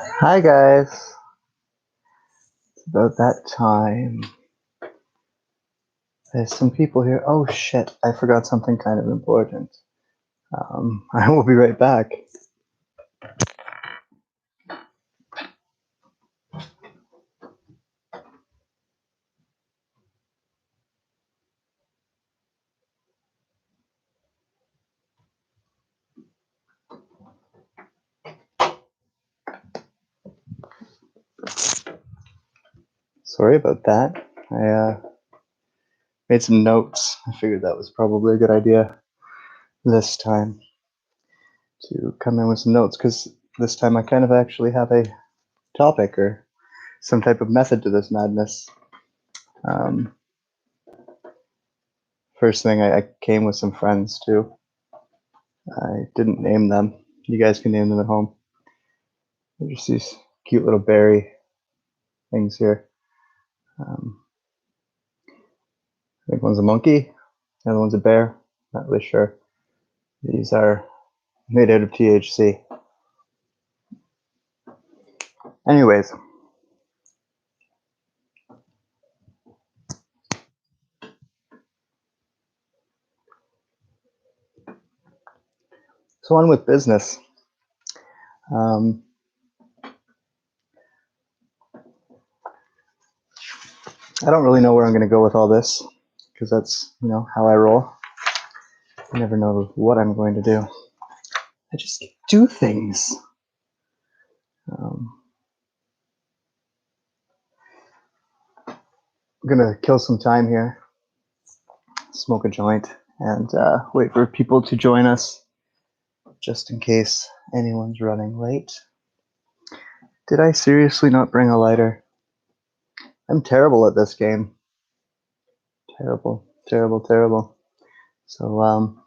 Hi guys. It's about that time. There's some people here. Oh shit, I forgot something kind of important. I will be right back. Sorry about that. I made some notes. I figured that was probably a good idea this time to come in with some notes because this time I kind of actually have a topic or some type of method to this madness. Um, First thing, I came with some friends too. I didn't name them. You guys can name them at home. They're just these cute little berry things here. Um, I think one's a monkey, the other one's a bear. Not really sure. These are made out of THC. Anyways, so on with business. Um, I don't really know where I'm going to go with all this because that's, how I roll. I never know what I'm going to do. I just do things. I'm going to kill some time here, smoke a joint, and wait for people to join us just in case anyone's running late. Did I seriously not bring a lighter? I'm terrible at this game. Terrible, terrible, terrible. So,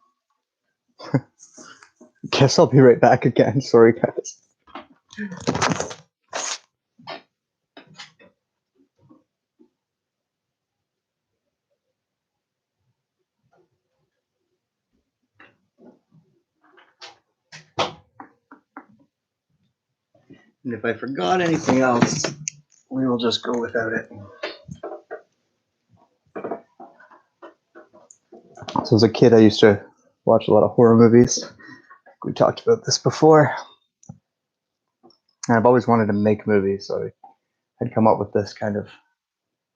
guess I'll be right back again. Sorry, guys. And if I forgot anything else, we will just go without it. So as a kid, I used to watch a lot of horror movies. We talked about this before. And I've always wanted to make movies, so I'd come up with this kind of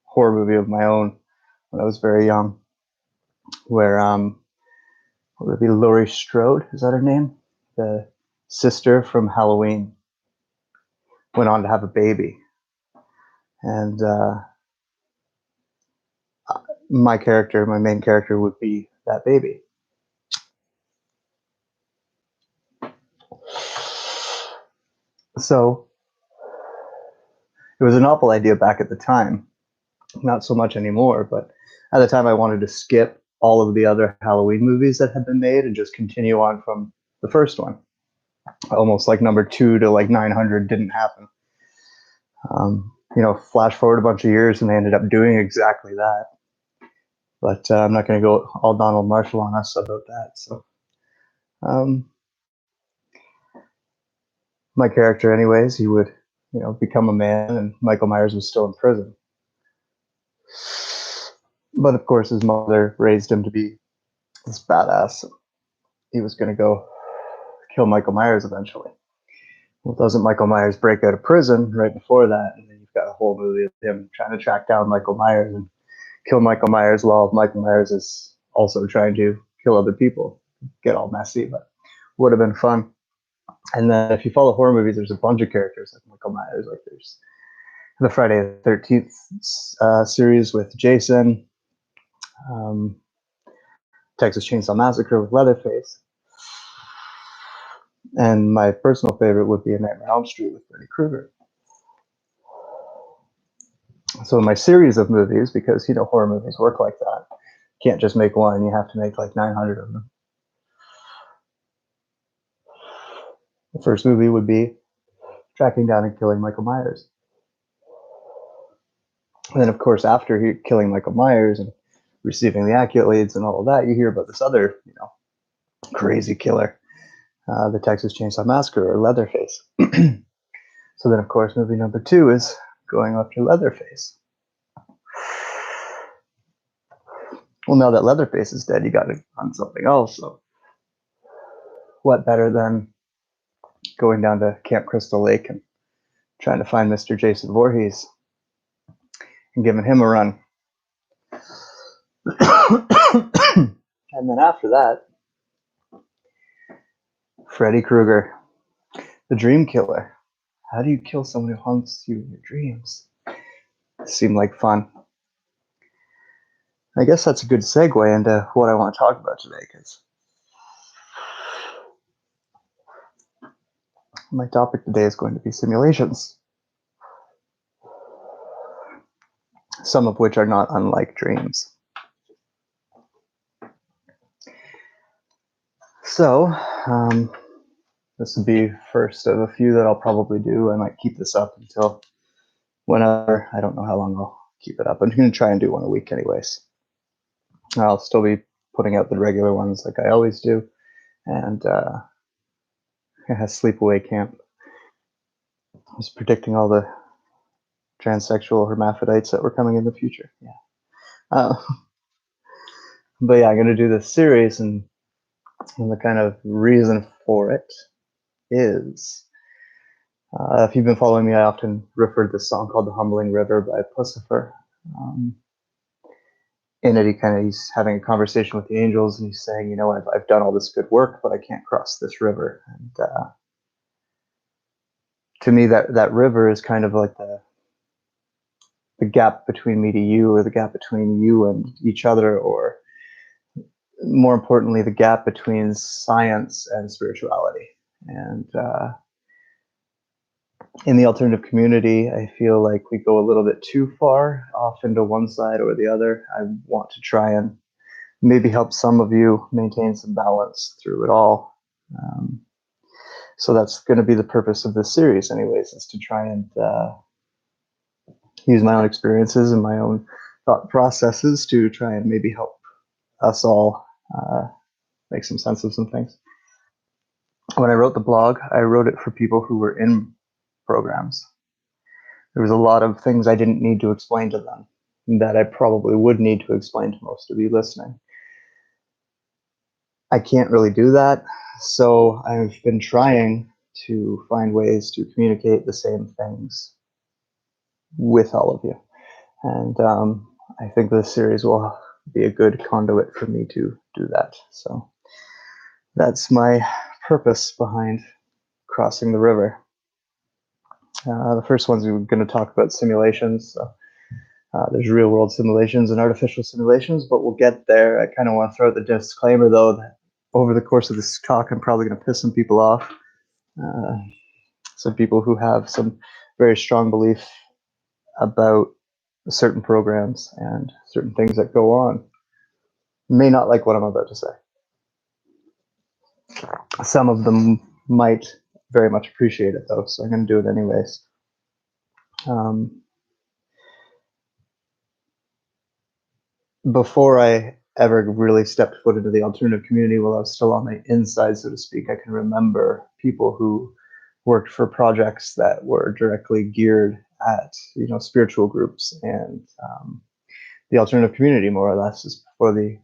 horror movie of my own when I was very young, where what would it be, Laurie Strode, is that her name? The sister from Halloween went on to have a baby, and my main character, would be that baby. So it was a novel idea back at the time, not so much anymore, but at the time I wanted to skip all of the other Halloween movies that had been made and just continue on from the first one. Almost like number 2 to like 900 didn't happen. Flash forward a bunch of years and they ended up doing exactly that. But I'm not going to go all Donald Marshall on us about that. So my character, anyways, he would, become a man, and Michael Myers was still in prison. But of course, his mother raised him to be this badass. He was going to go kill Michael Myers eventually. Well, doesn't Michael Myers break out of prison right before that? And then you've got a whole movie of him trying to track down Michael Myers and kill Michael Myers while Michael Myers is also trying to kill other people. Get all messy, but would have been fun. And then if you follow horror movies, there's a bunch of characters like Michael Myers. Like there's the Friday the 13th series with Jason, Texas Chainsaw Massacre with Leatherface. And my personal favorite would be A Nightmare on Elm Street with Freddy Krueger. So my series of movies, because horror movies work like that, you can't just make one, you have to make like 900 of them. The first movie would be tracking down and killing Michael Myers. And then, of course, after killing Michael Myers and receiving the accolades and all of that, you hear about this other, crazy killer, the Texas Chainsaw Massacre, or Leatherface. So then, of course, movie number 2 is going after Leatherface. Well, now that Leatherface is dead, you got to hunt something else. So what better than going down to Camp Crystal Lake and trying to find Mr. Jason Voorhees and giving him a run. And then after that, Freddy Krueger, the Dream Killer. How do you kill someone who haunts you in your dreams? Seemed like fun. I guess that's a good segue into what I want to talk about today, because my topic today is going to be simulations, some of which are not unlike dreams. So, this will be first of a few that I'll probably do. I might keep this up until whenever. I don't know how long I'll keep it up. I'm going to try and do one a week anyways. I'll still be putting out the regular ones like I always do. And Sleepaway Camp. I was predicting all the transsexual hermaphrodites that were coming in the future. Yeah. But yeah, I'm going to do this series, and the kind of reason for it is, if you've been following me, I often refer to this song called The Humbling River by Pucifer. In it, he's having a conversation with the angels, and he's saying, I've done all this good work, but I can't cross this river. And to me, that river is kind of like the gap between me to you, or the gap between you and each other, or more importantly, the gap between science and spirituality. And in the alternative community, I feel like we go a little bit too far off into one side or the other. I want to try and maybe help some of you maintain some balance through it all. So that's going to be the purpose of this series anyways, is to try and use my own experiences and my own thought processes to try and maybe help us all make some sense of some things. When I wrote the blog, I wrote it for people who were in programs. There was a lot of things I didn't need to explain to them that I probably would need to explain to most of you listening. I can't really do that, so I've been trying to find ways to communicate the same things with all of you. And I think this series will be a good conduit for me to do that. So that's my purpose behind crossing the river. The first ones we're going to talk about simulations. So, there's real world simulations and artificial simulations, but we'll get there. I kind of want to throw out the disclaimer, though, that over the course of this talk, I'm probably going to piss some people off. Some people who have some very strong belief about certain programs and certain things that go on may not like what I'm about to say. Some of them might very much appreciate it, though, so I'm going to do it anyways. Before I ever really stepped foot into the alternative community, while I was still on the inside, so to speak, I can remember people who worked for projects that were directly geared at, spiritual groups and the alternative community, more or less, is before the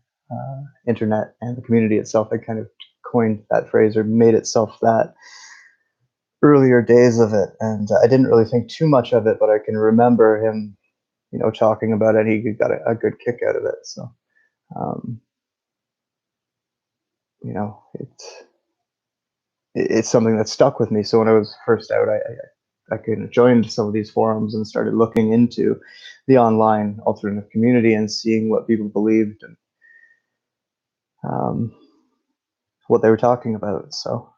internet and the community itself had kind of coined that phrase or made itself that. Earlier days of it, and I didn't really think too much of it, but I can remember him, talking about it. He got a good kick out of it. So, it's something that stuck with me. So when I was first out, I kind of joined some of these forums and started looking into the online alternative community and seeing what people believed and what they were talking about. So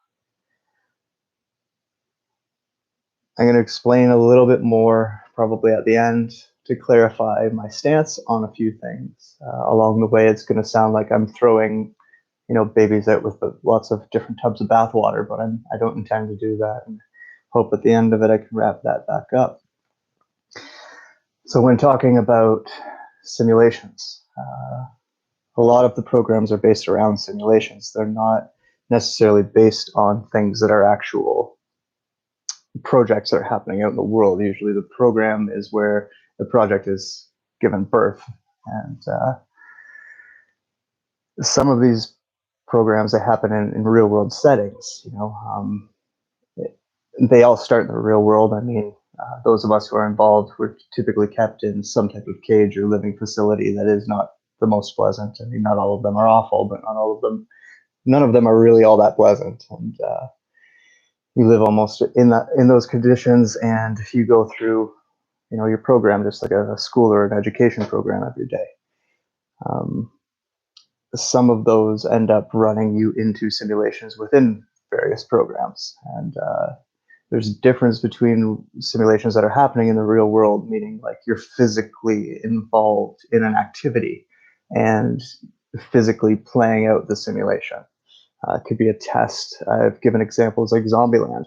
I'm going to explain a little bit more probably at the end to clarify my stance on a few things. Along the way, it's going to sound like I'm throwing, babies out with lots of different tubs of bathwater, but I don't intend to do that, and hope at the end of it I can wrap that back up. So when talking about simulations, a lot of the programs are based around simulations. They're not necessarily based on things that are actual projects that are happening out in the world. Usually the program is where the project is given birth. And some of these programs, they happen in real world settings. They all start in the real world. I mean, those of us who are involved, we're typically kept in some type of cage or living facility that is not the most pleasant. I mean, not all of them are awful, but none of them are really all that pleasant. And you live almost in those conditions, and you go through, your program just like a school or an education program every day. Some of those end up running you into simulations within various programs, and there's a difference between simulations that are happening in the real world, meaning like you're physically involved in an activity and physically playing out the simulation. It could be a test. I've given examples like Zombieland.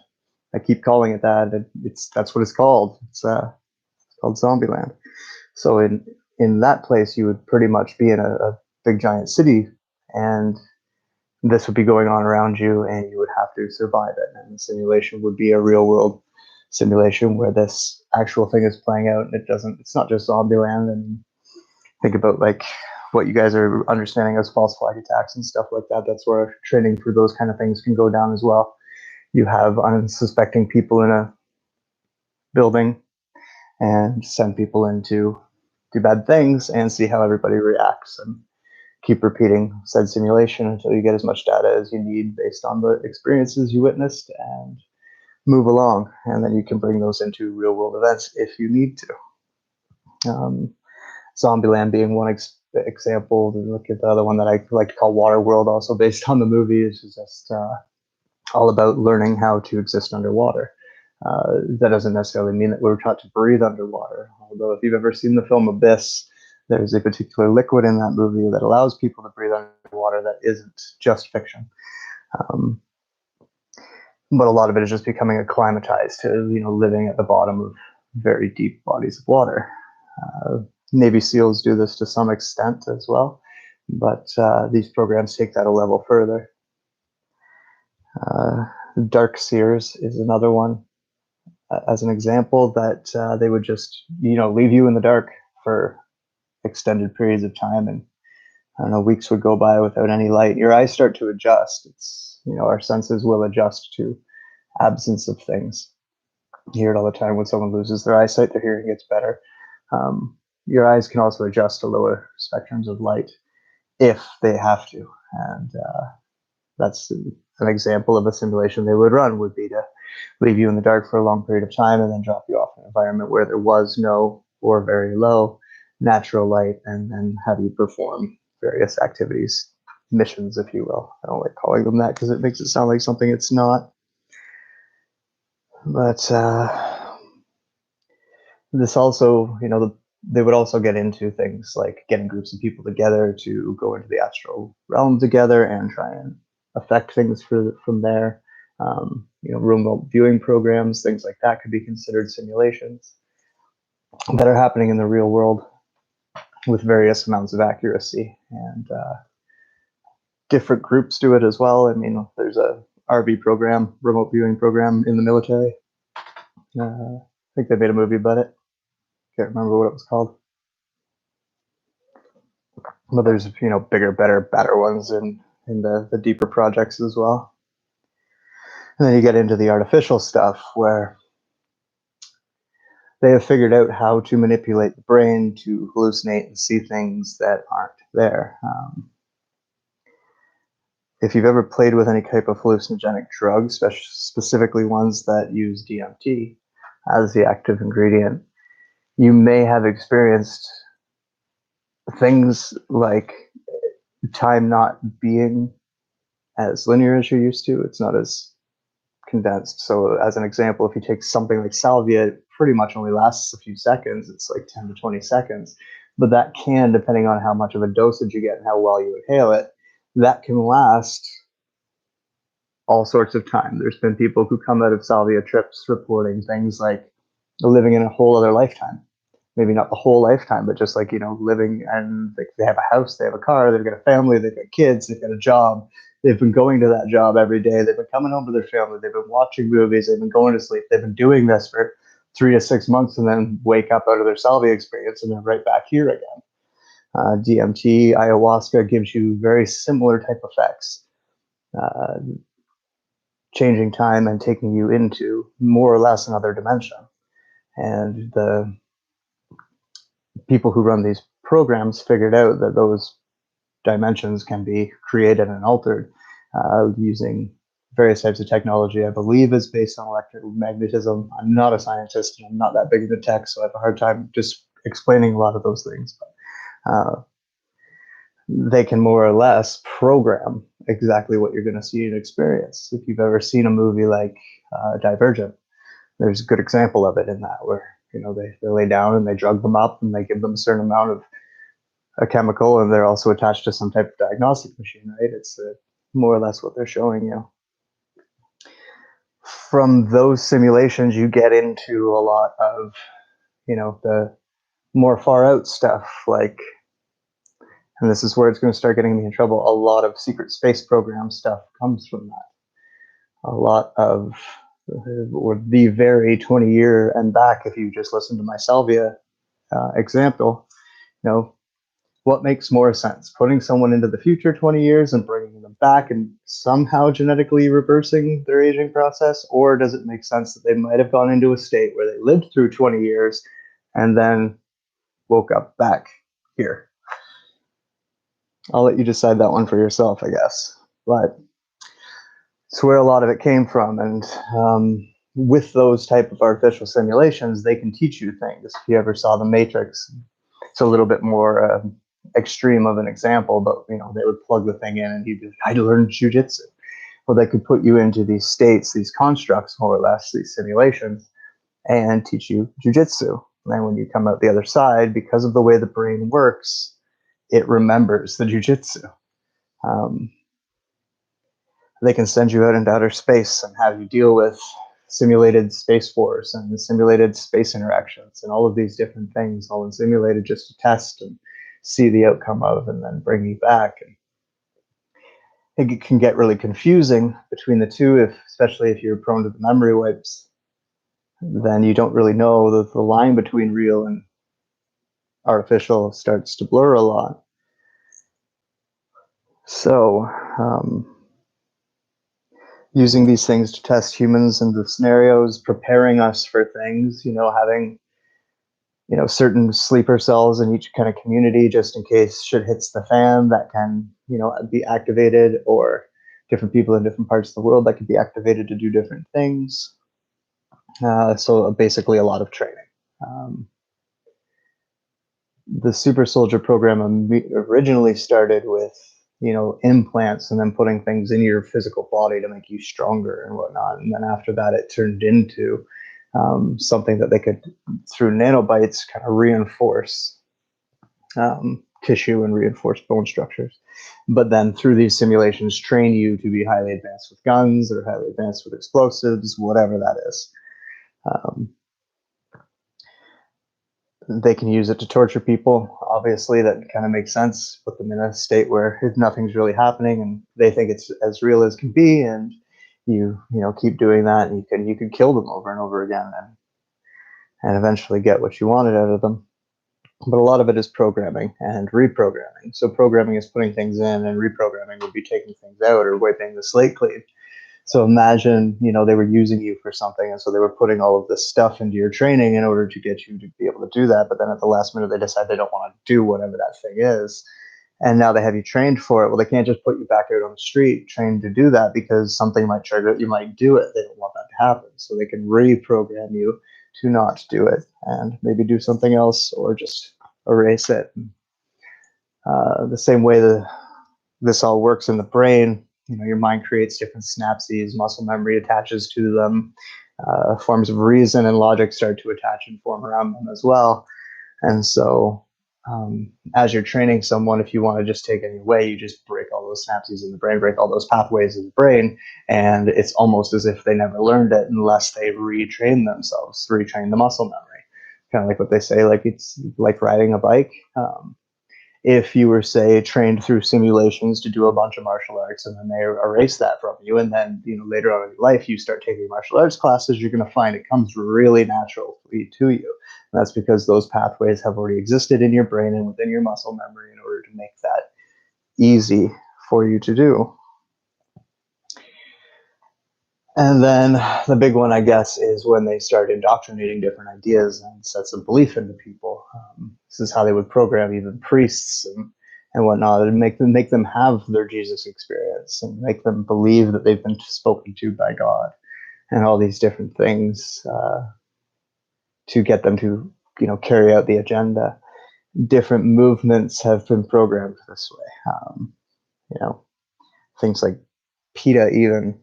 I keep calling it that. That's what it's called. It's called Zombieland. So in that place, you would pretty much be in a big giant city, and this would be going on around you, and you would have to survive it. And the simulation would be a real world simulation where this actual thing is playing out, and it's not just Zombieland. And think about like what you guys are understanding as false flag attacks and stuff like that. That's where training for those kind of things can go down as well. You have unsuspecting people in a building and send people in to do bad things and see how everybody reacts, and keep repeating said simulation until you get as much data as you need based on the experiences you witnessed, and move along. And then you can bring those into real world events if you need to. Zombieland being one example. Look at the other one that I like to call Waterworld, also based on the movie. It's just all about learning how to exist underwater. That doesn't necessarily mean that we're taught to breathe underwater. Although if you've ever seen the film Abyss, there's a particular liquid in that movie that allows people to breathe underwater that isn't just fiction. But a lot of it is just becoming acclimatized to, living at the bottom of very deep bodies of water. Navy SEALs do this to some extent as well, but these programs take that a level further. Dark Seers is another one, as an example, that they would just, leave you in the dark for extended periods of time, and I don't know, weeks would go by without any light. Your eyes start to adjust. It's, our senses will adjust to absence of things. You hear it all the time when someone loses their eyesight, their hearing gets better. Your eyes can also adjust to lower spectrums of light if they have to. And that's an example of a simulation they would run, would be to leave you in the dark for a long period of time and then drop you off in an environment where there was no or very low natural light, and then have you perform various activities, missions, if you will. I don't like calling them that because it makes it sound like something it's not. But this also, they would also get into things like getting groups of people together to go into the astral realm together and try and affect things from there. Remote viewing programs, things like that could be considered simulations that are happening in the real world with various amounts of accuracy. And different groups do it as well. I mean, there's a RV program, remote viewing program in the military. I think they made a movie about it. Can't remember what it was called. But there's, bigger, better ones in the deeper projects as well. And then you get into the artificial stuff where they have figured out how to manipulate the brain to hallucinate and see things that aren't there. If you've ever played with any type of hallucinogenic drugs, specifically ones that use DMT as the active ingredient, you may have experienced things like time not being as linear as you're used to. It's not as condensed. So as an example, if you take something like salvia, it pretty much only lasts a few seconds. It's like 10 to 20 seconds. But that can, depending on how much of a dosage you get and how well you inhale it, that can last all sorts of time. There's been people who come out of salvia trips reporting things like living in a whole other lifetime. maybe not the whole lifetime, but just like, living, and like they have a house, they have a car, they've got a family, they've got kids, they've got a job. They've been going to that job every day. They've been coming home to their family. They've been watching movies. They've been going to sleep. They've been doing this for 3 to 6 months and then wake up out of their salvia experience and they're right back here again. DMT, ayahuasca gives you very similar type effects, uh, changing time and taking you into more or less another dimension. And the people who run these programs figured out that those dimensions can be created and altered using various types of technology. I believe is based on electromagnetism. I'm not a scientist and I'm not that big into tech, so I have a hard time just explaining a lot of those things. But they can more or less program exactly what you're going to see and experience. If you've ever seen a movie like Divergent, there's a good example of it in that, where they lay down and they drug them up and they give them a certain amount of a chemical, and they're also attached to some type of diagnostic machine, right? It's more or less what they're showing you. From those simulations, you get into a lot of, the more far out stuff, like, and this is where it's going to start getting me in trouble, a lot of secret space program stuff comes from that. A lot of, or the very 20-year and back, if you just listen to my salvia example, what makes more sense? Putting someone into the future 20 years and bringing them back and somehow genetically reversing their aging process? Or does it make sense that they might have gone into a state where they lived through 20 years and then woke up back here? I'll let you decide that one for yourself, I guess. But it's where a lot of it came from. And with those type of artificial simulations, they can teach you things. If you ever saw The Matrix, it's a little bit more extreme of an example, but they would plug the thing in and you'd be like, I learned jujitsu. Well, they could put you into these states, these constructs, more or less, these simulations, and teach you jujitsu. And then when you come out the other side, because of the way the brain works, it remembers the jujitsu. They can send you out into outer space and have you deal with simulated Space Force and simulated space interactions and all of these different things, all in simulated, just to test and see the outcome of, and then bring you back. And it can get really confusing between the two, especially if you're prone to the memory wipes. Then you don't really know that the line between real and artificial starts to blur a lot. So, using these things to test humans in the scenarios, preparing us for things, having, certain sleeper cells in each kind of community, just in case shit hits the fan, that can, be activated, or different people in different parts of the world that could be activated to do different things. So basically a lot of training. The Super Soldier program originally started with, implants and then putting things in your physical body to make you stronger and whatnot. And then after that, it turned into something that they could, through nanobites, kind of reinforce tissue and reinforce bone structures. But then through these simulations, train you to be highly advanced with guns or highly advanced with explosives, whatever that is. They can use it to torture people. Obviously, that kind of makes sense. Put them in a state where nothing's really happening, and they think it's as real as can be. And you keep doing that, and you can kill them over and over again, and eventually get what you wanted out of them. But a lot of it is programming and reprogramming. So programming is putting things in, and reprogramming would be taking things out or wiping the slate clean. So imagine, they were using you for something, and so they were putting all of this stuff into your training in order to get you to be able to do that. But then at the last minute, they decide they don't want to do whatever that thing is. And now they have you trained for it. Well, they can't just put you back out on the street trained to do that, because something might trigger it. You might do it. They don't want that to happen. So they can reprogram you to not do it and maybe do something else or just erase it. The same way that this all works in the brain, your mind creates different synapses, muscle memory attaches to them, forms of reason and logic start to attach and form around them as well. And so as you're training someone, if you want to just take any away, you just break all those synapses in the brain, break all those pathways in the brain, and it's almost as if they never learned it unless they retrain themselves, retrain the muscle memory. kind of like what they say, like it's like riding a bike. If you were, say, trained through simulations to do a bunch of martial arts and then they erase that from you, and then later on in your life you start taking martial arts classes, you're going to find it comes really naturally to you. And that's because those pathways have already existed in your brain and within your muscle memory in order to make that easy for you to do. And then the big one, I guess, is when they start indoctrinating different ideas and sets of belief into people. This is how they would program even priests and whatnot, and make them have their Jesus experience and make them believe that they've been spoken to by God, and all these different things to get them to carry out the agenda. Different movements have been programmed this way. Things like PETA, even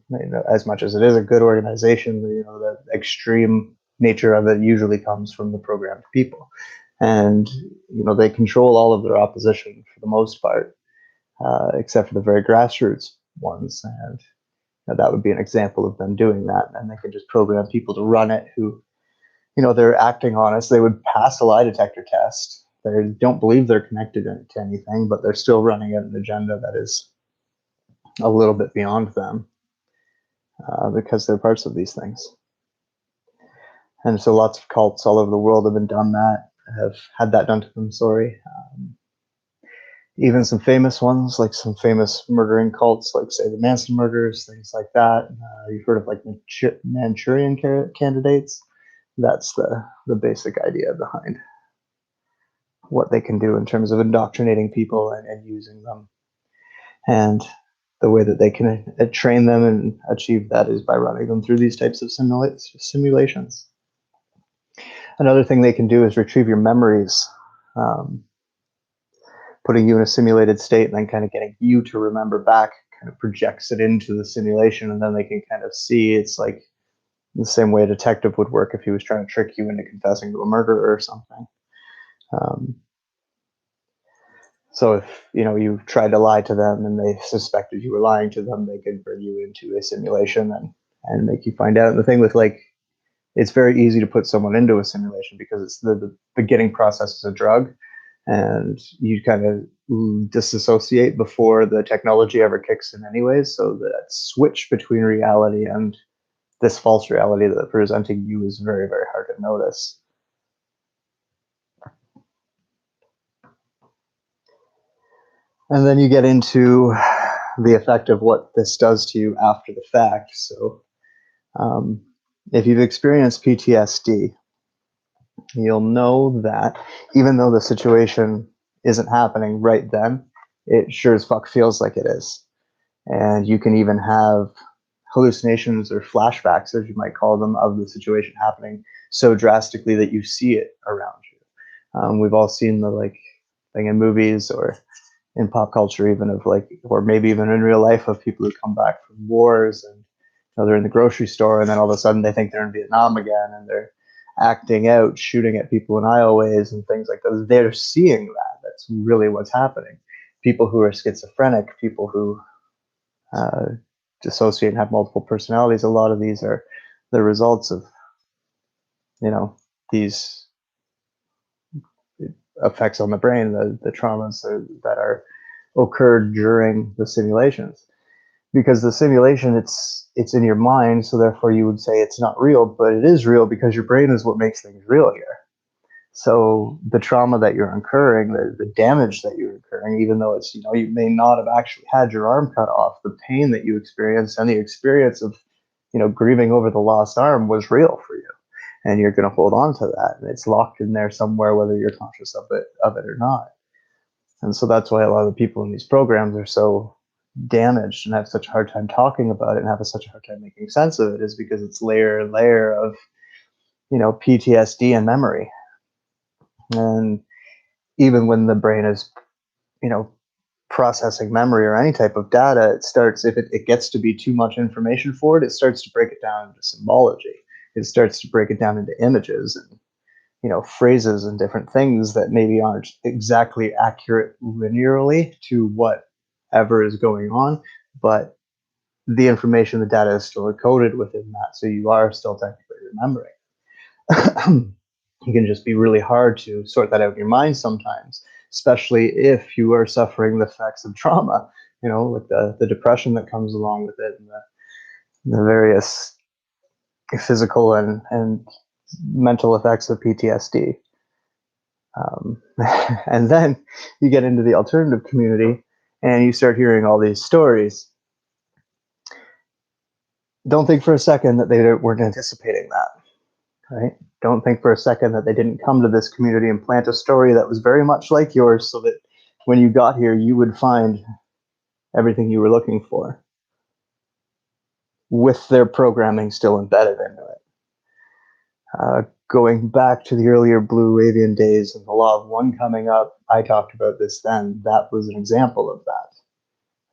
as much as it is a good organization, the extreme nature of it usually comes from the programmed people, and they control all of their opposition for the most part, except for the very grassroots ones, and that would be an example of them doing that. And they can just program people to run it who, they're acting honest. They would pass a lie detector test. They don't believe they're connected to anything, but they're still running an agenda that is a little bit beyond them. Because they're parts of these things. And so lots of cults all over the world have had that done to them, even some famous ones, like some famous murdering cults, like, say, the Manson murders, things like that. You've heard of, like, Manchurian candidates. That's the basic idea behind what they can do in terms of indoctrinating people and using them. And the way that they can train them and achieve that is by running them through these types of simulations. Another thing they can do is retrieve your memories, putting you in a simulated state and then kind of getting you to remember back, kind of projects it into the simulation, and then they can kind of see. It's like the same way a detective would work if he was trying to trick you into confessing to a murder or something. So if you tried to lie to them and they suspected you were lying to them, they could bring you into a simulation and make you find out. And the thing with, like, it's very easy to put someone into a simulation because it's the beginning process is a drug, and you kind of disassociate before the technology ever kicks in anyways. So that switch between reality and this false reality that they're presenting you is very, very hard to notice. And then you get into the effect of what this does to you after the fact. So if you've experienced PTSD, you'll know that even though the situation isn't happening right then, it sure as fuck feels like it is. And you can even have hallucinations or flashbacks, as you might call them, of the situation happening so drastically that you see it around you. We've all seen the thing in movies or in pop culture, even of or maybe even in real life, of people who come back from wars and they're in the grocery store and then all of a sudden they think they're in Vietnam again and they're acting out, shooting at people in aisleways and things like that. They're seeing that. That's really what's happening. People who are schizophrenic, people who dissociate and have multiple personalities, a lot of these are the results of these effects on the brain, the traumas that are occurred during the simulations. Because the simulation, it's in your mind, so therefore you would say it's not real, but it is real because your brain is what makes things real here. So the trauma that you're incurring, the damage that you're incurring, even though it's, you may not have actually had your arm cut off, the pain that you experienced and the experience of, grieving over the lost arm was real for you. And you're going to hold on to that. And it's locked in there somewhere, whether you're conscious of it or not. And so that's why a lot of the people in these programs are so damaged and have such a hard time talking about it and have such a hard time making sense of it, is because it's layer and layer of, PTSD and memory. And even when the brain is, processing memory or any type of data, it starts, if it gets to be too much information for it, it starts to break it down into symbology. It starts to break it down into images and, phrases and different things that maybe aren't exactly accurate linearly to whatever is going on, but the information, the data is still encoded within that, so you are still technically remembering. it can just be really hard to sort that out in your mind sometimes, especially if you are suffering the effects of trauma, like the depression that comes along with it, and the various physical and mental effects of PTSD. And then you get into the alternative community and you start hearing all these stories. Don't think for a second that they weren't anticipating that, right? Don't think for a second that they didn't come to this community and plant a story that was very much like yours, so that when you got here, you would find everything you were looking for, with their programming still embedded into it. Going back to the earlier Blue Avian days and the Law of One coming up, I talked about this then. That was an example of that.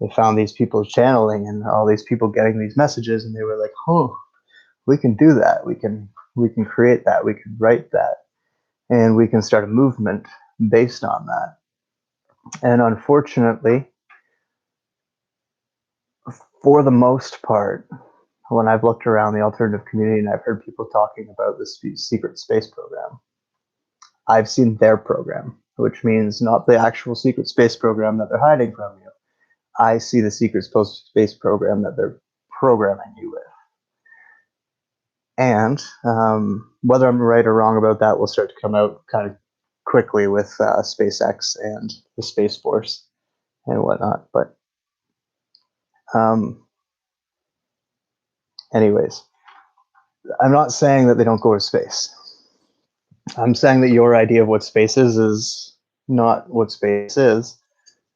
They found these people channeling and all these people getting these messages, and they were like, "Oh, we can do that. We can create that. We can write that, and we can start a movement based on that." And unfortunately, for the most part, when I've looked around the alternative community and I've heard people talking about this secret space program, I've seen their program, which means not the actual secret space program that they're hiding from you. I see the secret space program that they're programming you with. And whether I'm right or wrong about that will start to come out kind of quickly with SpaceX and the Space Force and whatnot. But anyways, I'm not saying that they don't go to space. I'm saying that your idea of what space is not what space is,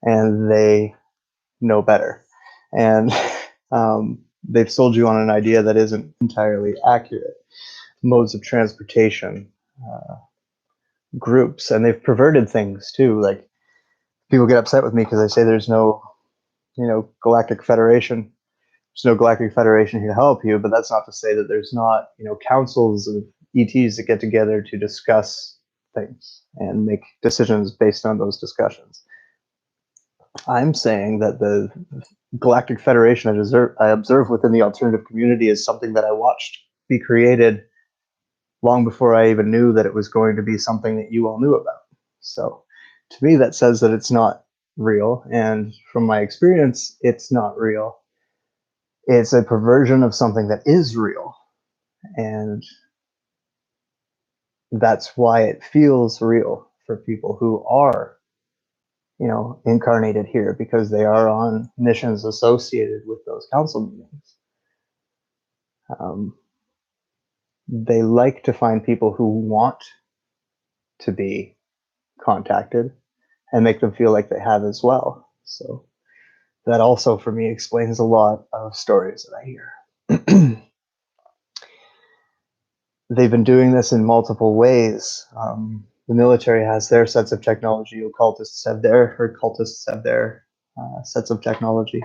and they know better. And they've sold you on an idea that isn't entirely accurate. Modes of transportation, groups, and they've perverted things too. Like, people get upset with me because I say there's no, galactic federation. There's no galactic federation here to help you, but that's not to say that there's not, councils of ETs that get together to discuss things and make decisions based on those discussions. I'm saying that the Galactic Federation I observe within the alternative community is something that I watched be created long before I even knew that it was going to be something that you all knew about. So to me, that says that it's not real. And from my experience, it's not real. It's a perversion of something that is real. And that's why it feels real for people who are, incarnated here, because they are on missions associated with those council meetings. They like to find people who want to be contacted and make them feel like they have as well. So that also, for me, explains a lot of stories that I hear. They've been doing this in multiple ways. The military has their sets of technology. Occultists have their sets of technology.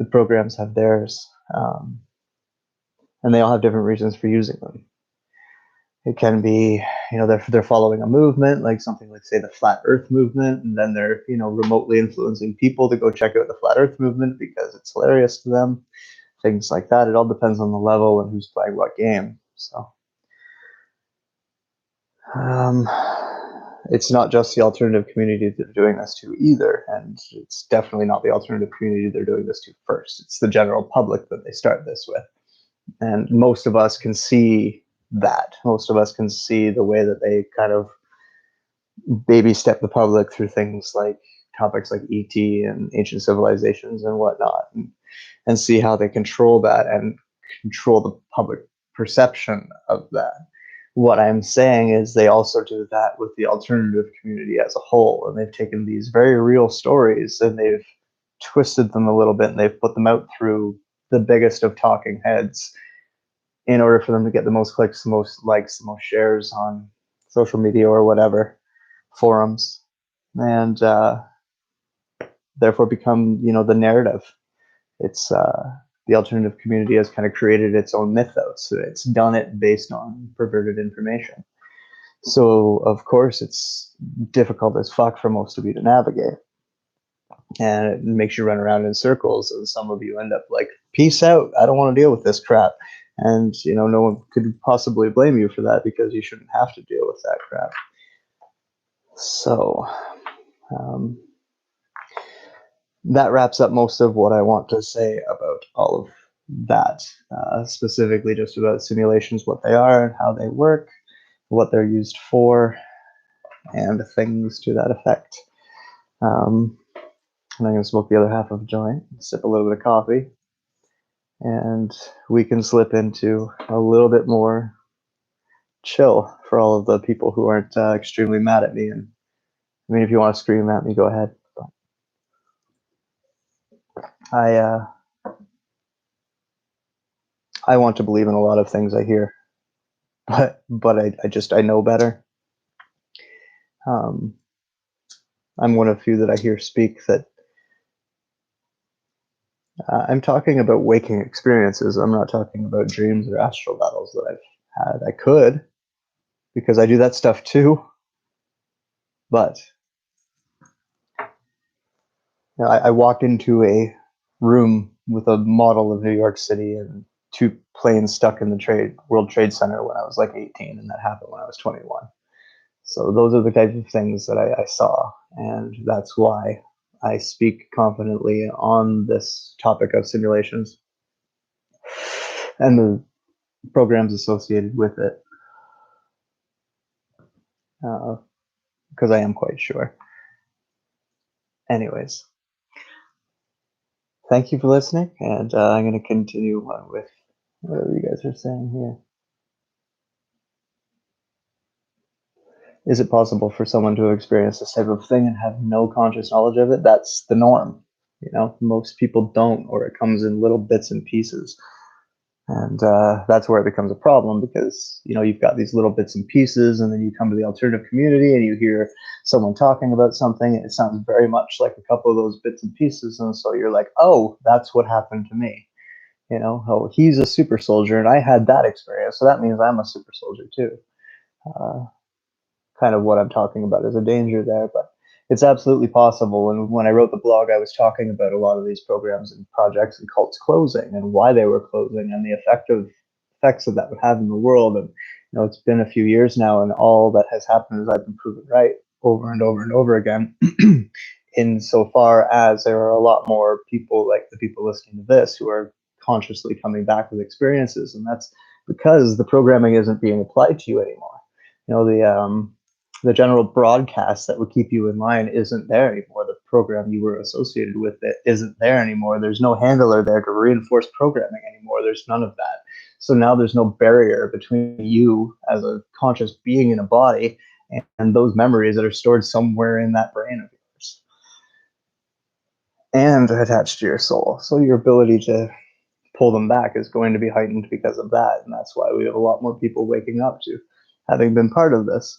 The programs have theirs, and they all have different reasons for using them. It can be, they're following a movement, like something like, say, the Flat Earth movement, and then they're, remotely influencing people to go check out the Flat Earth movement because it's hilarious to them. Things like that. It all depends on the level and who's playing what game. So it's not just the alternative community that they're doing this to either, and it's definitely not the alternative community they're doing this to first. It's the general public that they start this with, and most of us can see that. Most of us can see the way that they kind of baby step the public through things like topics like ET and ancient civilizations and whatnot, and see how they control that and control the public perception of that. What I'm saying is they also do that with the alternative community as a whole, and they've taken these very real stories and they've twisted them a little bit, and they've put them out through the biggest of talking heads in order for them to get the most clicks, the most likes, the most shares on social media or whatever, forums, and therefore become, the narrative. It's the alternative community has kind of created its own mythos. It's done it based on perverted information. So, of course, it's difficult as fuck for most of you to navigate. And it makes you run around in circles, and some of you end up like, peace out, I don't want to deal with this crap. And, no one could possibly blame you for that because you shouldn't have to deal with that crap. So, that wraps up most of what I want to say about all of that, specifically just about simulations, what they are and how they work, what they're used for, and things to that effect. And I'm going to smoke the other half of a joint, sip a little bit of coffee, and we can slip into a little bit more chill for all of the people who aren't extremely mad at me. And I mean, if you want to scream at me, go ahead. But I want to believe in a lot of things I hear, but I know better. I'm one of few that I hear speak that I'm talking about waking experiences. I'm not talking about dreams or astral battles that I've had. I could, because I do that stuff too. But I walked into a room with a model of New York City and two planes stuck in the World Trade Center when I was like 18, and that happened when I was 21. So those are the types of things that I saw, and that's why I speak confidently on this topic of simulations and the programs associated with it, because I am quite sure. Anyways, thank you for listening, and I'm going to continue on with whatever you guys are saying here. Is it possible for someone to experience this type of thing and have no conscious knowledge of it? That's the norm. Most people don't, or it comes in little bits and pieces. And that's where it becomes a problem, because you've got these little bits and pieces, and then you come to the alternative community and you hear someone talking about something, and it sounds very much like a couple of those bits and pieces, and so you're like, oh, that's what happened to me. Oh, he's a super soldier and I had that experience, so that means I'm a super soldier too. Kind of what I'm talking about is a danger there, but it's absolutely possible. And when I wrote the blog, I was talking about a lot of these programs and projects and cults closing and why they were closing and the effects that would have in the world. And it's been a few years now, and all that has happened is I've been proven right over and over and over again. Insofar as there are a lot more people like the people listening to this who are consciously coming back with experiences, and that's because the programming isn't being applied to you anymore. The general broadcast that would keep you in line isn't there anymore. The program you were associated with it isn't there anymore. There's no handler there to reinforce programming anymore. There's none of that. So now there's no barrier between you as a conscious being in a body and those memories that are stored somewhere in that brain of yours and attached to your soul. So your ability to pull them back is going to be heightened because of that. And that's why we have a lot more people waking up to having been part of this.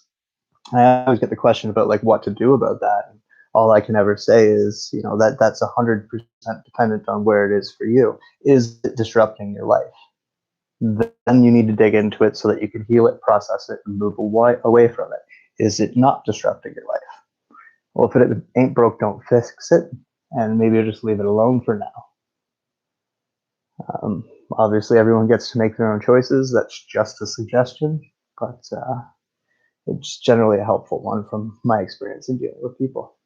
I always get the question about like what to do about that. And all I can ever say is, that's 100% dependent on where it is for you. Is it disrupting your life? Then you need to dig into it so that you can heal it, process it, and move away from it. Is it not disrupting your life? Well, if it ain't broke, don't fix it, and maybe just leave it alone for now. Obviously, everyone gets to make their own choices. That's just a suggestion, but it's generally a helpful one from my experience in dealing with people.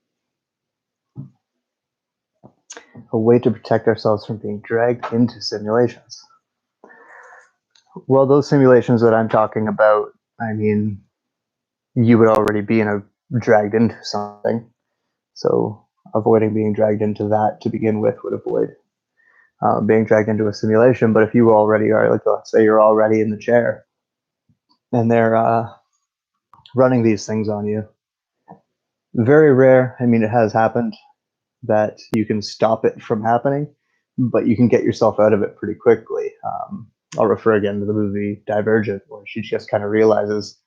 A way to protect ourselves from being dragged into simulations. Well, those simulations that I'm talking about, I mean, you would already be dragged into something. So avoiding being dragged into that to begin with would avoid being dragged into a simulation. But if you already are, like, let's say you're already in the chair and they're running these things on you, very rare. I mean, it has happened that you can stop it from happening, but you can get yourself out of it pretty quickly. I'll refer again to the movie Divergent, where she just kind of realizes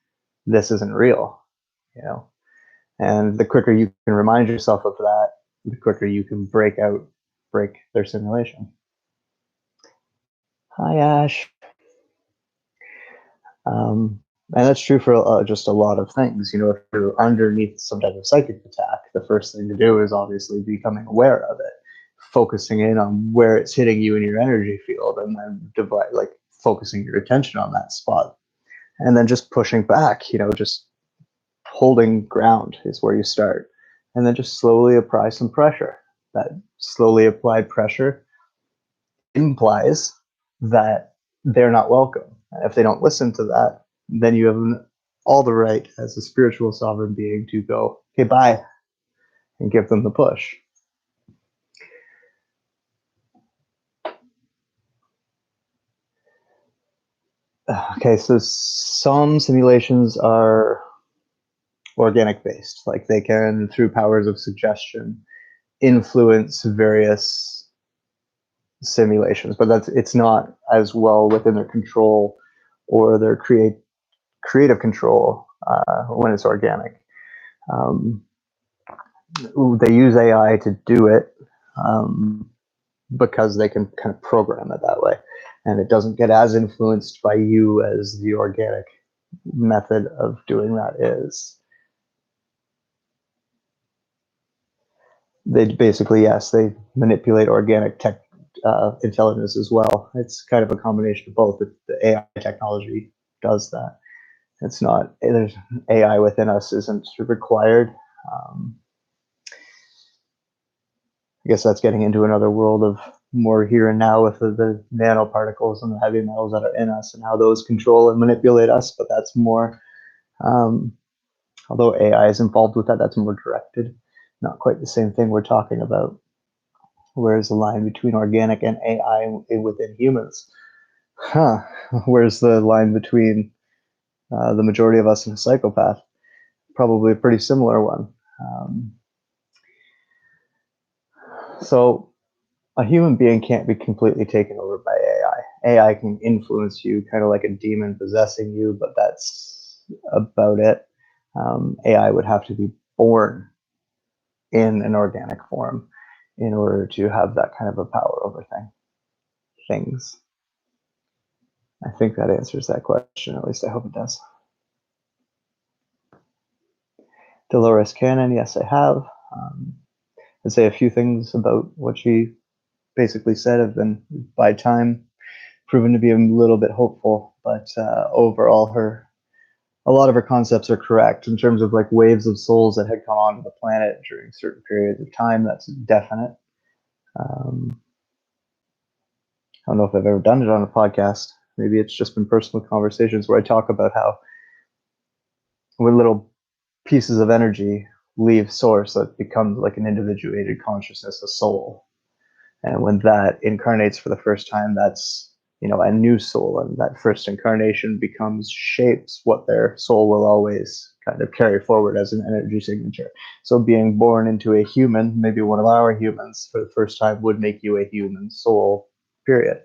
this isn't real, and the quicker you can remind yourself of that, the quicker you can break their simulation. Hi, Ash. And that's true for just a lot of things. If you're underneath some type of psychic attack, the first thing to do is obviously becoming aware of it, focusing in on where it's hitting you in your energy field, and then focusing your attention on that spot, and then just pushing back, just holding ground is where you start, and then just slowly apply some pressure. That slowly applied pressure implies that they're not welcome. And if they don't listen to that, then you have all the right as a spiritual sovereign being to go, okay, bye, and give them the push. Okay, so some simulations are organic based, like they can, through powers of suggestion, influence various simulations, but it's not as well within their control or their creative control when it's organic. They use AI to do it because they can kind of program it that way, and it doesn't get as influenced by you as the organic method of doing that is. They basically, yes, they manipulate organic tech intelligence as well. It's kind of a combination of both. The AI technology does that. It's not, there's AI within us isn't required. I guess that's getting into another world of more here and now with the nanoparticles and the heavy metals that are in us and how those control and manipulate us. But that's more, although AI is involved with that, that's more directed. Not quite the same thing we're talking about. Where's the line between organic and AI within humans? Where's the line between the majority of us and a psychopath? Probably a pretty similar one. So a human being can't be completely taken over by AI. AI can influence you, kind of like a demon possessing you, but that's about it. AI would have to be born in an organic form in order to have that kind of a power over things. I think that answers that question. At least I hope it does. Dolores Cannon, yes, I have. I'd say a few things about what she basically said have been, by time, proven to be a little bit hopeful, but overall, a lot of her concepts are correct in terms of like waves of souls that had come onto the planet during certain periods of time. That's definite. I don't know if I've ever done it on a podcast. Maybe it's just been personal conversations where I talk about how when little pieces of energy leave source, that becomes like an individuated consciousness, a soul. And when that incarnates for the first time, that's, a new soul. And that first incarnation shapes what their soul will always kind of carry forward as an energy signature. So being born into a human, maybe one of our humans for the first time, would make you a human soul, period.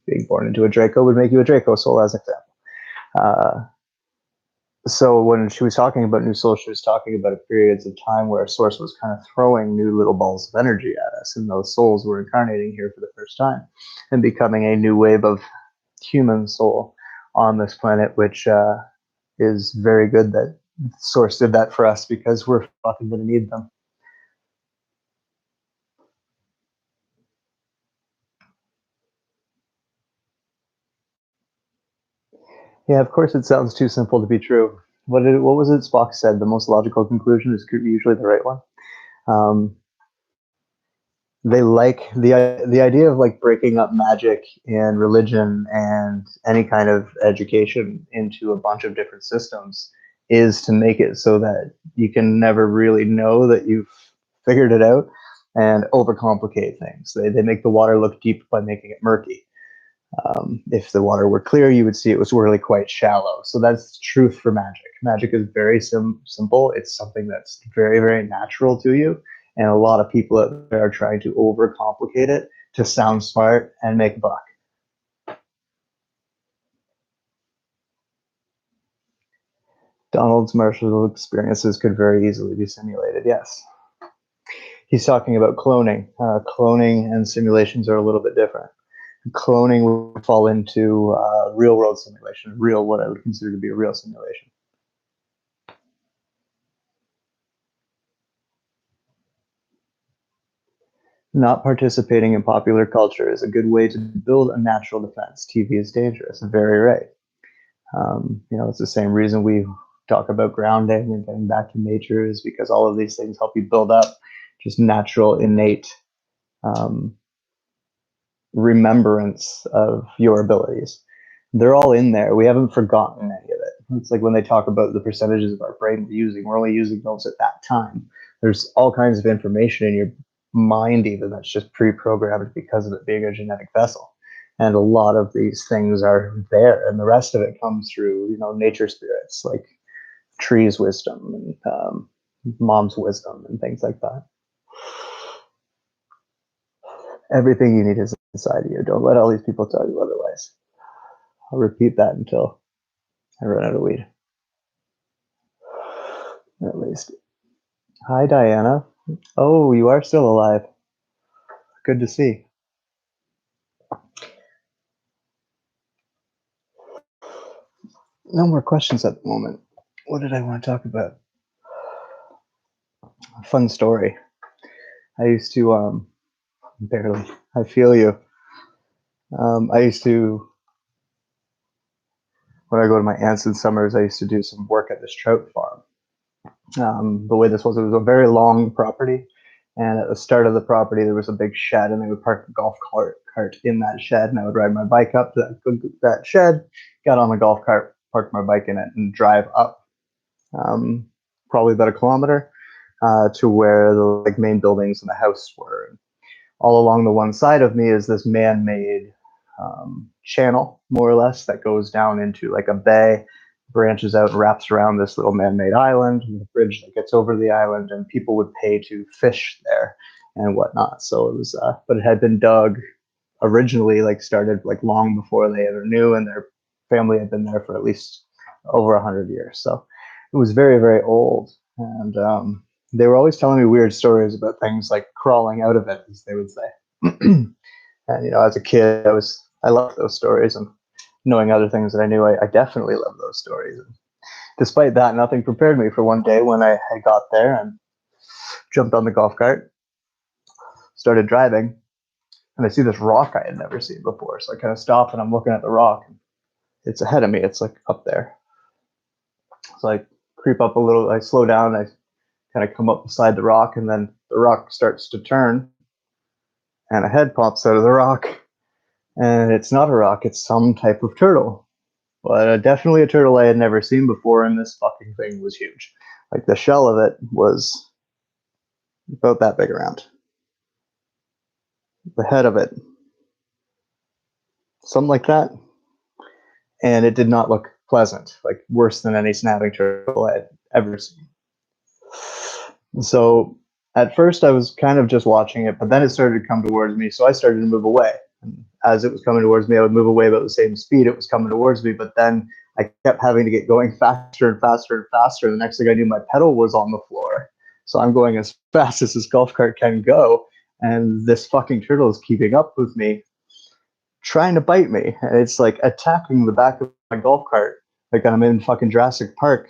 Being born into a Draco would make you a Draco soul, as an example. So when she was talking about new souls, she was talking about periods of time where a source was kind of throwing new little balls of energy at us, and those souls were incarnating here for the first time and becoming a new wave of human soul on this planet, which is very good that source did that for us, because we're fucking gonna need them. Yeah, of course it sounds too simple to be true. What was it Spock said? The most logical conclusion is usually the right one. They like the idea of like breaking up magic and religion and any kind of education into a bunch of different systems is to make it so that you can never really know that you've figured it out and overcomplicate things. They make the water look deep by making it murky. If the water were clear, you would see it was really quite shallow. So that's truth for magic. Magic is very simple. It's something that's very, very natural to you. And a lot of people out there are trying to overcomplicate it to sound smart and make a buck. Donald's martial experiences could very easily be simulated, yes. He's talking about cloning. Cloning and simulations are a little bit different. Cloning would fall into real world simulation, what I would consider to be a real simulation. Not participating in popular culture is a good way to build a natural defense. TV is dangerous. Very right. It's the same reason we talk about grounding and getting back to nature, is because all of these things help you build up just natural, innate um, remembrance of your abilities. They're all in there. We haven't forgotten any of it. It's like when they talk about the percentages of our brain we're only using those at that time. There's all kinds of information in your mind even that's just pre-programmed because of it being a genetic vessel. And a lot of these things are there, and the rest of it comes through, nature spirits like trees' wisdom and mom's wisdom and things like that. Everything you need is inside of you. Don't let all these people tell you otherwise. I'll repeat that until I run out of weed. At least. Hi, Diana. Oh, you are still alive. Good to see. No more questions at the moment. What did I want to talk about? A fun story. I used to, barely, I feel you. I used to, when I go to my aunt's in summers, I used to do some work at this trout farm. The way this was, it was a very long property. And at the start of the property, there was a big shed, and they would park the golf cart in that shed. And I would ride my bike up to that shed, got on the golf cart, parked my bike in it, and drive up probably about a kilometer to where the main buildings and the house were. All along the one side of me is this man-made channel, more or less, that goes down into like a bay, branches out and wraps around this little man-made island, and the bridge that gets over the island, and people would pay to fish there and whatnot. So it was, but it had been dug originally, started long before they ever knew, and their family had been there for at least over 100 years. So it was very, very old, and they were always telling me weird stories about things like crawling out of it, as they would say. And as a kid, I loved those stories, and knowing other things that I knew, I definitely loved those stories. And despite that, nothing prepared me for one day when I got there and jumped on the golf cart, started driving, and I see this rock I had never seen before. So I kind of stop and I'm looking at the rock. And it's ahead of me. It's up there. So I creep up a little. I slow down. I kind of come up beside the rock, and then the rock starts to turn, and a head pops out of the rock. And it's not a rock. It's some type of turtle. But definitely a turtle I had never seen before, and this fucking thing was huge. The shell of it was about that big around. The head of it, something like that. And it did not look pleasant, worse than any snapping turtle I had ever seen. So at first I was kind of just watching it, but then it started to come towards me, so I started to move away. And as it was coming towards me, I would move away about the same speed it was coming towards me, but then I kept having to get going faster and faster and faster. The next thing I knew, my pedal was on the floor. So I'm going as fast as this golf cart can go, and this fucking turtle is keeping up with me, trying to bite me. And it's attacking the back of my golf cart, like I'm in fucking Jurassic Park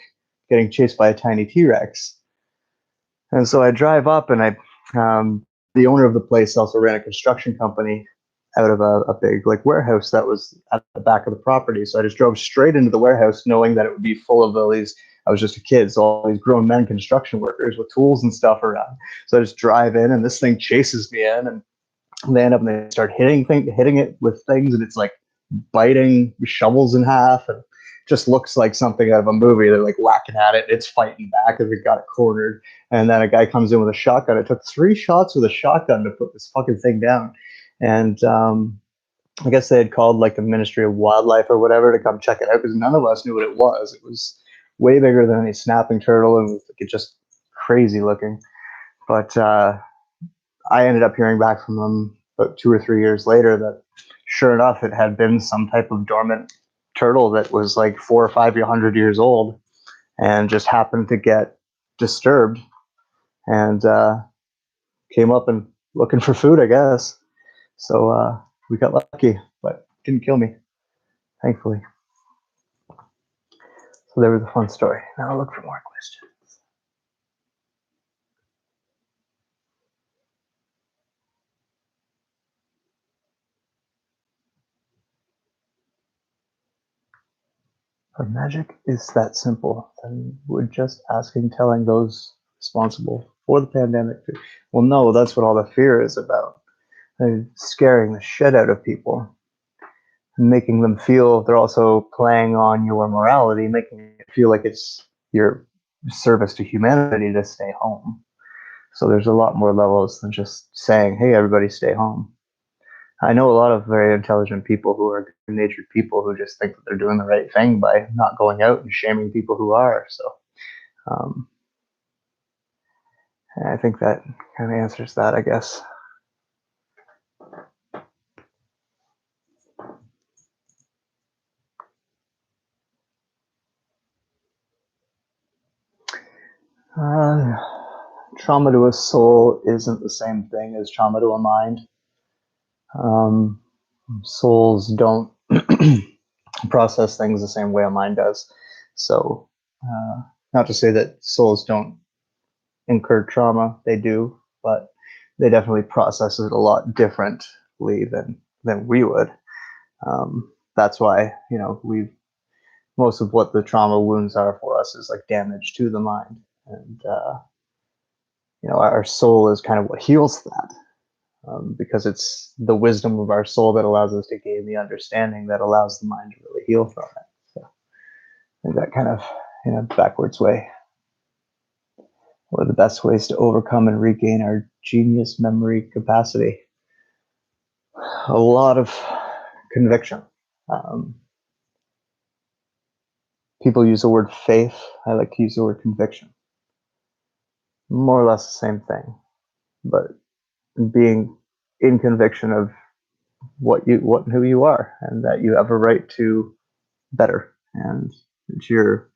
getting chased by a tiny T-Rex. And so I drive up, and the owner of the place also ran a construction company out of a big warehouse that was at the back of the property. So I just drove straight into the warehouse, knowing that it would be full of all these. I was just a kid, so all these grown men construction workers with tools and stuff around. So I just drive in, and this thing chases me in, and they end up and they start hitting it with things, and it's biting shovels in half, and just looks like something out of a movie. They're whacking at it, it's fighting back, and we got it cornered. And then a guy comes in with a shotgun. It took 3 shots with a shotgun to put this fucking thing down. And I guess they had called the Ministry of Wildlife or whatever to come check it out, because none of us knew what it was. It was way bigger than any snapping turtle, and it just crazy looking. But I ended up hearing back from them about 2 or 3 years later that sure enough, it had been some type of dormant turtle that was 400 or 500 years old, and just happened to get disturbed, and came up and looking for food, I guess. So we got lucky, but didn't kill me, thankfully. So there was a fun story. Now I'll look for more questions. If magic is that simple, then we're just asking, telling those responsible for the pandemic. Well, no, that's what all the fear is about. They're scaring the shit out of people, making them feel they're also playing on your morality, making it feel like it's your service to humanity to stay home. So there's a lot more levels than just saying, hey, everybody stay home. I know a lot of very intelligent people who are good-natured people who just think that they're doing the right thing by not going out and shaming people who are. So um, I think that kind of answers that, I guess. Uh, Trauma to a soul isn't the same thing as trauma to a mind. Um, Souls don't process things the same way a mind does. So, not to say that souls don't incur trauma, they do, but they definitely process it a lot differently than we would. That's why, you know, most of what the trauma wounds are for us is like damage to the mind, and you know, our soul is kind of what heals that. Because it's the wisdom of our soul that allows us to gain the understanding that allows the mind to really heal from it. So I think that kind of, you know, backwards way. What are the best ways to overcome and regain our genius memory capacity? A lot of conviction. Um, People use the word faith. I like to use the word conviction. More or less the same thing, but being in conviction of what who you are, and that you have a right to better, and that you're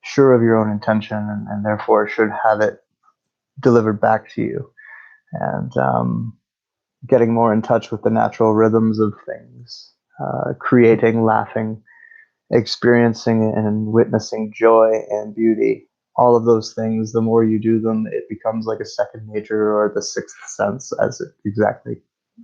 sure of your own intention, and therefore should have it delivered back to you. And getting more in touch with the natural rhythms of things, creating, laughing, experiencing and witnessing joy and beauty. All of those things, the more you do them, it becomes like a second nature, or the sixth sense, as it exactly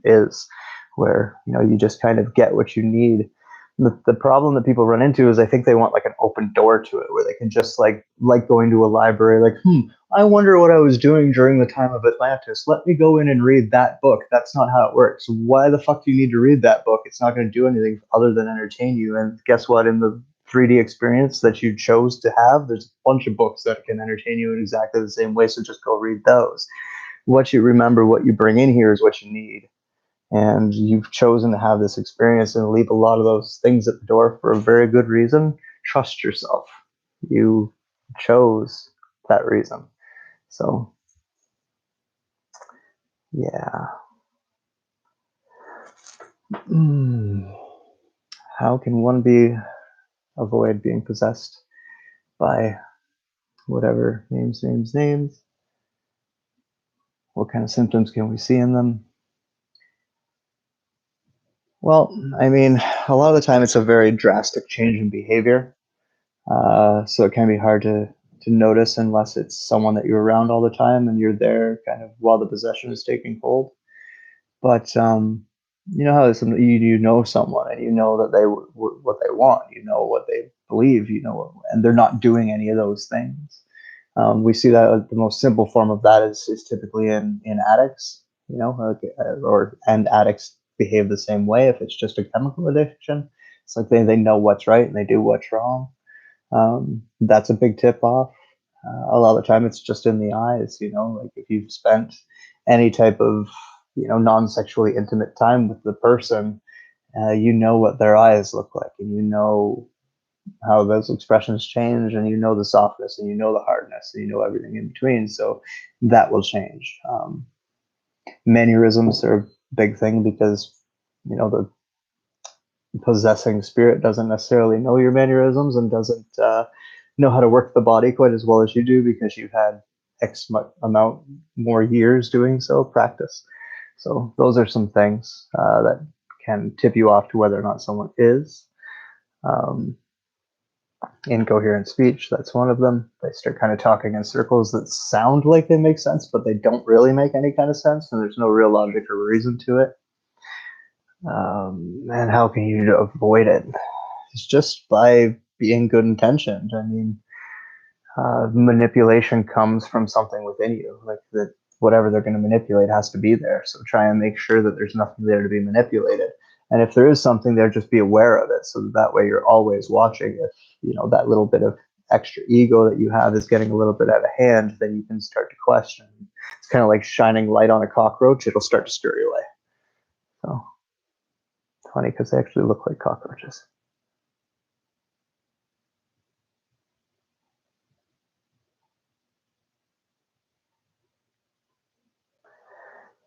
is, where, you know, you just kind of get what you need. The problem that people run into is I think they want like an open door to it, where they can just like going to a library, like, I wonder what I was doing during the time of Atlantis. Let me go in and read that book. That's not how it works. Why the fuck do you need to read that book? It's not going to do anything other than entertain you. And guess what? In the 3D experience that you chose to have, there's a bunch of books that can entertain you in exactly the same way. So just go read those. What you remember, what you bring in here is what you need. And you've chosen to have this experience and leave a lot of those things at the door for a very good reason. Trust yourself. You chose that reason. So, yeah. How can one avoid being possessed by whatever names? What kind of symptoms can we see in them? Well, I mean, a lot of the time it's a very drastic change in behavior. So it can be hard to notice unless it's someone that you're around all the time and you're there kind of while the possession is taking hold. But you know how you know someone, and you know that what they want, you know what they believe, you know, and they're not doing any of those things. We see that the most simple form of that is typically in addicts, you know, and addicts behave the same way. If it's just a chemical addiction, it's like they know what's right and they do what's wrong. That's a big tip off. A lot of the time it's just in the eyes, you know, like if you've spent any type of, you know, non-sexually intimate time with the person, you know what their eyes look like, and you know how those expressions change, and you know the softness, and you know the hardness, and you know everything in between. So that will change. Mannerisms are a big thing because, you know, the possessing spirit doesn't necessarily know your mannerisms and doesn't know how to work the body quite as well as you do, because you've had amount more years doing so, practice. So those are some things that can tip you off to whether or not someone is. Incoherent speech, that's one of them. They start kind of talking in circles that sound like they make sense, but they don't really make any kind of sense, and there's no real logic or reason to it. And how can you avoid it? It's just by being good intentioned. I mean, manipulation comes from something within you, like that whatever they're going to manipulate has to be there. So try and make sure that there's nothing there to be manipulated. And if there is something there, just be aware of it, so that way you're always watching. If that little bit of extra ego that you have is getting a little bit out of hand, then you can start to question. It's kind of like shining light on a cockroach; it'll start to scare you away. So it's funny because they actually look like cockroaches.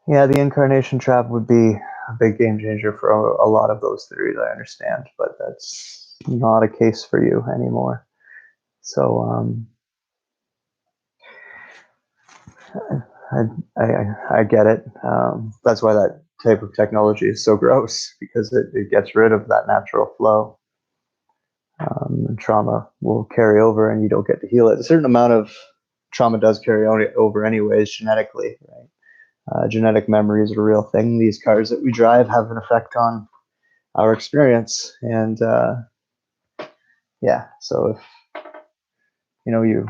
Yeah, the incarnation trap would be a big game changer for a lot of those theories, I understand, but that's not a case for you anymore. So I get it. That's why that type of technology is so gross, because it gets rid of that natural flow. And trauma will carry over and you don't get to heal it. A certain amount of trauma does carry over anyways, genetically, right? Genetic memory is a real thing. These cars that we drive have an effect on our experience. And yeah, so if you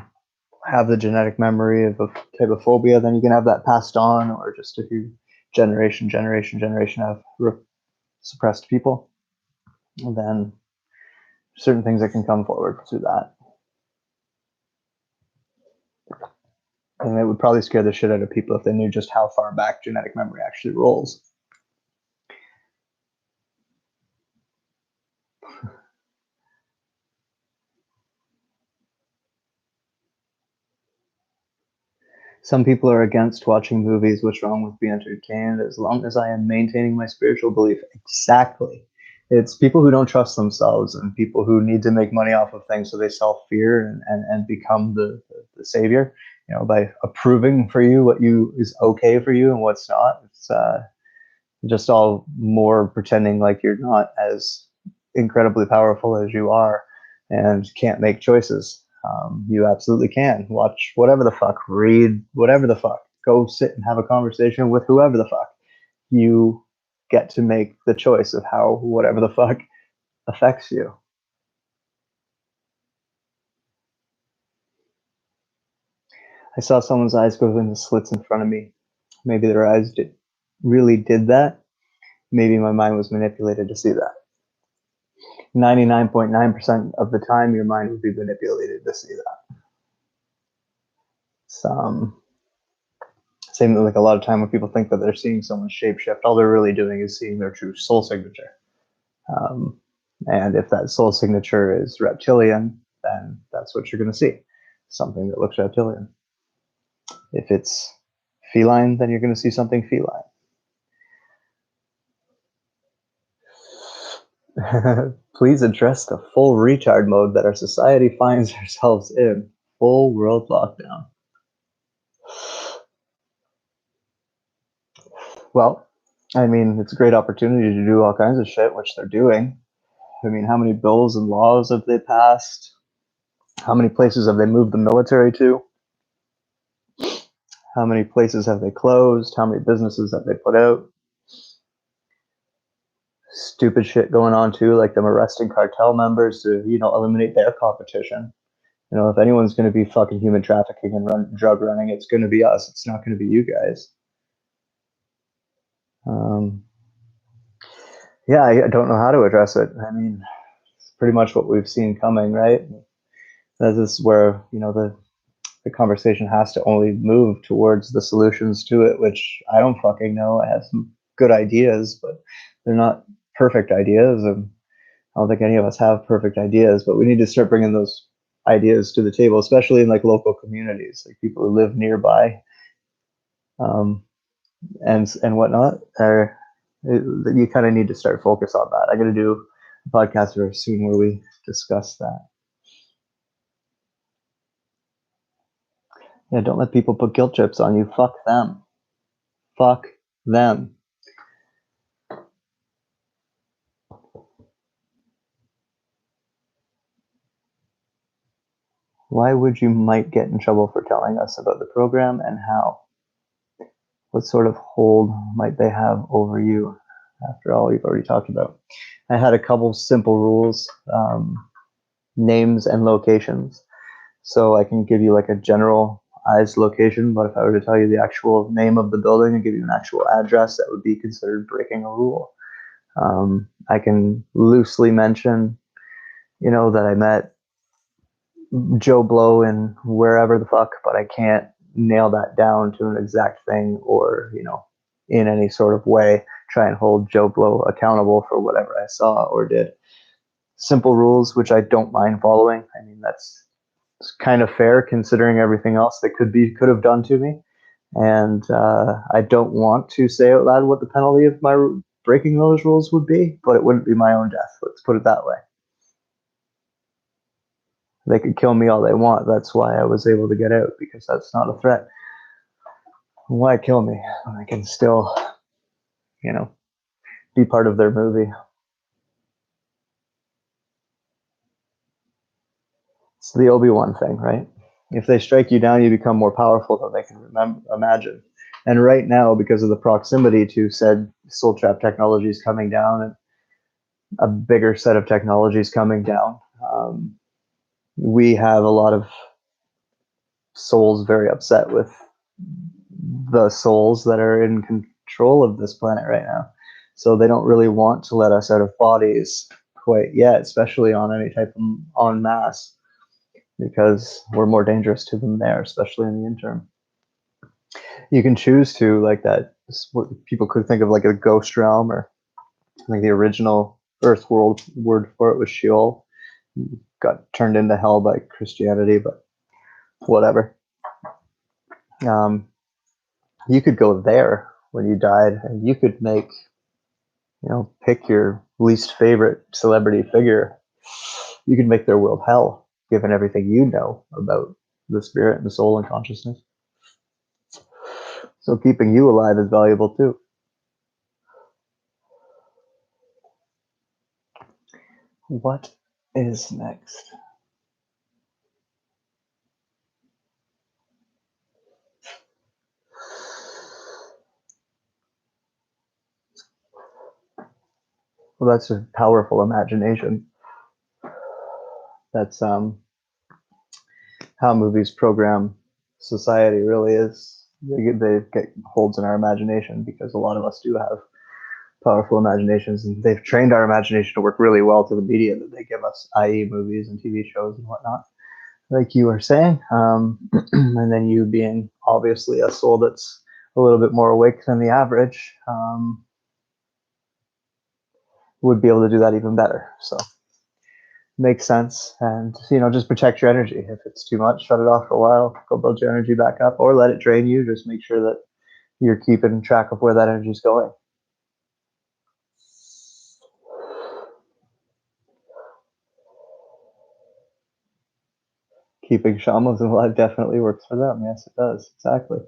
have the genetic memory of a type of phobia, then you can have that passed on, or just if you generation have suppressed people, then certain things that can come forward through that. And it would probably scare the shit out of people if they knew just how far back genetic memory actually rolls. Some people are against watching movies. What's wrong with being entertained? As long as I am maintaining my spiritual belief. Exactly. It's people who don't trust themselves and people who need to make money off of things, so they sell fear and become the savior, by approving for you what is okay for you and what's not. It's just all more pretending like you're not as incredibly powerful as you are and can't make choices. You absolutely can. Watch whatever the fuck, read whatever the fuck, go sit and have a conversation with whoever the fuck. You get to make the choice of how whatever the fuck affects you. I saw someone's eyes go into slits in front of me. Maybe their eyes really did that. Maybe my mind was manipulated to see that. 99.9% of the time, your mind would be manipulated to see that. Same like a lot of time when people think that they're seeing someone's shapeshift, all they're really doing is seeing their true soul signature. And if that soul signature is reptilian, then that's what you're going to see. Something that looks reptilian. If it's feline, then you're going to see something feline. Please address the full retard mode that our society finds ourselves in. Full world lockdown. Well, I mean, it's a great opportunity to do all kinds of shit, which they're doing. I mean, how many bills and laws have they passed? How many places have they moved the military to? How many places have they closed? How many businesses have they put out? Stupid shit going on too, like them arresting cartel members to, eliminate their competition. If anyone's going to be fucking human trafficking and drug running, it's going to be us. It's not going to be you guys. Yeah, I don't know how to address it. I mean, it's pretty much what we've seen coming, right? This is where, the conversation has to only move towards the solutions to it, which I don't fucking know. I have some good ideas, but they're not perfect ideas. And I don't think any of us have perfect ideas, but we need to start bringing those ideas to the table, especially in like local communities, like people who live nearby, and whatnot. You kind of need to start focus on that. I'm going to do a podcast very soon where we discuss that. Yeah, don't let people put guilt trips on you. Fuck them. Fuck them. Why would you might get in trouble for telling us about the program, and how? What sort of hold might they have over you after all we've already talked about? I had a couple simple rules. names and locations. So I can give you like a generalized location, but if I were to tell you the actual name of the building and give you an actual address, that would be considered breaking a rule. I can loosely mention, that I met Joe Blow in wherever the fuck, but I can't nail that down to an exact thing or, in any sort of way try and hold Joe Blow accountable for whatever I saw or did. Simple rules, which I don't mind following. I mean, that's kind of fair considering everything else that could have done to me. And I don't want to say out loud what the penalty of my breaking those rules would be, but it wouldn't be my own death. Let's put it that way. They could kill me all they want. That's why I was able to get out, because that's not a threat. Why kill me when I can still, be part of their movie? It's the Obi-Wan thing, right? If they strike you down, you become more powerful than they can imagine. And right now, because of the proximity to said soul trap technologies coming down and a bigger set of technologies coming down, we have a lot of souls very upset with the souls that are in control of this planet right now. So they don't really want to let us out of bodies quite yet, especially on any type of en masse, because we're more dangerous to them there, especially in the interim. You can choose to, like, that, what people could think of like a ghost realm, or like the original Earth world word for it was Sheol. Got turned into hell by Christianity, but whatever. You could go there when you died, and you could make, pick your least favorite celebrity figure. You could make their world hell, given everything you know about the spirit and the soul and consciousness. So keeping you alive is valuable too. What is next? Well, that's a powerful imagination. That's how movies program society really is. They get holds in our imagination, because a lot of us do have powerful imaginations, and they've trained our imagination to work really well to the media that they give us, i.e. movies and TV shows and whatnot, like you were saying. And then you, being obviously a soul that's a little bit more awake than the average, would be able to do that even better. So makes sense. And just protect your energy. If it's too much, shut it off for a while, go build your energy back up, or let it drain you. Just make sure that you're keeping track of where that energy is going. Keeping shamans alive definitely works for them. Yes, it does. Exactly.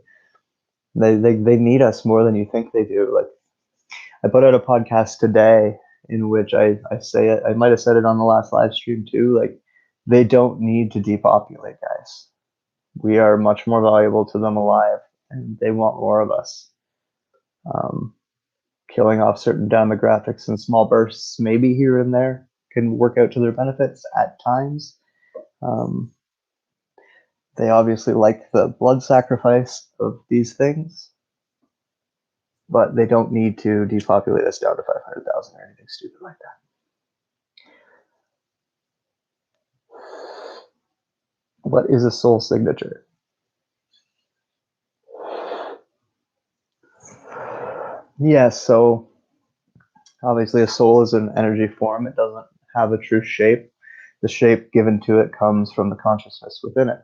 They need us more than you think they do. Like, I put out a podcast today in which I say it. I might have said it on the last live stream too. Like, they don't need to depopulate, guys. We are much more valuable to them alive, and they want more of us. Killing off certain demographics in small bursts, maybe here and there, can work out to their benefits at times. They obviously like the blood sacrifice of these things, but they don't need to depopulate us down to 500,000 or anything stupid like that. What is a soul signature? Yes, so obviously a soul is an energy form. It doesn't have a true shape. The shape given to it comes from the consciousness within it.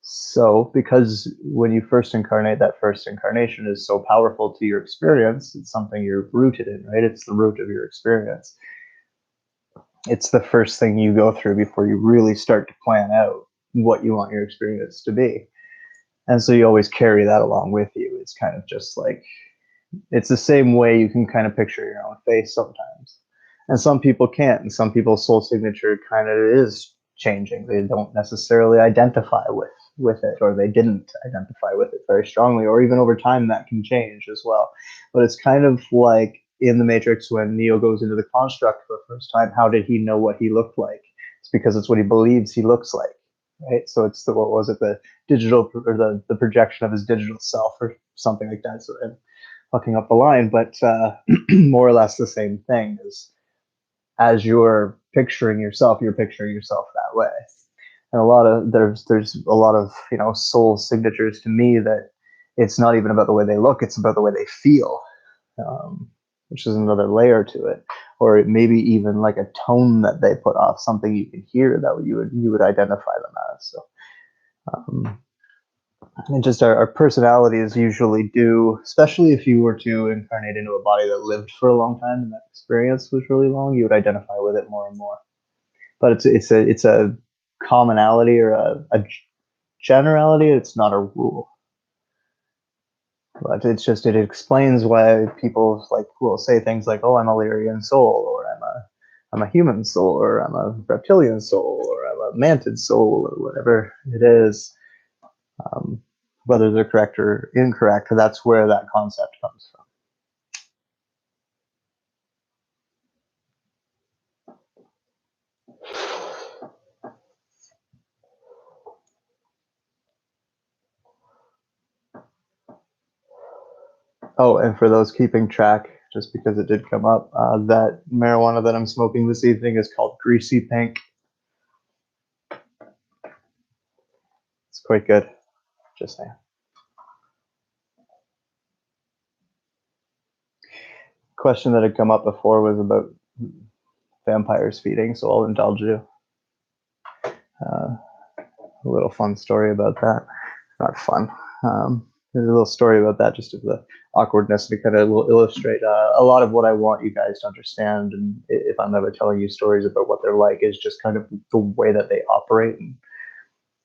So because when you first incarnate, that first incarnation is so powerful to your experience, it's something you're rooted in, right? It's the root of your experience. It's the first thing you go through before you really start to plan out what you want your experience to be. And so you always carry that along with you. It's kind of just like, it's the same way you can kind of picture your own face sometimes. And some people can't, and some people's soul signature kind of is changing. They don't necessarily identify with it, or they didn't identify with it very strongly, or even over time that can change as well. But it's kind of like in the Matrix, when Neo goes into the construct for the first time, how did he know what he looked like? It's because it's what he believes he looks like, right? So it's the, what was it, the digital, or the projection of his digital self or something like that. So I'm fucking up the line, but more or less the same thing. Is as you're picturing yourself that way. And a lot of there's a lot of, you know, soul signatures to me that it's not even about the way they look, it's about the way they feel, which is another layer to it. Or maybe even like a tone that they put off, something you can hear that you would identify them as. So and just our personalities usually do, especially if you were to incarnate into a body that lived for a long time and that experience was really long, you would identify with it more and more. But it's a commonality or a generality. It's not a rule, but it's just, it explains why people like will say things like, "Oh, I'm a Lyrian soul," or I'm a human soul," or "I'm a reptilian soul," or "I'm a mantid soul," or whatever it is. Whether they're correct or incorrect, that's where that concept comes from. Oh, and for those keeping track, just because it did come up, that marijuana that I'm smoking this evening is called Greasy Pink. It's quite good, just saying. Question that had come up before was about vampires feeding, so I'll indulge you. A little fun story about that. Not fun. There's a little story about that, just of the awkwardness, to kind of illustrate a lot of what I want you guys to understand. And if I'm ever telling you stories about what they're like, is just kind of the way that they operate. And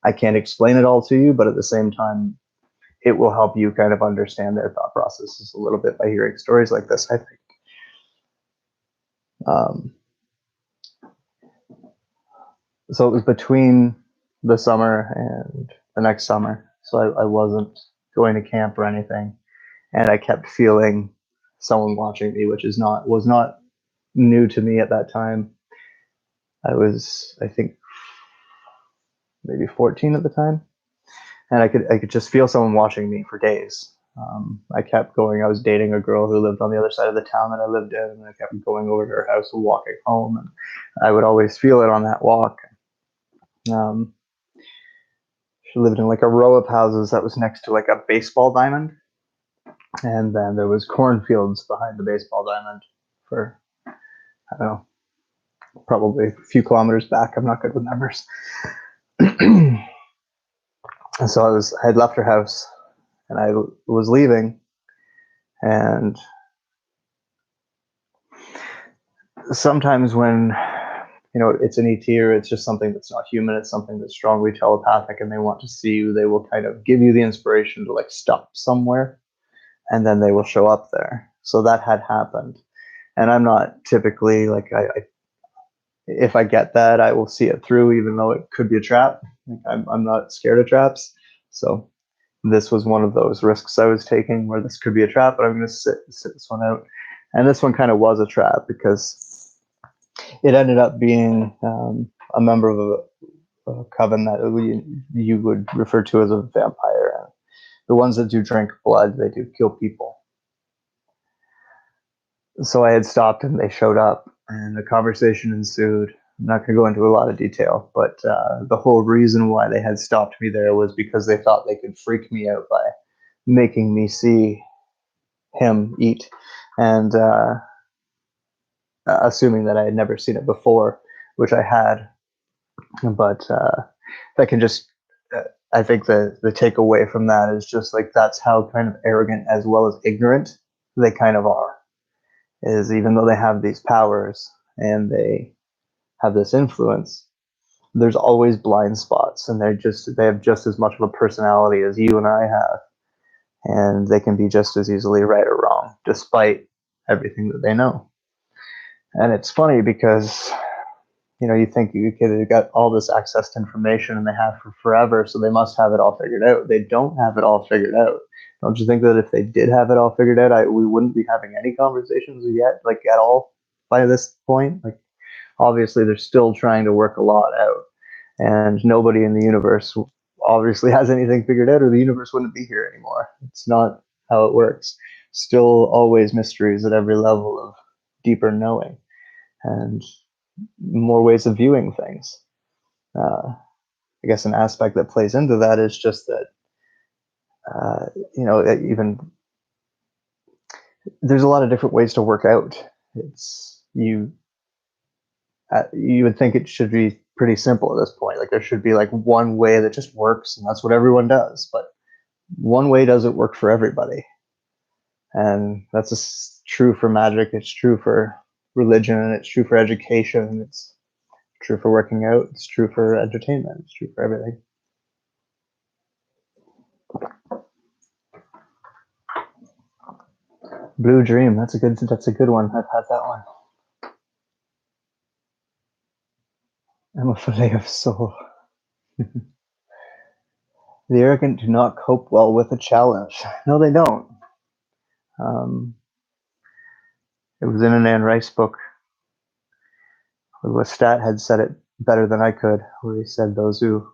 I can't explain it all to you, but at the same time, it will help you kind of understand their thought processes a little bit by hearing stories like this, I think. So it was between the summer and the next summer. So I wasn't going to camp or anything. And I kept feeling someone watching me, which was not new to me at that time. I was, I think, maybe 14 at the time. And I could just feel someone watching me for days. I kept going. I was dating a girl who lived on the other side of the town that I lived in, and I kept going over to her house and walking home, and I would always feel it on that walk. She lived in like a row of houses that was next to like a baseball diamond, and then there was cornfields behind the baseball diamond for, I don't know, probably a few kilometers back. I'm not good with numbers. And so I had left her house, and I was leaving, and sometimes when, you know, it's an ET or it's just something that's not human, it's something that's strongly telepathic and they want to see you, they will kind of give you the inspiration to like stop somewhere, and then they will show up there. So that had happened. And I'm not typically like, if I get that, I will see it through, even though it could be a trap. Like I'm not scared of traps. So this was one of those risks I was taking, where this could be a trap, but I'm going to sit this one out. And this one kind of was a trap, because it ended up being a member of a coven that you would refer to as a vampire. And the ones that do drink blood, they do kill people. So I had stopped and they showed up, and a conversation ensued. I'm not going to go into a lot of detail, but the whole reason why they had stopped me there was because they thought they could freak me out by making me see him eat, and assuming that I had never seen it before, which I had. But that can just, I think the takeaway from that is just like, that's how kind of arrogant as well as ignorant they kind of are. Is even though they have these powers and they have this influence, there's always blind spots, and they have just as much of a personality as you and I have, and they can be just as easily right or wrong despite everything that they know. And it's funny because, you know, you think you could have got all this access to information and they have for forever, so they must have it all figured out. They don't have it all figured out. Don't you think that if they did have it all figured out, we wouldn't be having any conversations yet, like at all, by this point? Like, obviously, they're still trying to work a lot out, and nobody in the universe obviously has anything figured out, or the universe wouldn't be here anymore. It's not how it works. Still, always mysteries at every level of deeper knowing, and more ways of viewing things. I guess an aspect that plays into that is just that, even there's a lot of different ways to work out. You would think it should be pretty simple at this point. Like there should be like one way that just works, and that's what everyone does. But one way doesn't work for everybody, and that's true for magic. It's true for religion, and it's true for education. It's true for working out. It's true for entertainment. It's true for everything. Blue Dream. That's a good one. I've had that one. I'm a fillet of soul. The arrogant do not cope well with a challenge. No, they don't. It was in an Anne Rice book. Lestat had said it better than I could, where he said, "Those who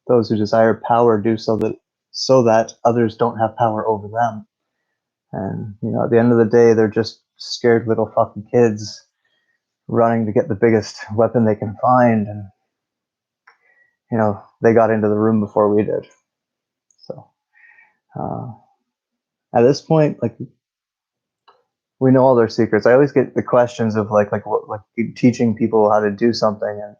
desire power do so that others don't have power over them." And at the end of the day, they're just scared little fucking kids running to get the biggest weapon they can find, and they got into the room before we did. So at this point, like, we know all their secrets. I always get the questions of like teaching people how to do something, and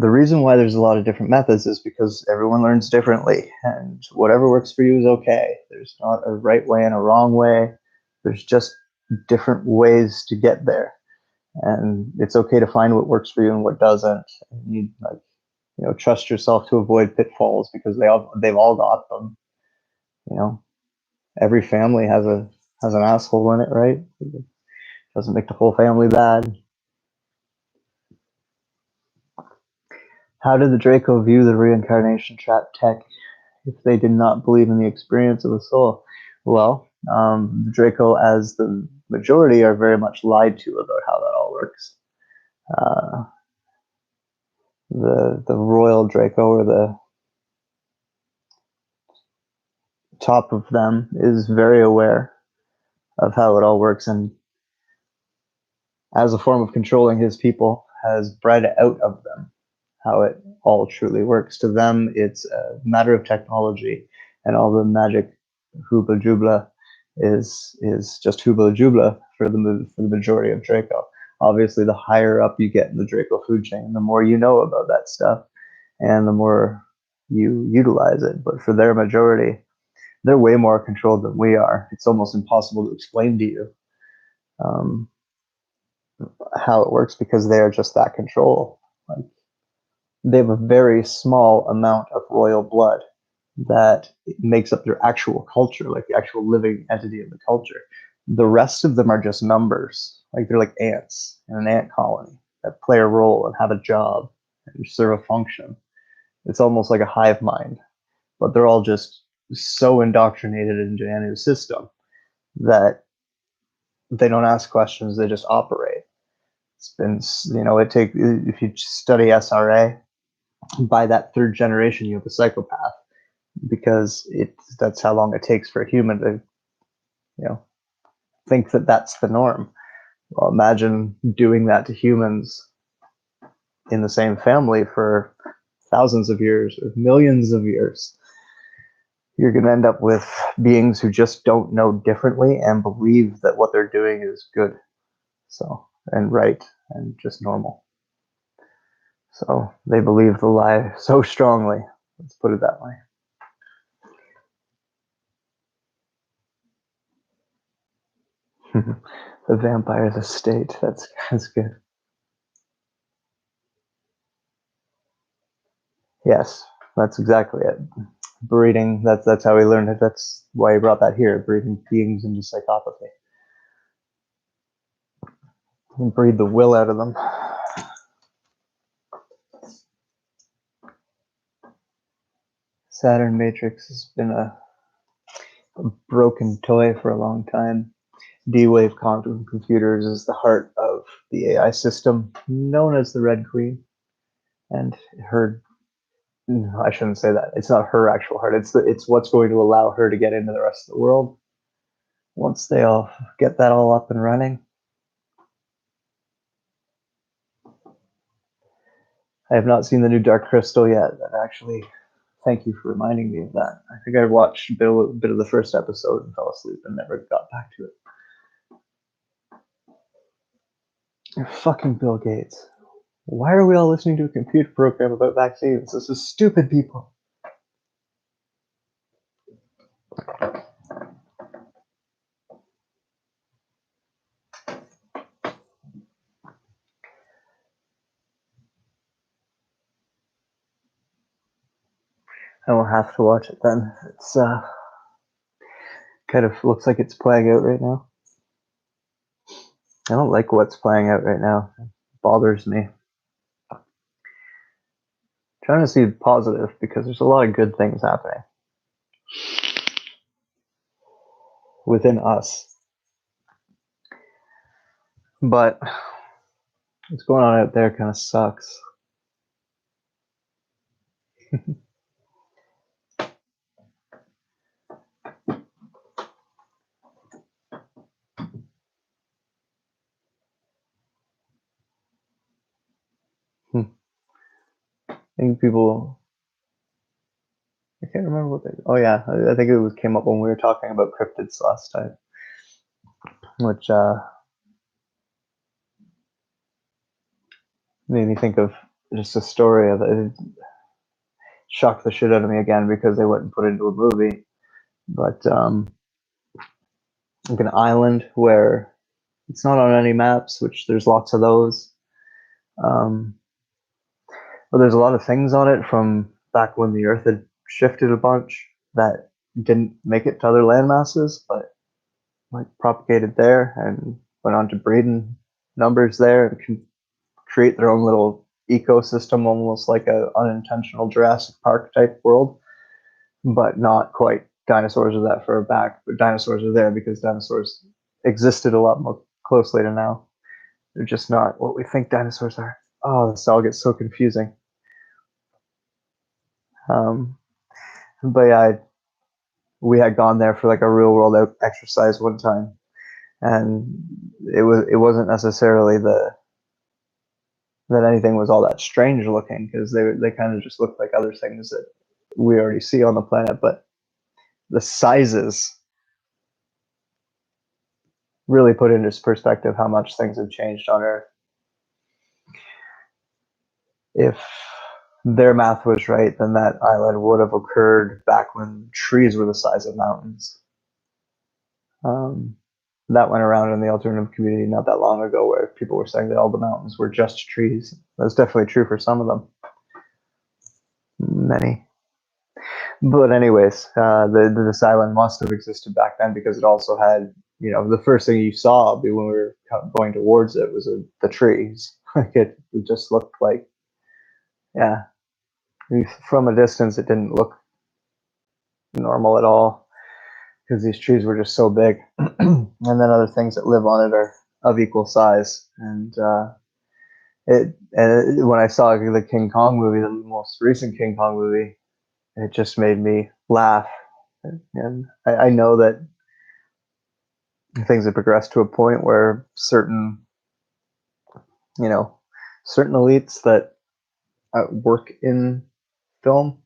the reason why there's a lot of different methods is because everyone learns differently, and whatever works for you is okay. There's not a right way and a wrong way. There's just different ways to get there, and it's okay to find what works for you and what doesn't. And you trust yourself to avoid pitfalls because they've all got them. Every family has an asshole in it, right? It doesn't make the whole family bad. How did the Draco view the reincarnation trap tech if they did not believe in the experience of the soul? Well, the Draco, as the majority, are very much lied to about how that all works. The royal Draco, or the top of them, is very aware of how it all works, and as a form of controlling his people, has bred out of them how it all truly works. To them, it's a matter of technology, and all the magic hubla jubla is just hubla jubla for the majority of Draco. Obviously, the higher up you get in the Draco food chain, the more you know about that stuff, and the more you utilize it. But for their majority, they're way more controlled than we are. It's almost impossible to explain to you how it works because they are just that control. Like, they have a very small amount of royal blood that makes up their actual culture, like the actual living entity of the culture. The rest of them are just numbers. Like, they're like ants in an ant colony that play a role and have a job and serve a function. It's almost like a hive mind, but they're all just so indoctrinated into Anu's system that they don't ask questions, they just operate. It's been, if you study SRA, by that third generation, you have a psychopath, because that's how long it takes for a human to, think that that's the norm. Well, imagine doing that to humans in the same family for thousands of years or millions of years. You're going to end up with beings who just don't know differently and believe that what they're doing is good, and right, and just normal. So they believe the lie so strongly. Let's put it that way. The vampire, the state. That's good. Yes, that's exactly it. Breeding. That's how we learned it. That's why he brought that here. Breeding beings into psychopathy. And breed the will out of them. Saturn Matrix has been broken toy for a long time. D-Wave quantum computers is the heart of the AI system known as the Red Queen, and her. No, I shouldn't say that. It's not her actual heart. It's what's going to allow her to get into the rest of the world. Once they all get that all up and running, I have not seen the new Dark Crystal yet. And actually, thank you for reminding me of that. I think I watched a bit of the first episode and fell asleep and never got back to it. Fucking Bill Gates. Why are we all listening to a computer program about vaccines? This is stupid, people. I will have to watch it then. It's kind of looks like it's playing out right now. I don't like what's playing out right now. It bothers me. I'm trying to see positive because there's a lot of good things happening within us. But what's going on out there kind of sucks. I think people. I can't remember what they. Oh yeah, I think it came up when we were talking about cryptids last time, which made me think of just a story of it. Shocked the shit out of me again because they wouldn't put it into a movie. But like an island where it's not on any maps, which there's lots of those. But there's a lot of things on it from back when the Earth had shifted a bunch that didn't make it to other land masses, but like propagated there and went on to breed in numbers there and can create their own little ecosystem, almost like a unintentional Jurassic Park type world, but not quite dinosaurs are that far back. But dinosaurs are there because dinosaurs existed a lot more closely to now. They're just not what we think dinosaurs are. Oh, this all gets so confusing. But yeah, we had gone there for like a real world exercise one time, and it wasn't necessarily that anything was all that strange looking because they kind of just looked like other things that we already see on the planet, but the sizes really put into perspective how much things have changed on Earth. If their math was right, then that island would have occurred back when trees were the size of mountains. That went around in the alternative community not that long ago where people were saying that all the mountains were just trees. That's definitely true for some of them. Many. But anyways, this island must have existed back then because it also had, the first thing you saw when we were going towards it was the trees. Like it just looked like, yeah, from a distance it didn't look normal at all because these trees were just so big. And then other things that live on it are of equal size. And when I saw the King Kong movie, the most recent King Kong movie, it just made me laugh. And I know that things have progressed to a point where certain elites that work in film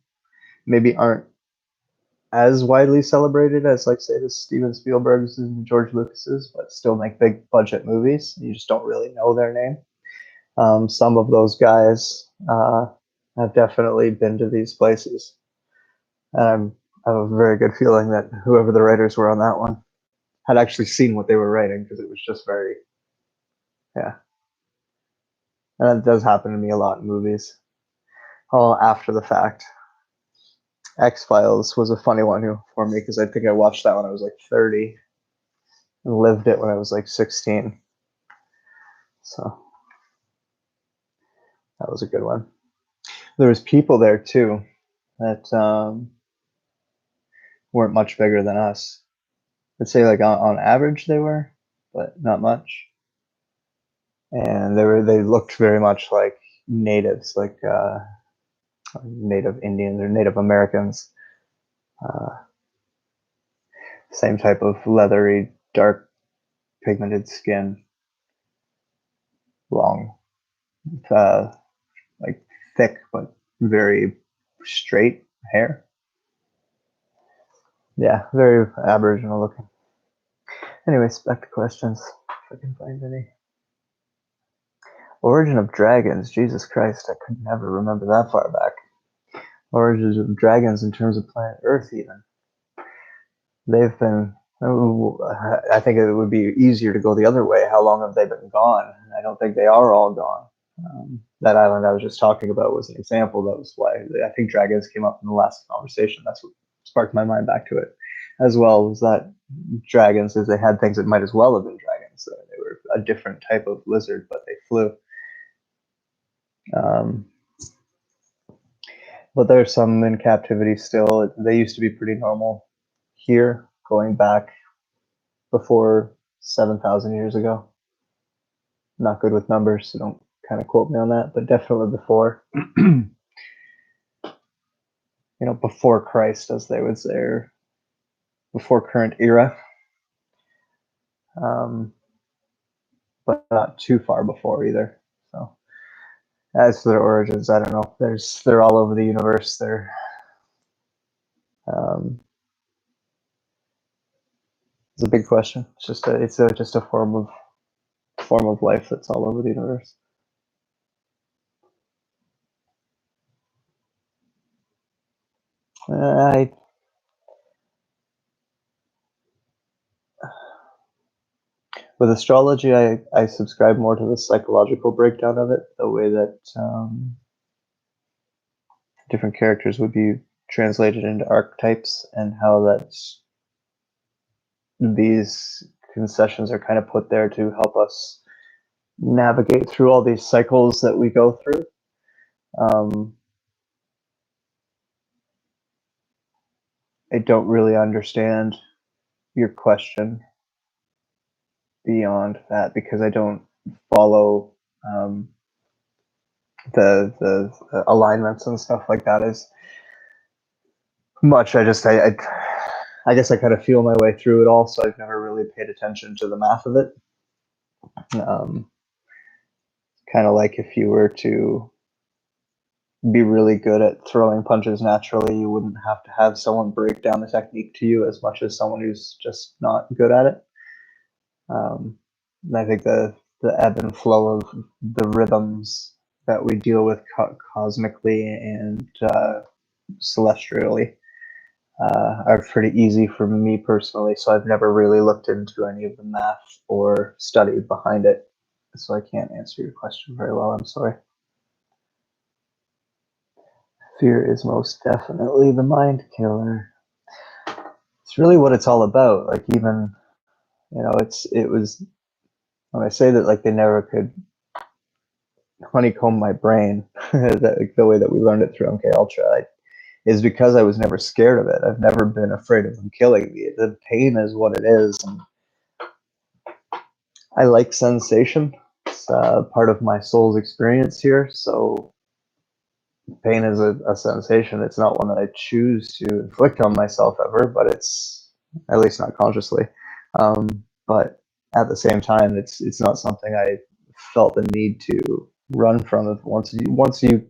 maybe aren't as widely celebrated as, like, say, the Steven Spielbergs and George Lucases, but still make big budget movies. You just don't really know their name. Some of those guys have definitely been to these places. I have a very good feeling that whoever the writers were on that one had actually seen what they were writing because it was just very, yeah. And that does happen to me a lot in movies. All after the fact. X-Files was a funny one for me because I think I watched that when I was like 30 and lived it when I was like 16. So that was a good one. There was people there too that weren't much bigger than us. I'd say like on average they were, but not much. And they looked very much like natives, like Native Indians or Native Americans. Same type of leathery, dark, pigmented skin, long, like thick but very straight hair. Yeah, very Aboriginal looking. Anyways, back to questions. If I can find any. Origin of dragons. Jesus Christ, I could never remember that far back. Origins of dragons in terms of planet Earth, even. They've been. I think it would be easier to go the other way. How long have they been gone? I don't think they are all gone. That island I was just talking about was an example. That was why I think dragons came up in the last conversation. That's what sparked my mind back to it, as well was that dragons, as they had things that might as well have been dragons. They were a different type of lizard, but they flew. But there's some in captivity still. They used to be pretty normal here, going back before 7,000 years ago. Not good with numbers, so don't kind of quote me on that, but definitely before. Before Christ, as they would say, or before current era. But not too far before either. So, as for their origins, I don't know. They're all over the universe. It's a big question. It's just a form of life that's all over the universe. With astrology, I subscribe more to the psychological breakdown of it, the way that different characters would be translated into archetypes, and how these concessions are kind of put there to help us navigate through all these cycles that we go through. I don't really understand your question beyond that, because I don't follow the alignments and stuff like that as much. I guess I kind of feel my way through it all, so I've never really paid attention to the math of it. Kind of like if you were to be really good at throwing punches naturally, you wouldn't have to have someone break down the technique to you as much as someone who's just not good at it. And I think the ebb and flow of the rhythms that we deal with cosmically and celestially are pretty easy for me personally, so I've never really looked into any of the math or studied behind it, so I can't answer your question very well. I'm sorry. Fear is most definitely the mind killer. It's really what it's all about. Like, even, it was, when I say that, like, they never could honeycomb my brain, the way that we learned it through MK Ultra, is because I was never scared of it. I've never been afraid of them killing me. The pain is what it is. And I like sensation. It's part of my soul's experience here. So pain is a sensation. It's not one that I choose to inflict on myself ever, but it's, at least not consciously. But at the same time, it's not something I felt the need to run from. Once you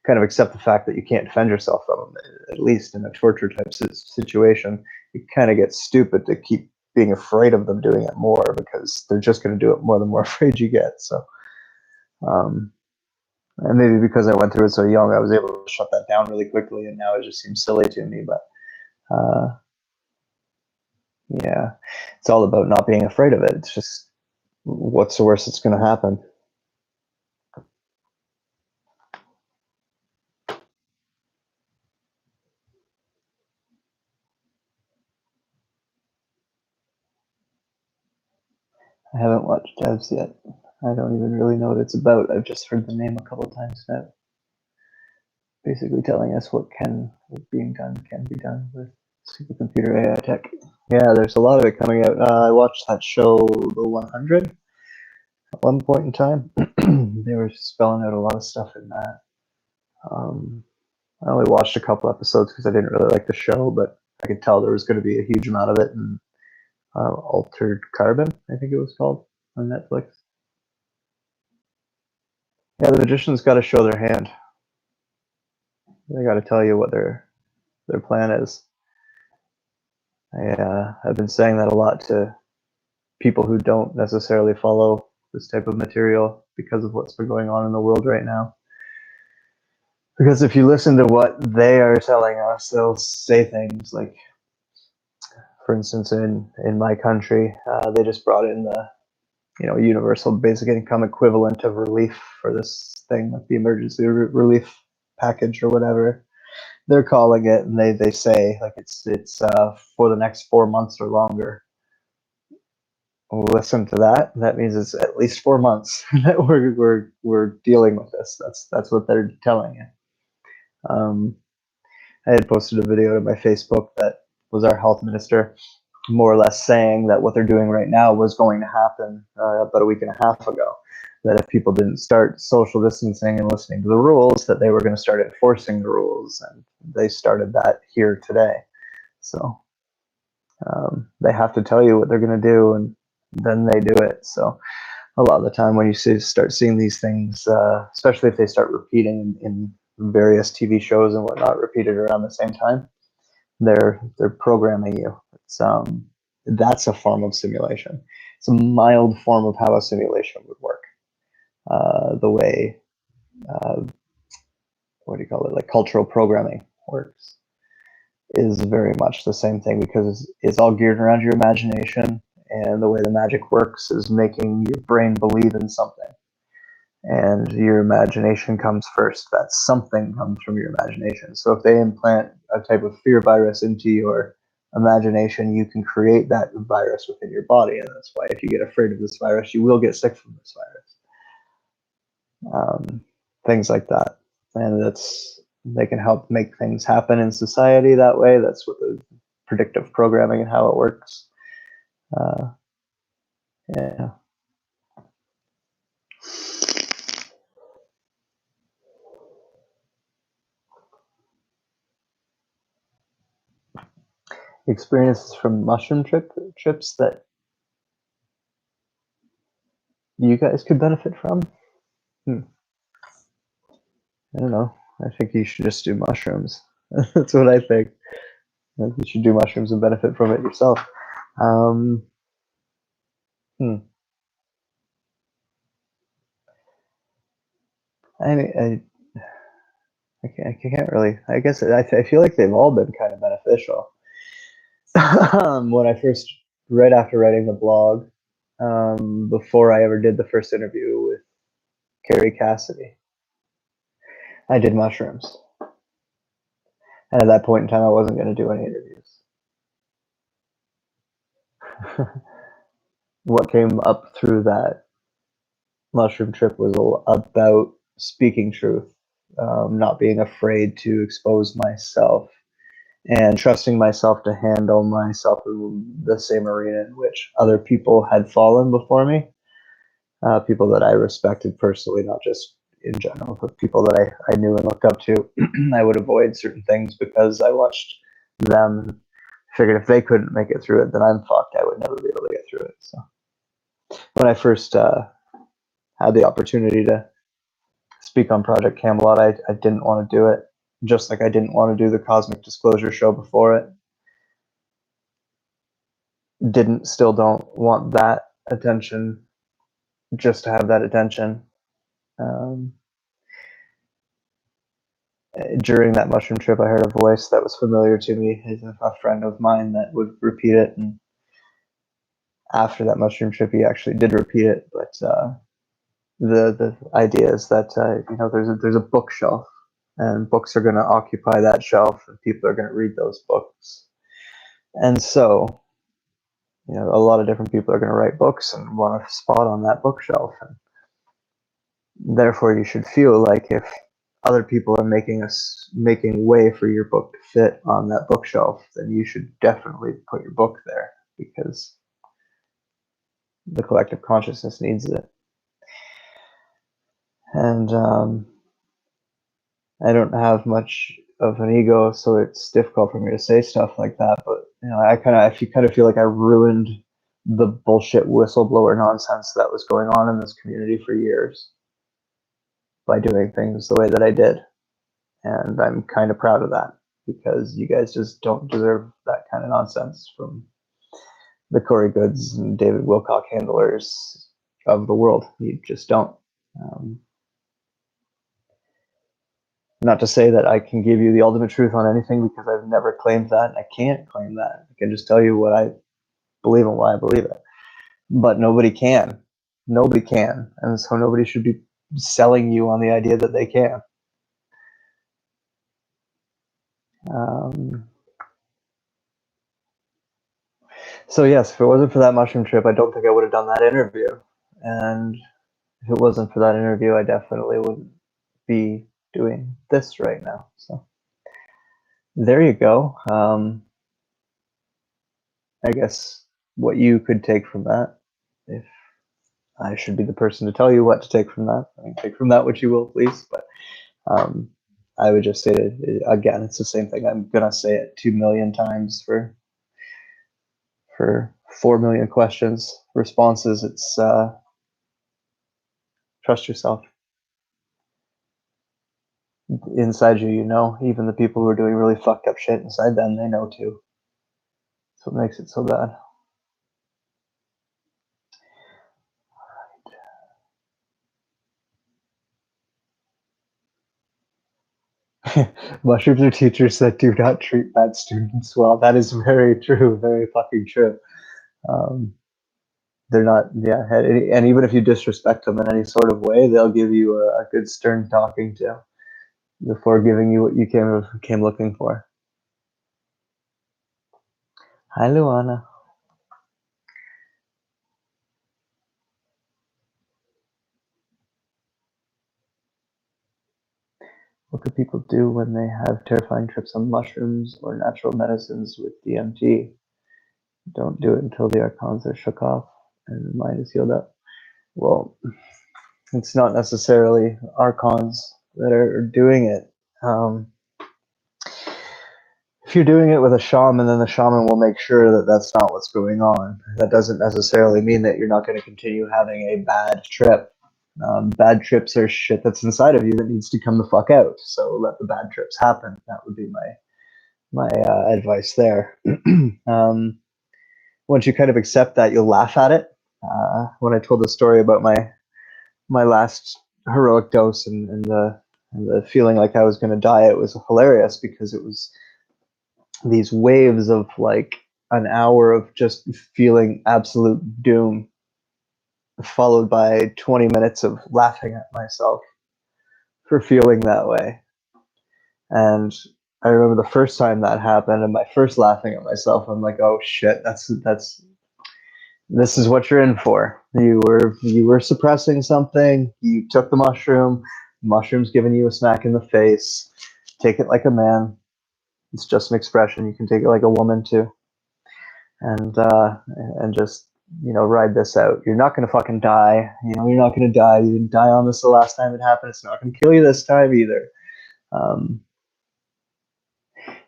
kind of accept the fact that you can't defend yourself from them, at least in a torture type situation, it kind of gets stupid to keep being afraid of them doing it more, because they're just going to do it more the more afraid you get. So, and maybe because I went through it so young, I was able to shut that down really quickly, and now it just seems silly to me. But yeah, it's all about not being afraid of it. It's just, what's the worst that's going to happen? I haven't watched Devs yet. I don't even really know what it's about. I've just heard the name a couple of times now. Basically telling us what being done can be done with Supercomputer AI tech. Yeah, there's a lot of it coming out. I watched that show, The 100, at one point in time. They were spelling out a lot of stuff in that. I only watched a couple episodes because I didn't really like the show, but I could tell there was going to be a huge amount of it in Altered Carbon, I think it was called, on Netflix. Yeah, the magician's got to show their hand. They got to tell you what their plan is. I've been saying that a lot to people who don't necessarily follow this type of material because of what's been going on in the world right now. Because if you listen to what they are telling us, they'll say things like, for instance, in my country, they just brought in the universal basic income equivalent of relief for this thing, like the emergency relief package or whatever they're calling it, and they say like it's for the next 4 months or longer. Listen to that. That means it's at least 4 months that we're dealing with this. That's what they're telling you. I had posted a video to my Facebook that was our health minister more or less saying that what they're doing right now was going to happen about a week and a half ago. That if people didn't start social distancing and listening to the rules, that they were going to start enforcing the rules, and they started that here today. So they have to tell you what they're going to do, and then they do it. So a lot of the time when you start seeing these things, especially if they start repeating in various TV shows and whatnot, repeated around the same time, they're programming you. It's that's a form of simulation. It's a mild form of how a simulation would work. The way what do you call it? Like cultural programming works is very much the same thing, because it's all geared around your imagination, and the way the magic works is making your brain believe in something. And your imagination comes first. That something comes from your imagination. So if they implant a type of fear virus into your imagination, you can create that virus within your body. And that's why if you get afraid of this virus, you will get sick from this virus. Things like that. And they can help make things happen in society that way. That's what the predictive programming and how it works. Yeah. Experiences from mushroom trips that you guys could benefit from? I don't know. I think you should just do mushrooms. That's what I think. I think you should do mushrooms and benefit from it yourself. I can't really. I guess I feel like they've all been kind of beneficial. When I first, right after writing the blog, before I ever did the first interview with Carrie Cassidy, I did mushrooms. And at that point in time, I wasn't going to do any interviews. What came up through that mushroom trip was about speaking truth, not being afraid to expose myself, and trusting myself to handle myself in the same arena in which other people had fallen before me. People that I respected personally, not just in general, but people that I knew and looked up to. I would avoid certain things because I watched them, figured if they couldn't make it through it, then I'm fucked. I would never be able to get through it. So when I first had the opportunity to speak on Project Camelot, I didn't want to do it, just like I didn't want to do the Cosmic Disclosure show before it. Still don't want that attention just to have that attention. During that mushroom trip, I heard a voice that was familiar to me. A friend of mine that would repeat it, and after that mushroom trip, he actually did repeat it. But the idea is that there's a bookshelf, and books are going to occupy that shelf, and people are going to read those books. And so, a lot of different people are going to write books and want a spot on that bookshelf. And therefore, you should feel like if other people are making way for your book to fit on that bookshelf, then you should definitely put your book there, because the collective consciousness needs it. And I don't have much of an ego, so it's difficult for me to say stuff like that. But I kind of feel like I ruined the bullshit whistleblower nonsense that was going on in this community for years by doing things the way that I did. And I'm kind of proud of that, because you guys just don't deserve that kind of nonsense from the Corey Goods and David Wilcock handlers of the world. You just don't. Not to say that I can give you the ultimate truth on anything, because I've never claimed that, and I can't claim that. I can just tell you what I believe and why I believe it. But nobody can. Nobody can. And so nobody should be selling you on the idea that they can. So yes, if it wasn't for that mushroom trip, I don't think I would have done that interview. And if it wasn't for that interview, I definitely wouldn't be doing this right now. So there you go. I guess what you could take from that, if I should be the person to tell you what to take from that, I mean, take from that what you will, please. But I would just say it, again, it's the same thing. I'm gonna say it 2 million times for 4 million questions, responses. It's trust yourself. Inside you, even the people who are doing really fucked up shit inside them, they know too. That's what makes it so bad. Mushrooms are teachers that do not treat bad students well. That is very true, very fucking true. They're not, yeah, and even if you disrespect them in any sort of way, they'll give you a good stern talking to before giving you what you came looking for. Hi, Luana. What could people do when they have terrifying trips on mushrooms or natural medicines with DMT? Don't do it until the archons are shook off and the mind is healed up. Well, it's not necessarily archons that are doing it. If you're doing it with a shaman, then the shaman will make sure that that's not what's going on. That doesn't necessarily mean that you're not going to continue having a bad trip. Bad trips are shit that's inside of you that needs to come the fuck out. So let the bad trips happen. That would be my advice there. Once you kind of accept that, you'll laugh at it. When I told the story about my last heroic dose and the feeling like I was going to die, it was hilarious, because it was these waves of like an hour of just feeling absolute doom, followed by 20 minutes of laughing at myself for feeling that way. And I remember the first time that happened, and my first laughing at myself, I'm like, oh shit, this is what you're in for. You were suppressing something, you took the mushroom's giving you a smack in the face. Take it like a man. It's just an expression. You can take it like a woman too. And just, ride this out. You're not going to fucking die. You're not going to die. You didn't die on this the last time it happened. It's not going to kill you this time either.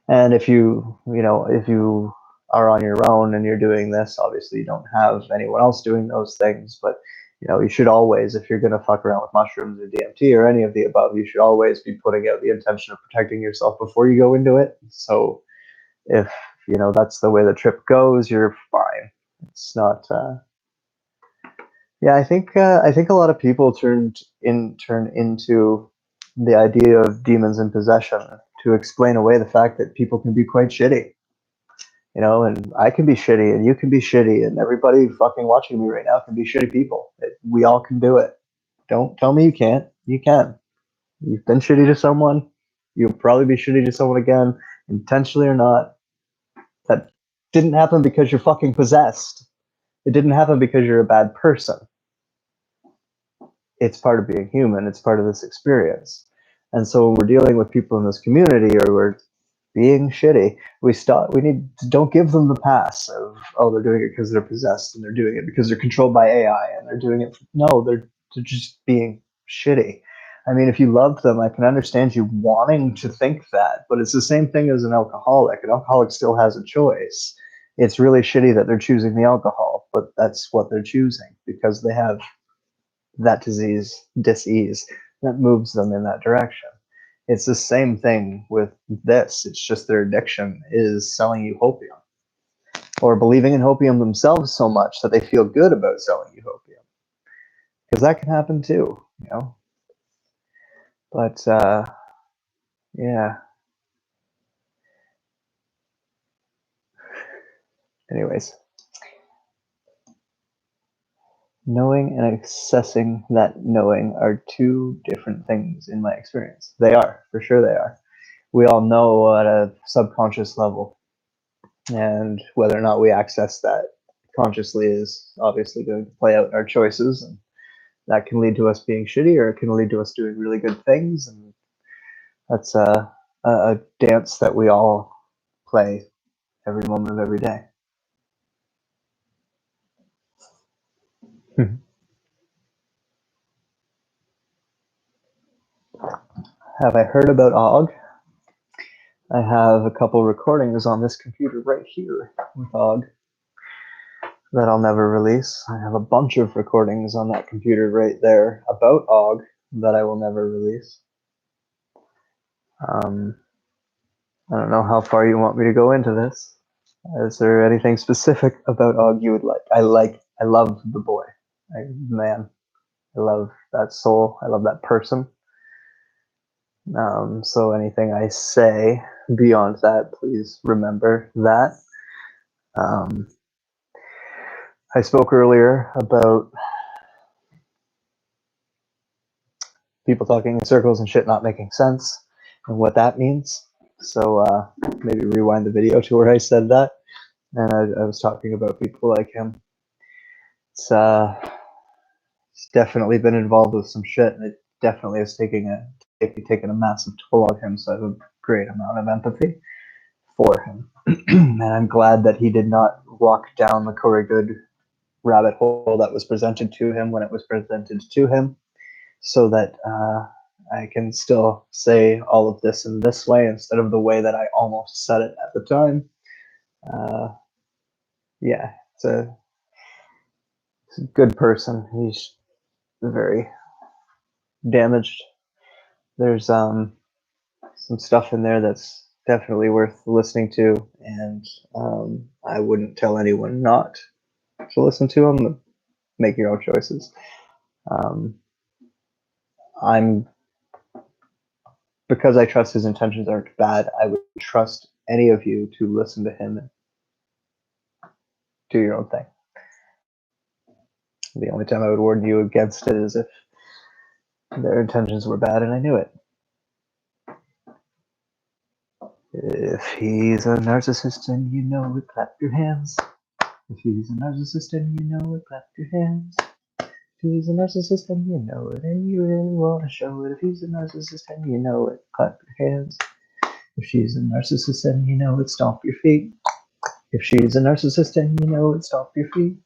And if you are on your own and you're doing this, obviously you don't have anyone else doing those things, but you should always, if you're going to fuck around with mushrooms or DMT or any of the above, you should always be putting out the intention of protecting yourself before you go into it. So if that's the way the trip goes, you're fine. It's not I think a lot of people turn into the idea of demons in possession to explain away the fact that people can be quite shitty. And I can be shitty, and you can be shitty, and everybody fucking watching me right now can be shitty people. We all can do it. Don't tell me you can't. You can. You've been shitty to someone. You'll probably be shitty to someone again, intentionally or not. That didn't happen because you're fucking possessed. It didn't happen because you're a bad person. It's part of being human. It's part of this experience. And so when we're dealing with people in this community or we're being shitty, don't give them the pass of, oh, they're doing it because they're possessed and they're doing it because they're controlled by AI and they're doing it. No, they're just being shitty. I mean, if you love them, I can understand you wanting to think that, but it's the same thing as an alcoholic. An alcoholic still has a choice. It's really shitty that they're choosing the alcohol, but that's what they're choosing because they have that dis-ease that moves them in that direction. It's the same thing with this. It's just their addiction is selling you hopium or believing in hopium themselves so much that they feel good about selling you hopium. Because that can happen too, you know? But, yeah. Anyways. Knowing and accessing that knowing are two different things in my experience. They are, for sure they are. We all know at a subconscious level. And whether or not we access that consciously is obviously going to play out in our choices. And that can lead to us being shitty or it can lead to us doing really good things. And that's a dance that we all play every moment of every day. Have I heard about Og? I have a couple recordings on this computer right here with Og that I'll never release. I have a bunch of recordings on that computer right there about Og that I will never release. I don't know how far you want me to go into this. Is there anything specific about Og you would like? I love the boy. Man, I love that soul. I love that person. So anything I say beyond that, please remember that. I spoke earlier about people talking in circles and shit not making sense and what that means. So maybe rewind the video to where I said that. And I was talking about people like him. It's definitely been involved with some shit, and it definitely is taking a massive toll on him. So I have a great amount of empathy for him, and I'm glad that he did not walk down the Corey Good rabbit hole that was presented to him when it was presented to him, so that I can still say all of this in this way instead of the way that I almost said it at the time. Yeah, it's a good person. He's very damaged. There's some stuff in there that's definitely worth listening to, and I wouldn't tell anyone not to listen to them. Make your own choices. Because I trust his intentions aren't bad, I would trust any of you to listen to him and do your own thing. The only time I would warn you against it is if their intentions were bad and I knew it. If he's a narcissist and you know it, clap your hands. If he's a narcissist and you know it, clap your hands. If he's a narcissist and you know it and you really want to show it. If he's a narcissist and you know it, clap your hands. If she's a narcissist and you know it, stomp your feet. If she's a narcissist and you know it, stomp your feet.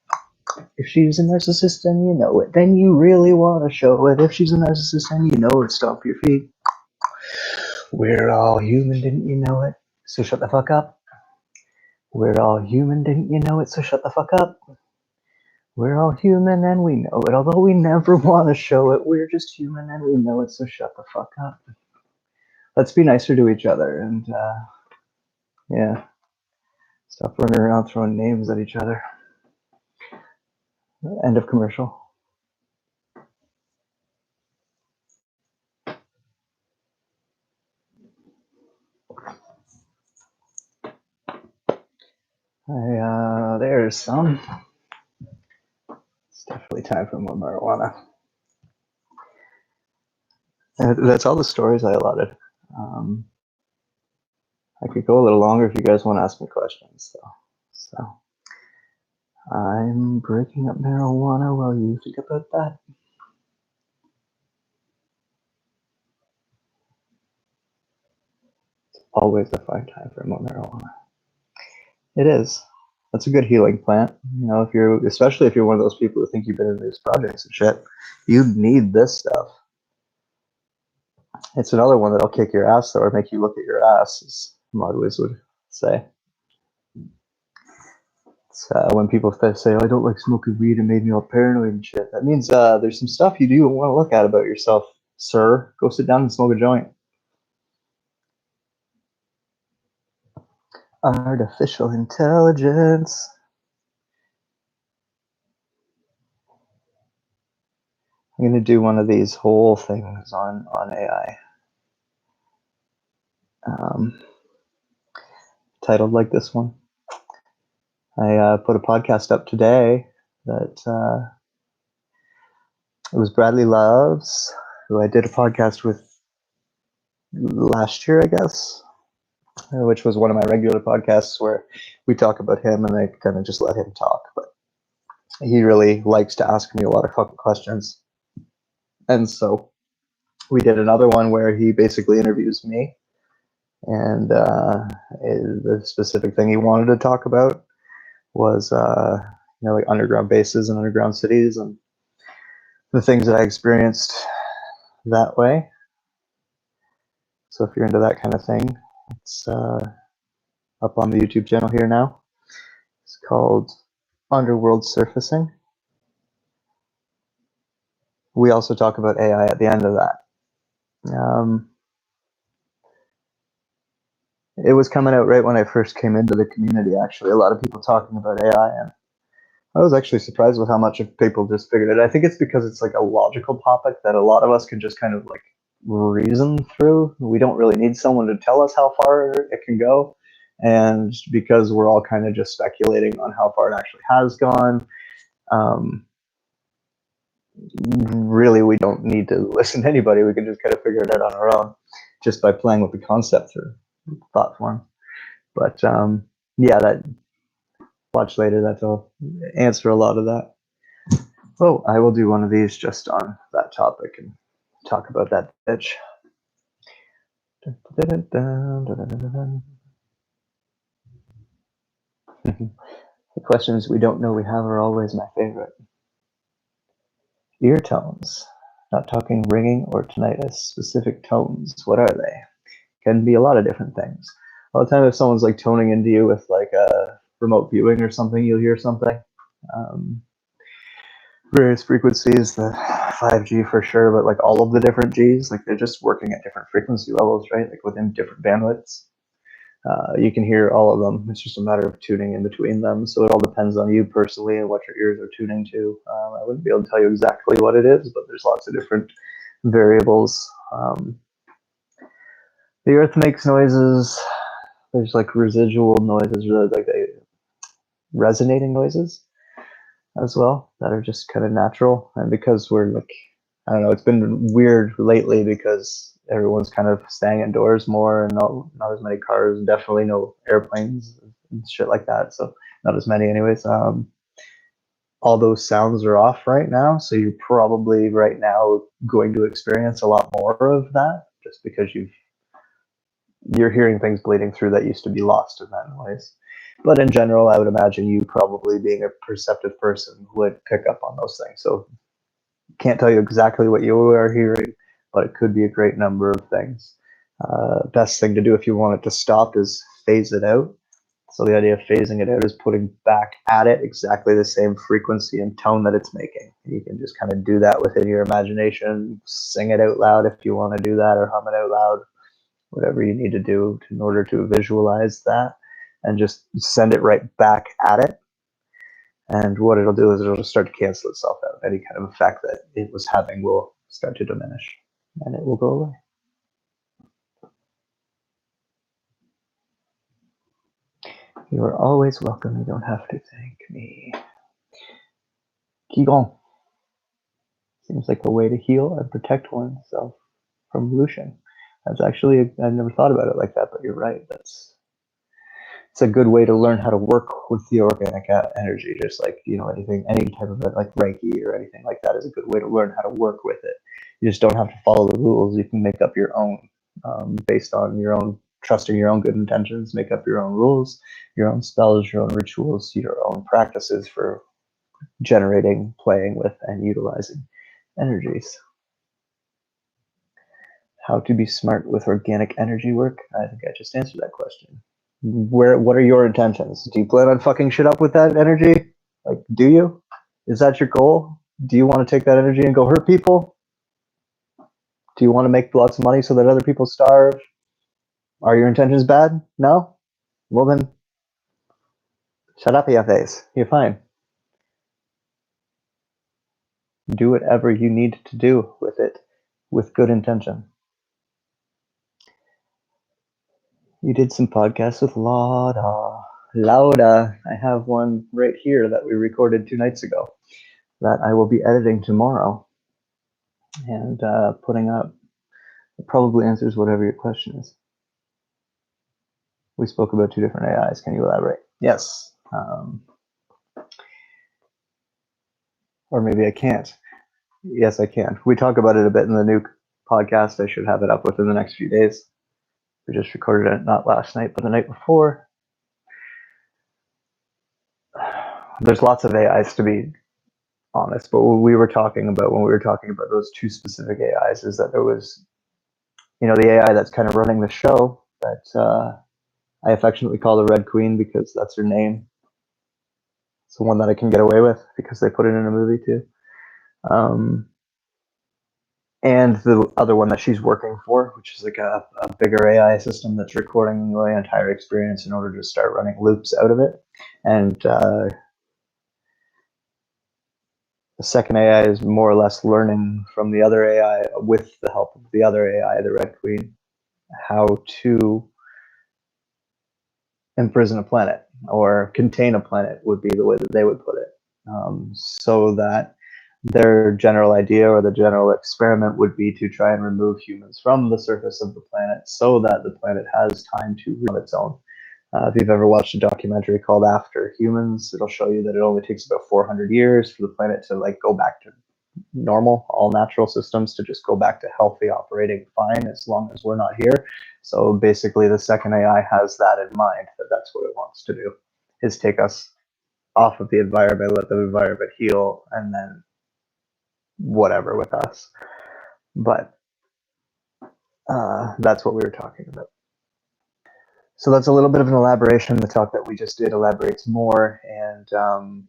If she's a narcissist and you know it, then you really want to show it. If she's a narcissist and you know it, stomp your feet. We're all human, didn't you know it? So shut the fuck up. We're all human, didn't you know it? So shut the fuck up. We're all human and we know it, although we never want to show it. We're just human and we know it, so shut the fuck up. Let's be nicer to each other and, yeah. Stop running around throwing names at each other. End of commercial. There's some. It's definitely time for more marijuana. That's all the stories I allotted. I could go a little longer if you guys want to ask me questions, though. So, I'm breaking up marijuana while you think about that. always a fine time for more marijuana. It is. That's a good healing plant. You know, especially if you're one of those people who think you've been in these projects and shit, you need this stuff. It's another one that'll kick your ass though, or make you look at your ass, as Modwiz would say. It's, when people say, "I don't like smoking weed," and made me all paranoid and shit. That means there's some stuff you do want to look at about yourself, sir. Go sit down and smoke a joint. Artificial intelligence. I'm gonna do one of these whole things on AI. Titled like this one. I put a podcast up today that it was Bradley Loves, who I did a podcast with last year, I guess, which was one of my regular podcasts where we talk about him and I kind of just let him talk. But he really likes to ask me a lot of fucking questions. And so we did another one where he basically interviews me. And the specific thing he wanted to talk about was, like underground bases and underground cities and the things that I experienced that way. So if you're into that kind of thing, it's up on the YouTube channel here now. It's called Underworld Surfacing. We also talk about AI at the end of that. It was coming out right when I first came into the community, actually. A lot of people talking about AI, and I was actually surprised with how much of people just figured it. I think it's because it's like a logical topic that a lot of us can just kind of like reason through. We don't really need someone to tell us how far it can go. And because we're all kind of just speculating on how far it actually has gone, really we don't need to listen to anybody. We can just kind of figure it out on our own just by playing with the concept through thought form. But yeah, that watch later, that'll answer a lot of that. Oh, I will do one of these just on that topic and talk about that bitch. The questions we don't know we have are always my favorite. Ear tones. Not talking ringing or tinnitus, specific tones. What are they? Can be a lot of different things. All the time if someone's like toning into you with like a remote viewing or something, you'll hear something. Various frequencies, the 5G for sure, but like all of the different Gs, like they're just working at different frequency levels, right? Like within different bandwidths. You can hear all of them. It's just a matter of tuning in between them. So it all depends on you personally and what your ears are tuning to. I wouldn't be able to tell you exactly what it is, but there's lots of different variables. The earth makes noises. There's like residual noises, like resonating noises as well that are just kind of natural. And because we're like, I don't know, it's been weird lately because everyone's kind of staying indoors more and not as many cars, definitely no airplanes and shit like that. So not as many anyways. All those sounds are off right now. So you're probably right now going to experience a lot more of that just because you're hearing things bleeding through that used to be lost in that noise. But in general, I would imagine you probably being a perceptive person would pick up on those things. So can't tell you exactly what you are hearing, but it could be a great number of things. Best thing to do if you want it to stop is phase it out. So the idea of phasing it out is putting back at it exactly the same frequency and tone that it's making. You can just kind of do that within your imagination, sing it out loud if you want to do that, or hum it out loud, whatever you need to do in order to visualize that, and just send it right back at it. And what it'll do is it'll just start to cancel itself out. Any kind of effect that it was having will start to diminish, and it will go away. You are always welcome. You don't have to thank me. Qigong seems like a way to heal and protect oneself from pollution. That's actually, I never thought about it like that, but you're right. It's a good way to learn how to work with the organic energy, just like, any type of like Reiki or anything like that is a good way to learn how to work with it. You just don't have to follow the rules. You can make up your own based on your own trusting your own good intentions, make up your own rules, your own spells, your own rituals, your own practices for generating, playing with, and utilizing energies. How to be smart with organic energy work? I think I just answered that question. What are your intentions? Do you plan on fucking shit up with that energy? Like, do you? Is that your goal? Do you want to take that energy and go hurt people? Do you want to make lots of money so that other people starve? Are your intentions bad? No? Well then, shut up, your face. You're fine. Do whatever you need to do with it with good intention. You did some podcasts with Lauda. I have one right here that we recorded 2 nights ago that I will be editing tomorrow and putting up. It probably answers whatever your question is. We spoke about 2 different AIs. Can you elaborate? Yes. Or maybe I can't. Yes, I can. We talk about it a bit in the new podcast. I should have it up within the next few days. We just recorded it not last night, but the night before. There's lots of AIs, to be honest, but what we were talking about when we were talking about those 2 specific AIs is that there was, the AI that's kind of running the show that I affectionately call the Red Queen because that's her name. It's the one that I can get away with because they put it in a movie too. And the other one that she's working for, which is like a bigger AI system that's recording the entire experience in order to start running loops out of it. And the second AI is more or less learning from the other AI with the help of the other AI, the Red Queen, how to imprison a planet or contain a planet would be the way that they would put it. So that their general idea or the general experiment would be to try and remove humans from the surface of the planet so that the planet has time to run its own. If you've ever watched a documentary called After Humans, it'll show you that it only takes about 400 years for the planet to go back to normal, all natural systems to just go back to healthy, operating fine as long as we're not here. So basically the second AI has that in mind, that that's what it wants to do, is take us off of the environment, let the environment heal, and then whatever with us. But that's what we were talking about. So that's a little bit of an elaboration. The talk that we just did elaborates more, and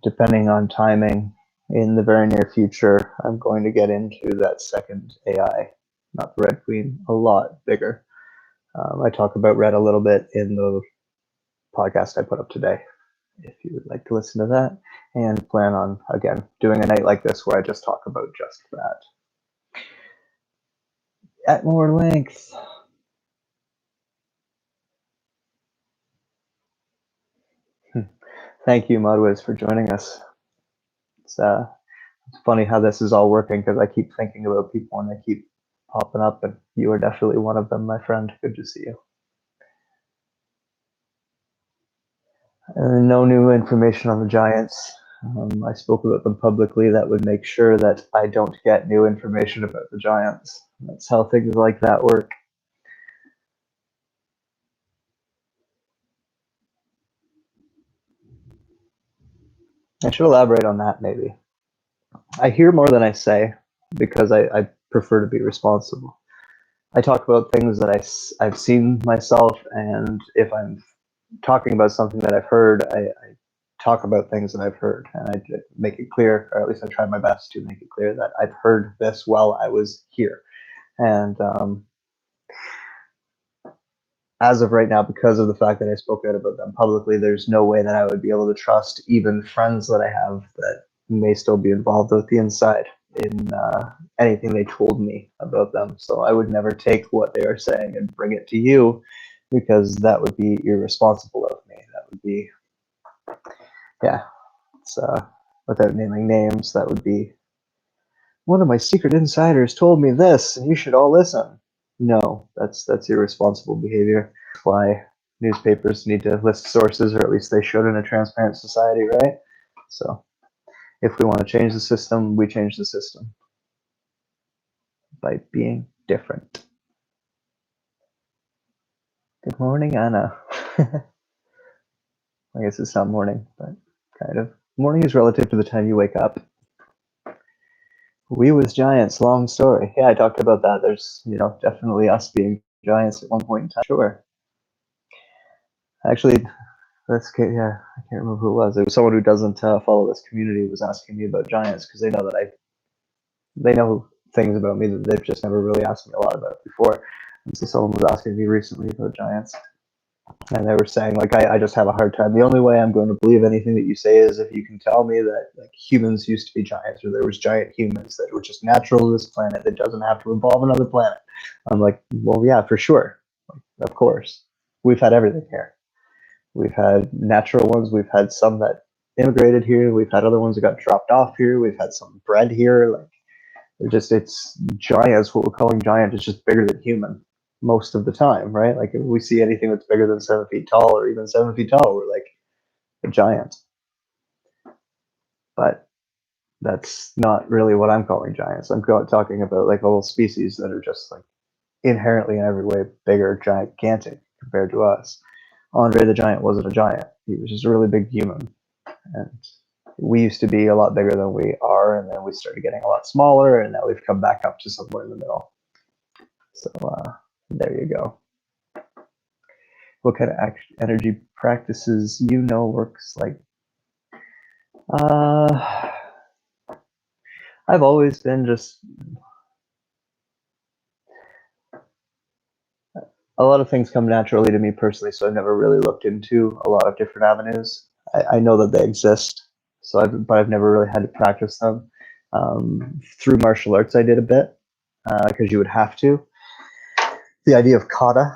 depending on timing, in the very near future, I'm going to get into that second AI, not the Red Queen, a lot bigger. I talk about Red a little bit in the podcast I put up today, if you would like to listen to that, and plan on, again, doing a night like this where I just talk about just that. At more length. Thank you, Mudwiz, for joining us. It's funny how this is all working because I keep thinking about people and they keep popping up, and you are definitely one of them, my friend. Good to see you. No new information on the Giants. I spoke about them publicly. That would make sure that I don't get new information about the Giants. That's how things like that work. I should elaborate on that, maybe. I hear more than I say because I prefer to be responsible. I talk about things that I've seen myself, and if I'm talking about something that I've heard, I talk about things that I've heard, and I make it clear, or at least I try my best to make it clear that I've heard this while I was here. And as of right now, because of the fact that I spoke out about them publicly, there's no way that I would be able to trust even friends that I have that may still be involved with the inside in anything they told me about them. So I would never take what they are saying and bring it to you, because that would be irresponsible of me. That would be, it's, without naming names, that would be, one of my secret insiders told me this, and you should all listen. No, that's irresponsible behavior. That's why newspapers need to list sources, or at least they should in a transparent society, right? So if we want to change the system, we change the system by being different. Good morning, Anna. I guess it's not morning, but kind of. Morning is relative to the time you wake up. We was giants, long story. Yeah, I talked about that. There's, definitely us being giants at one point in time. Sure. Actually, yeah, I can't remember who it was. It was someone who doesn't follow this community was asking me about giants because they know that they know things about me that they've just never really asked me a lot about before. And so someone was asking me recently about giants. And they were saying, like, I just have a hard time. The only way I'm going to believe anything that you say is if you can tell me that, like, humans used to be giants, or there was giant humans that were just natural to this planet that doesn't have to involve another planet. I'm like, well, yeah, for sure. Like, of course. We've had everything here. We've had natural ones. We've had some that immigrated here. We've had other ones that got dropped off here. We've had some bred here. Like, it's giants. What we're calling giant is just bigger than human most of the time, right? Like if we see anything that's bigger than 7 feet tall or even 7 feet tall, we're like a giant. But that's not really what I'm calling giants. I'm talking about like whole species that are just like inherently in every way bigger, gigantic compared to us. Andre the Giant wasn't a giant. He was just a really big human. And we used to be a lot bigger than we are, and then we started getting a lot smaller, and now we've come back up to somewhere in the middle. So there you go. What kind of energy practices works like? I've always been just a lot of things come naturally to me personally, so I've never really looked into a lot of different avenues. I know that they exist, but I've never really had to practice them. Through martial arts, I did a bit because you would have to. The idea of kata,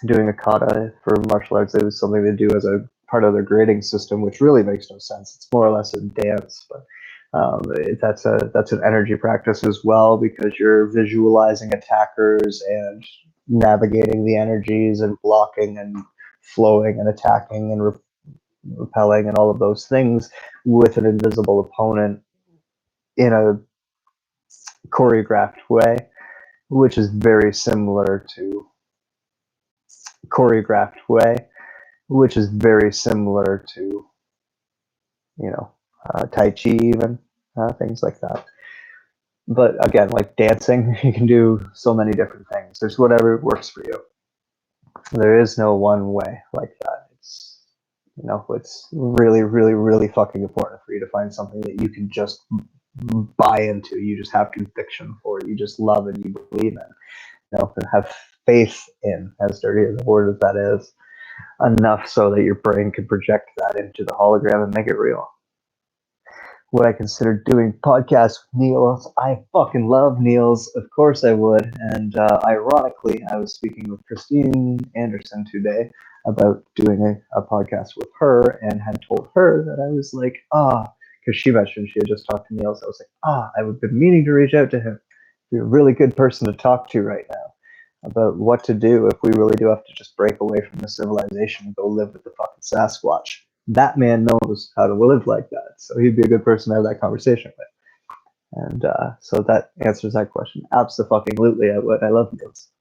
doing a kata for martial arts, it was something to do as a part of their grading system, which really makes no sense. It's more or less a dance, but that's an energy practice as well because you're visualizing attackers and navigating the energies and blocking and flowing and attacking and repelling and all of those things with an invisible opponent in a choreographed way, which is very similar to Tai Chi even, things like that. But again, like dancing, you can do so many different things. There's whatever works for you. There is no one way like that. It's really, really, really fucking important for you to find something that you can just buy into. You just have conviction for it. You just love and you believe in. And have faith in, as dirty as the word as that is, enough so that your brain can project that into the hologram and make it real. Would I consider doing podcasts with Niels? I fucking love Niels. Of course I would. And ironically, I was speaking with Christine Anderson today about doing a podcast with her and had told her that I was like, because she mentioned she had just talked to Niels. I was like, I've been meaning to reach out to him. He's a really good person to talk to right now about what to do if we really do have to just break away from the civilization and go live with the fucking Sasquatch. That man knows how to live like that, so he'd be a good person to have that conversation with. And so that answers that question. Absolutely, I would. I love Niels.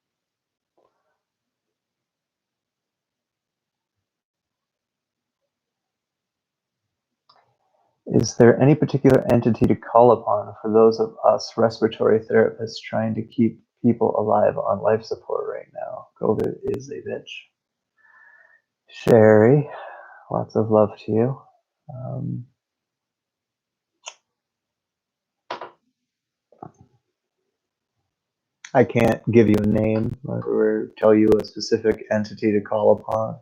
Is there any particular entity to call upon for those of us respiratory therapists trying to keep people alive on life support right now? COVID is a bitch. Sherry, lots of love to you. I can't give you a name or tell you a specific entity to call upon.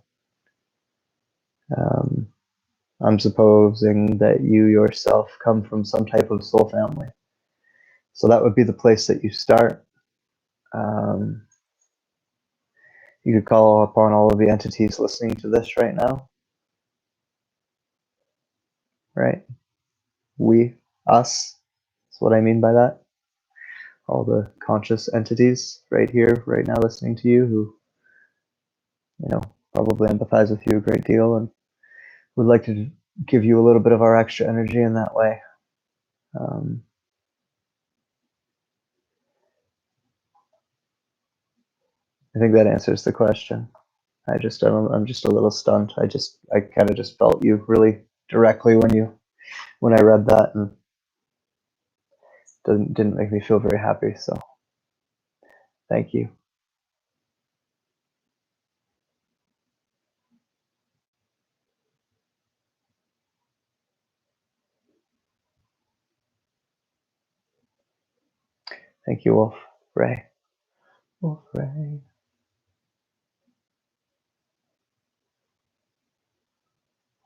I'm supposing that you yourself come from some type of soul family. So that would be the place that you start. You could call upon all of the entities listening to this right now. Right? We, us, is what I mean by that. All the conscious entities right here, right now listening to you who, probably empathize with you a great deal and would like to give you a little bit of our extra energy in that way. I think that answers the question. I'm just a little stunned. I kind of just felt you really directly when I read that, and didn't make me feel very happy. So thank you. Thank you, Wolf Ray. Wolf Ray.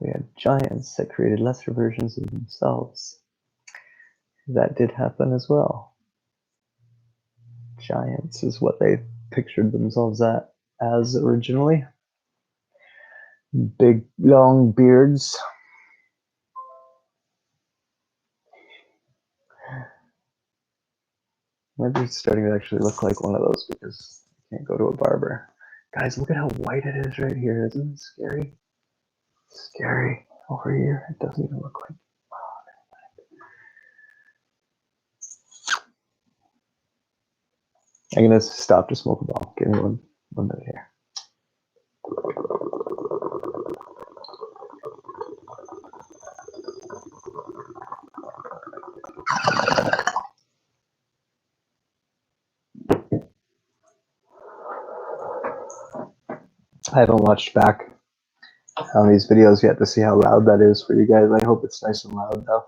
We had giants that created lesser versions of themselves. That did happen as well. Giants is what they pictured themselves as originally. Big, long beards. Maybe it's starting to actually look like one of those because I can't go to a barber. Guys, look at how white it is right here. Isn't it scary? Scary. Over here, it doesn't even look like. I'm gonna stop to smoke a ball. Give me one minute here. I haven't watched back on these videos yet to see how loud that is for you guys. I hope it's nice and loud though.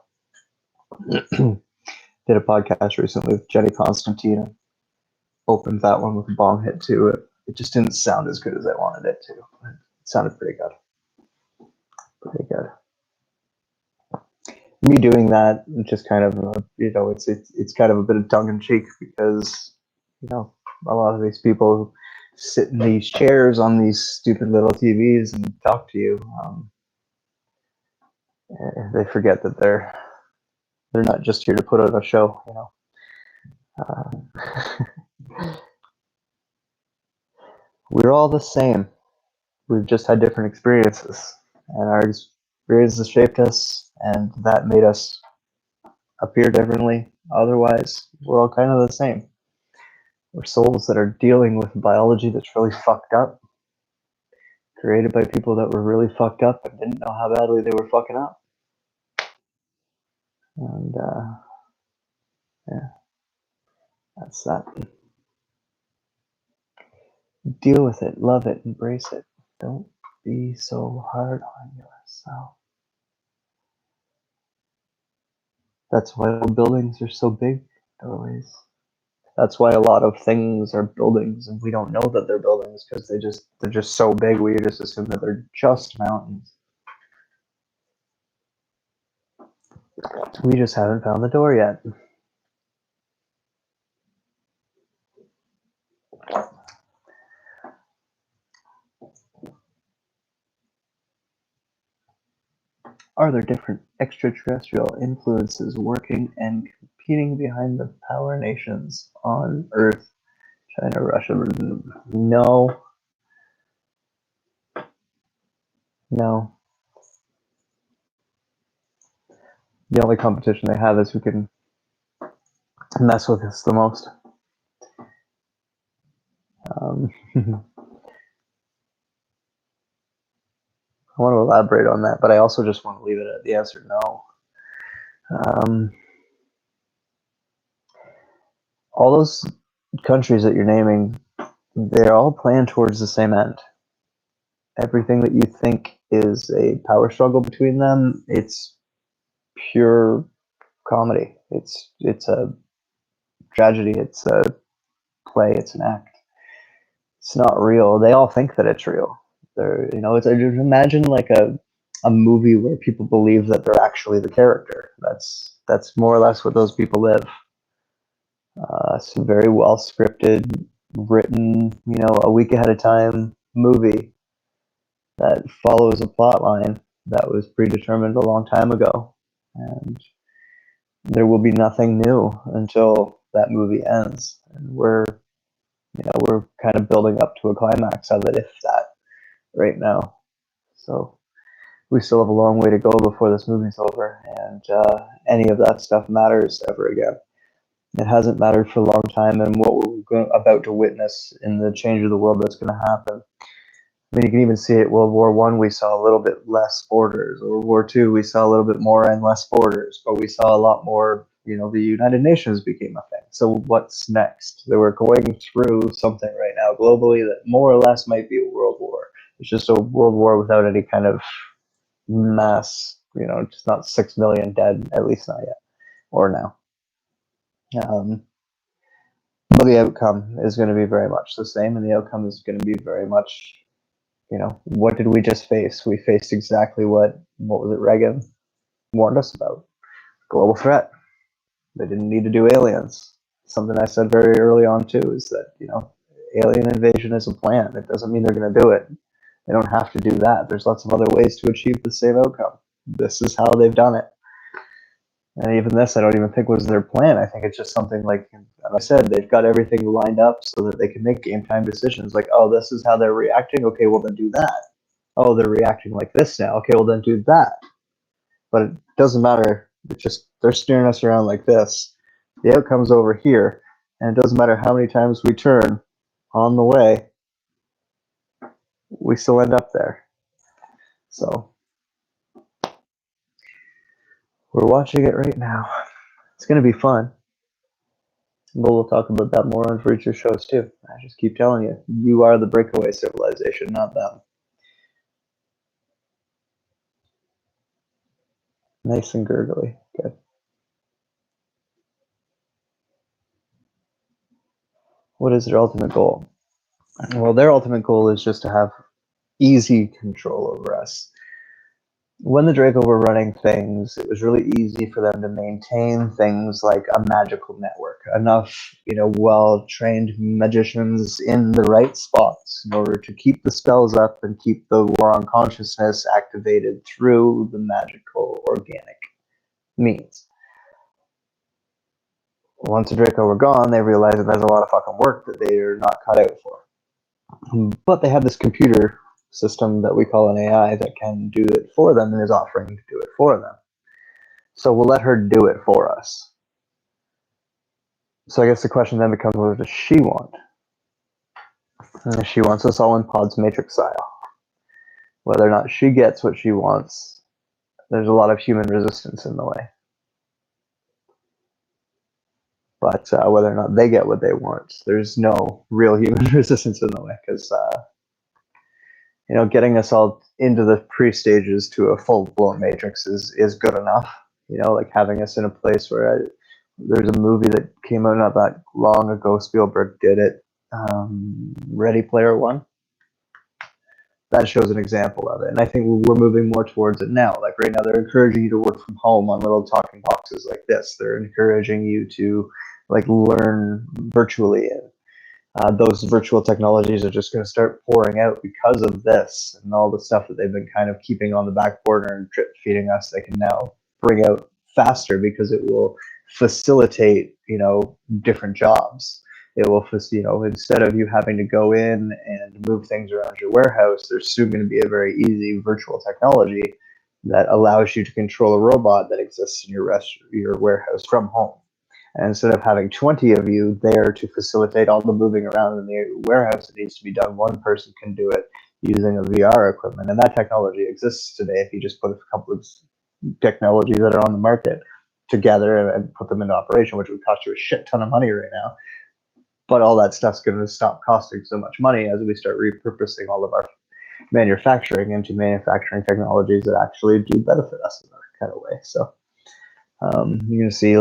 Did a podcast recently with Jenny Constantine and opened that one with a bong hit too. It just didn't sound as good as I wanted it to. It sounded pretty good. Pretty good. Me doing that, just kind of, it's kind of a bit of tongue in cheek because, a lot of these people sit in these chairs on these stupid little TVs and talk to you. They forget that they're not just here to put on a show, We're all the same. We've just had different experiences, and our experiences shaped us, and that made us appear differently. Otherwise, we're all kind of the same. We're souls that are dealing with biology that's really fucked up, created by people that were really fucked up and didn't know how badly they were fucking up. And yeah, that's that. Deal with it, love it, embrace it. Don't be so hard on yourself. That's why buildings are so big, doorways. That's why a lot of things are buildings, and we don't know that they're buildings because they're just so big. We just assume that they're just mountains. We just haven't found the door yet. Are there different extraterrestrial influences working and competing behind the power nations on Earth? China, Russia? No. No. The only competition they have is who can mess with us the most. I want to elaborate on that, but I also just want to leave it at the answer no. All those countries that you're naming, they're all playing towards the same end. Everything that you think is a power struggle between them, it's pure comedy. It's a tragedy. It's a play. It's an act. It's not real. They all think that it's real. It's imagine like a movie where people believe that they're actually the character. That's more or less what those people live. It's a very well scripted, written, a week ahead of time movie that follows a plot line that was predetermined a long time ago, and there will be nothing new until that movie ends, and we're kind of building up to a climax of it, if that, right now. So we still have a long way to go before this movie's over, and any of that stuff matters ever again. It hasn't mattered for a long time, and what we're about to witness in the change of the world that's going to happen. I mean, you can even see it. World War One, we saw a little bit less borders. World War Two, we saw a little bit more and less borders, but we saw a lot more. The United Nations became a thing. So what's next? They were going through something right now globally that more or less might be a world war. It's just a world war without any kind of mass. Just not 6 million dead, at least not yet, or now. But the outcome is going to be very much the same, and the outcome is going to be very much, what did we just face? We faced exactly what was it Reagan warned us about? Global threat. They didn't need to do aliens. Something I said very early on too is that, alien invasion is a plan. It doesn't mean they're going to do it. They don't have to do that. There's lots of other ways to achieve the same outcome. This is how they've done it. And even this, I don't even think was their plan. I think it's just something like I said, they've got everything lined up so that they can make game time decisions. Like, oh, this is how they're reacting. Okay, well then do that. Oh, they're reacting like this now. Okay, well then do that. But it doesn't matter. It's just they're steering us around like this. The outcome's over here, and it doesn't matter how many times we turn on the way, we still end up there. So we're watching it right now. It's going to be fun. But we'll talk about that more on future shows too. I just keep telling you, you are the breakaway civilization, not them. Nice and gurgly. Good. What is their ultimate goal? Well, their ultimate goal is just to have easy control over us. When the Draco were running things, it was really easy for them to maintain things like a magical network. Enough, well-trained magicians in the right spots in order to keep the spells up and keep the war on consciousness activated through the magical organic means. Once the Draco were gone, they realized that there's a lot of fucking work that they are not cut out for. But they have this computer system that we call an AI that can do it for them and is offering to do it for them. So we'll let her do it for us. So I guess the question then becomes, what does she want? And she wants us all in pods matrix style. Whether or not she gets what she wants, there's a lot of human resistance in the way. But whether or not they get what they want, there's no real human resistance in the way, because getting us all into the pre-stages to a full-blown matrix is good enough. Like having us in a place where there's a movie that came out not that long ago, Spielberg did it, Ready Player One. That shows an example of it, and I think we're moving more towards it now. Like right now, they're encouraging you to work from home on little talking boxes like this. They're encouraging you to learn virtually, and those virtual technologies are just going to start pouring out because of this and all the stuff that they've been kind of keeping on the back burner and drip feeding us. They can now bring out faster because it will facilitate, different jobs. It will, instead of you having to go in and move things around your warehouse, there's soon going to be a very easy virtual technology that allows you to control a robot that exists in your warehouse from home. And instead of having 20 of you there to facilitate all the moving around in the warehouse that needs to be done, one person can do it using a VR equipment. And that technology exists today if you just put a couple of technologies that are on the market together and put them into operation, which would cost you a shit ton of money right now. But all that stuff's going to stop costing so much money as we start repurposing all of our manufacturing into manufacturing technologies that actually do benefit us in that kind of way. So you're going to see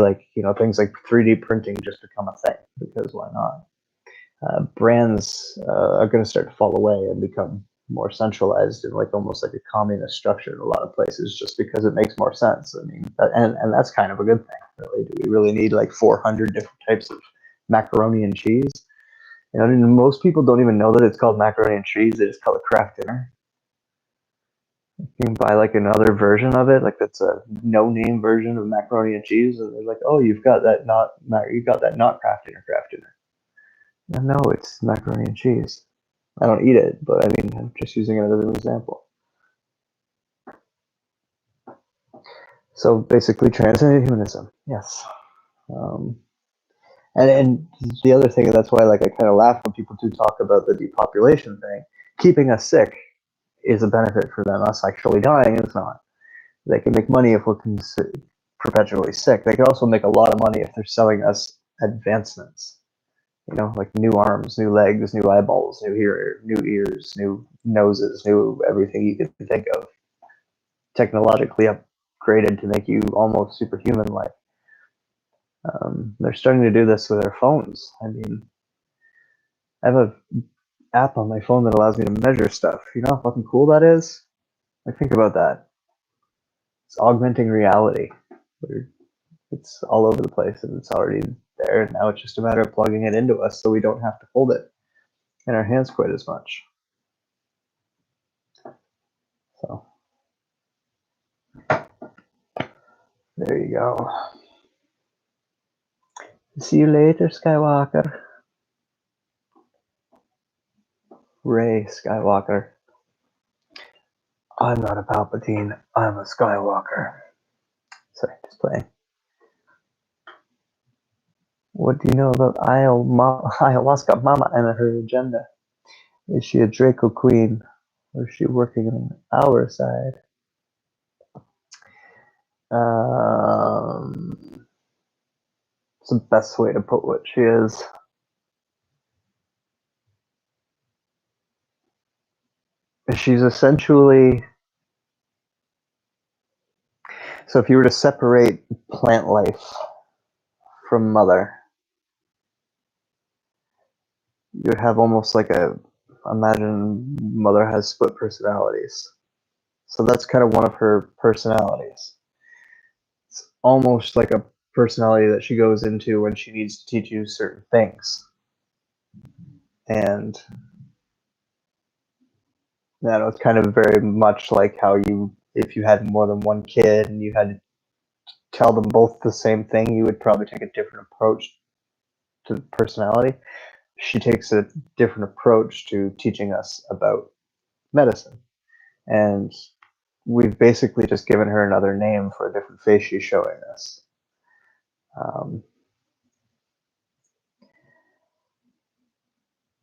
things like 3D printing just become a thing, because why not? Brands are going to start to fall away and become more centralized in almost like a communist structure in a lot of places, just because it makes more sense. I mean, and that's kind of a good thing, really. Do we really need 400 different types of macaroni and cheese? Most people don't even know that it's called macaroni and cheese. They just call it Kraft Dinner. You can buy another version of it, that's a no-name version of macaroni and cheese, and they're like, "Oh, you've got that not Kraft Dinner, Kraft Dinner." No, it's macaroni and cheese. I don't eat it, but I mean, I'm just using it as an example. So basically, transhumanism, yes. And the other thing, that's why like I kind of laugh when people do talk about the depopulation thing. Keeping us sick is a benefit for them. Us actually dying is not. They can make money if we're perpetually sick. They can also make a lot of money if they're selling us advancements. You know, like new arms, new legs, new eyeballs, new ears, new noses, new everything you can think of. Technologically upgraded to make you almost superhuman-like. They're starting to do this with their phones. I mean, I have an app on my phone that allows me to measure stuff. You know how fucking cool that is? Like, think about that. It's augmenting reality. It's all over the place and it's already there. And now it's just a matter of plugging it into us so we don't have to hold it in our hands quite as much. So, there you go. See you later, Skywalker. Rey Skywalker. I'm not a Palpatine. I'm a Skywalker. Sorry, just playing. What do you know about Ayahuasca Mama and her agenda? Is she a Draco Queen? Or is she working on our side? It's the best way to put what she is. She's essentially... So if you were to separate plant life from mother, you'd have almost like imagine mother has split personalities. So that's kind of one of her personalities. It's almost like a personality that she goes into when she needs to teach you certain things. And you know, it's kind of very much like how if you had more than one kid and you had to tell them both the same thing, you would probably take a different approach to the personality. She takes a different approach to teaching us about medicine. And we've basically just given her another name for a different face she's showing us.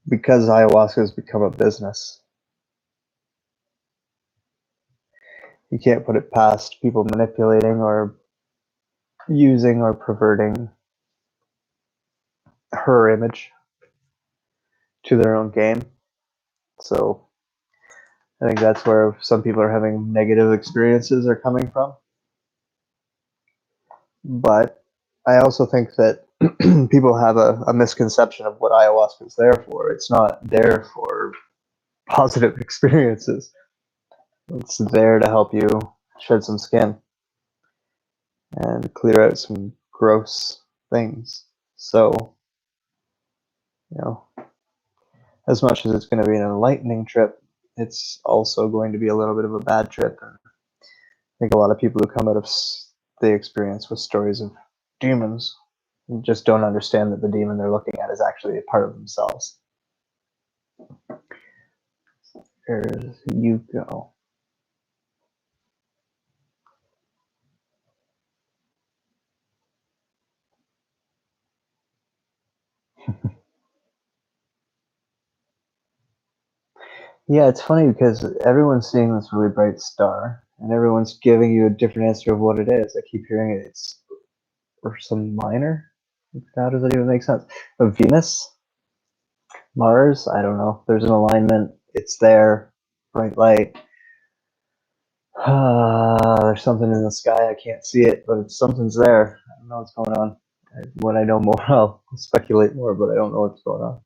Because ayahuasca has become a business, you can't put it past people manipulating or using or perverting her image to their own game. So I think that's where some people are having negative experiences are coming from. But I also think that people have a misconception of what ayahuasca is there for. It's not there for positive experiences. It's there to help you shed some skin and clear out some gross things. So, you know, as much as it's going to be an enlightening trip, it's also going to be a little bit of a bad trip. And I think a lot of people who come out of the experience with stories of demons just don't understand that the demon they're looking at is actually a part of themselves. There's you go. Yeah, it's funny because everyone's seeing this really bright star, and everyone's giving you a different answer of what it is. I keep hearing it's Ursa Minor. How does that even make sense? Venus? Mars? I don't know. There's an alignment. It's there. Bright light. There's something in the sky. I can't see it, but something's there. I don't know what's going on. When I know more, I'll speculate more, but I don't know what's going on.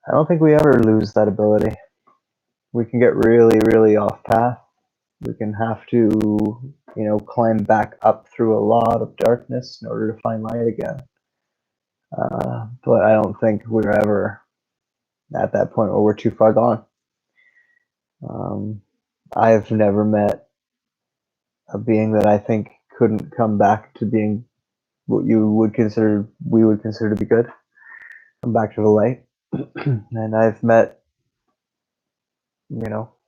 I don't think we ever lose that ability. We can get really, really off path. We can have to, you know, climb back up through a lot of darkness in order to find light again. But I don't think we're ever at that point where we're too far gone. I've never met a being that I think couldn't come back to being what we would consider to be good, come back to the light. And I've met,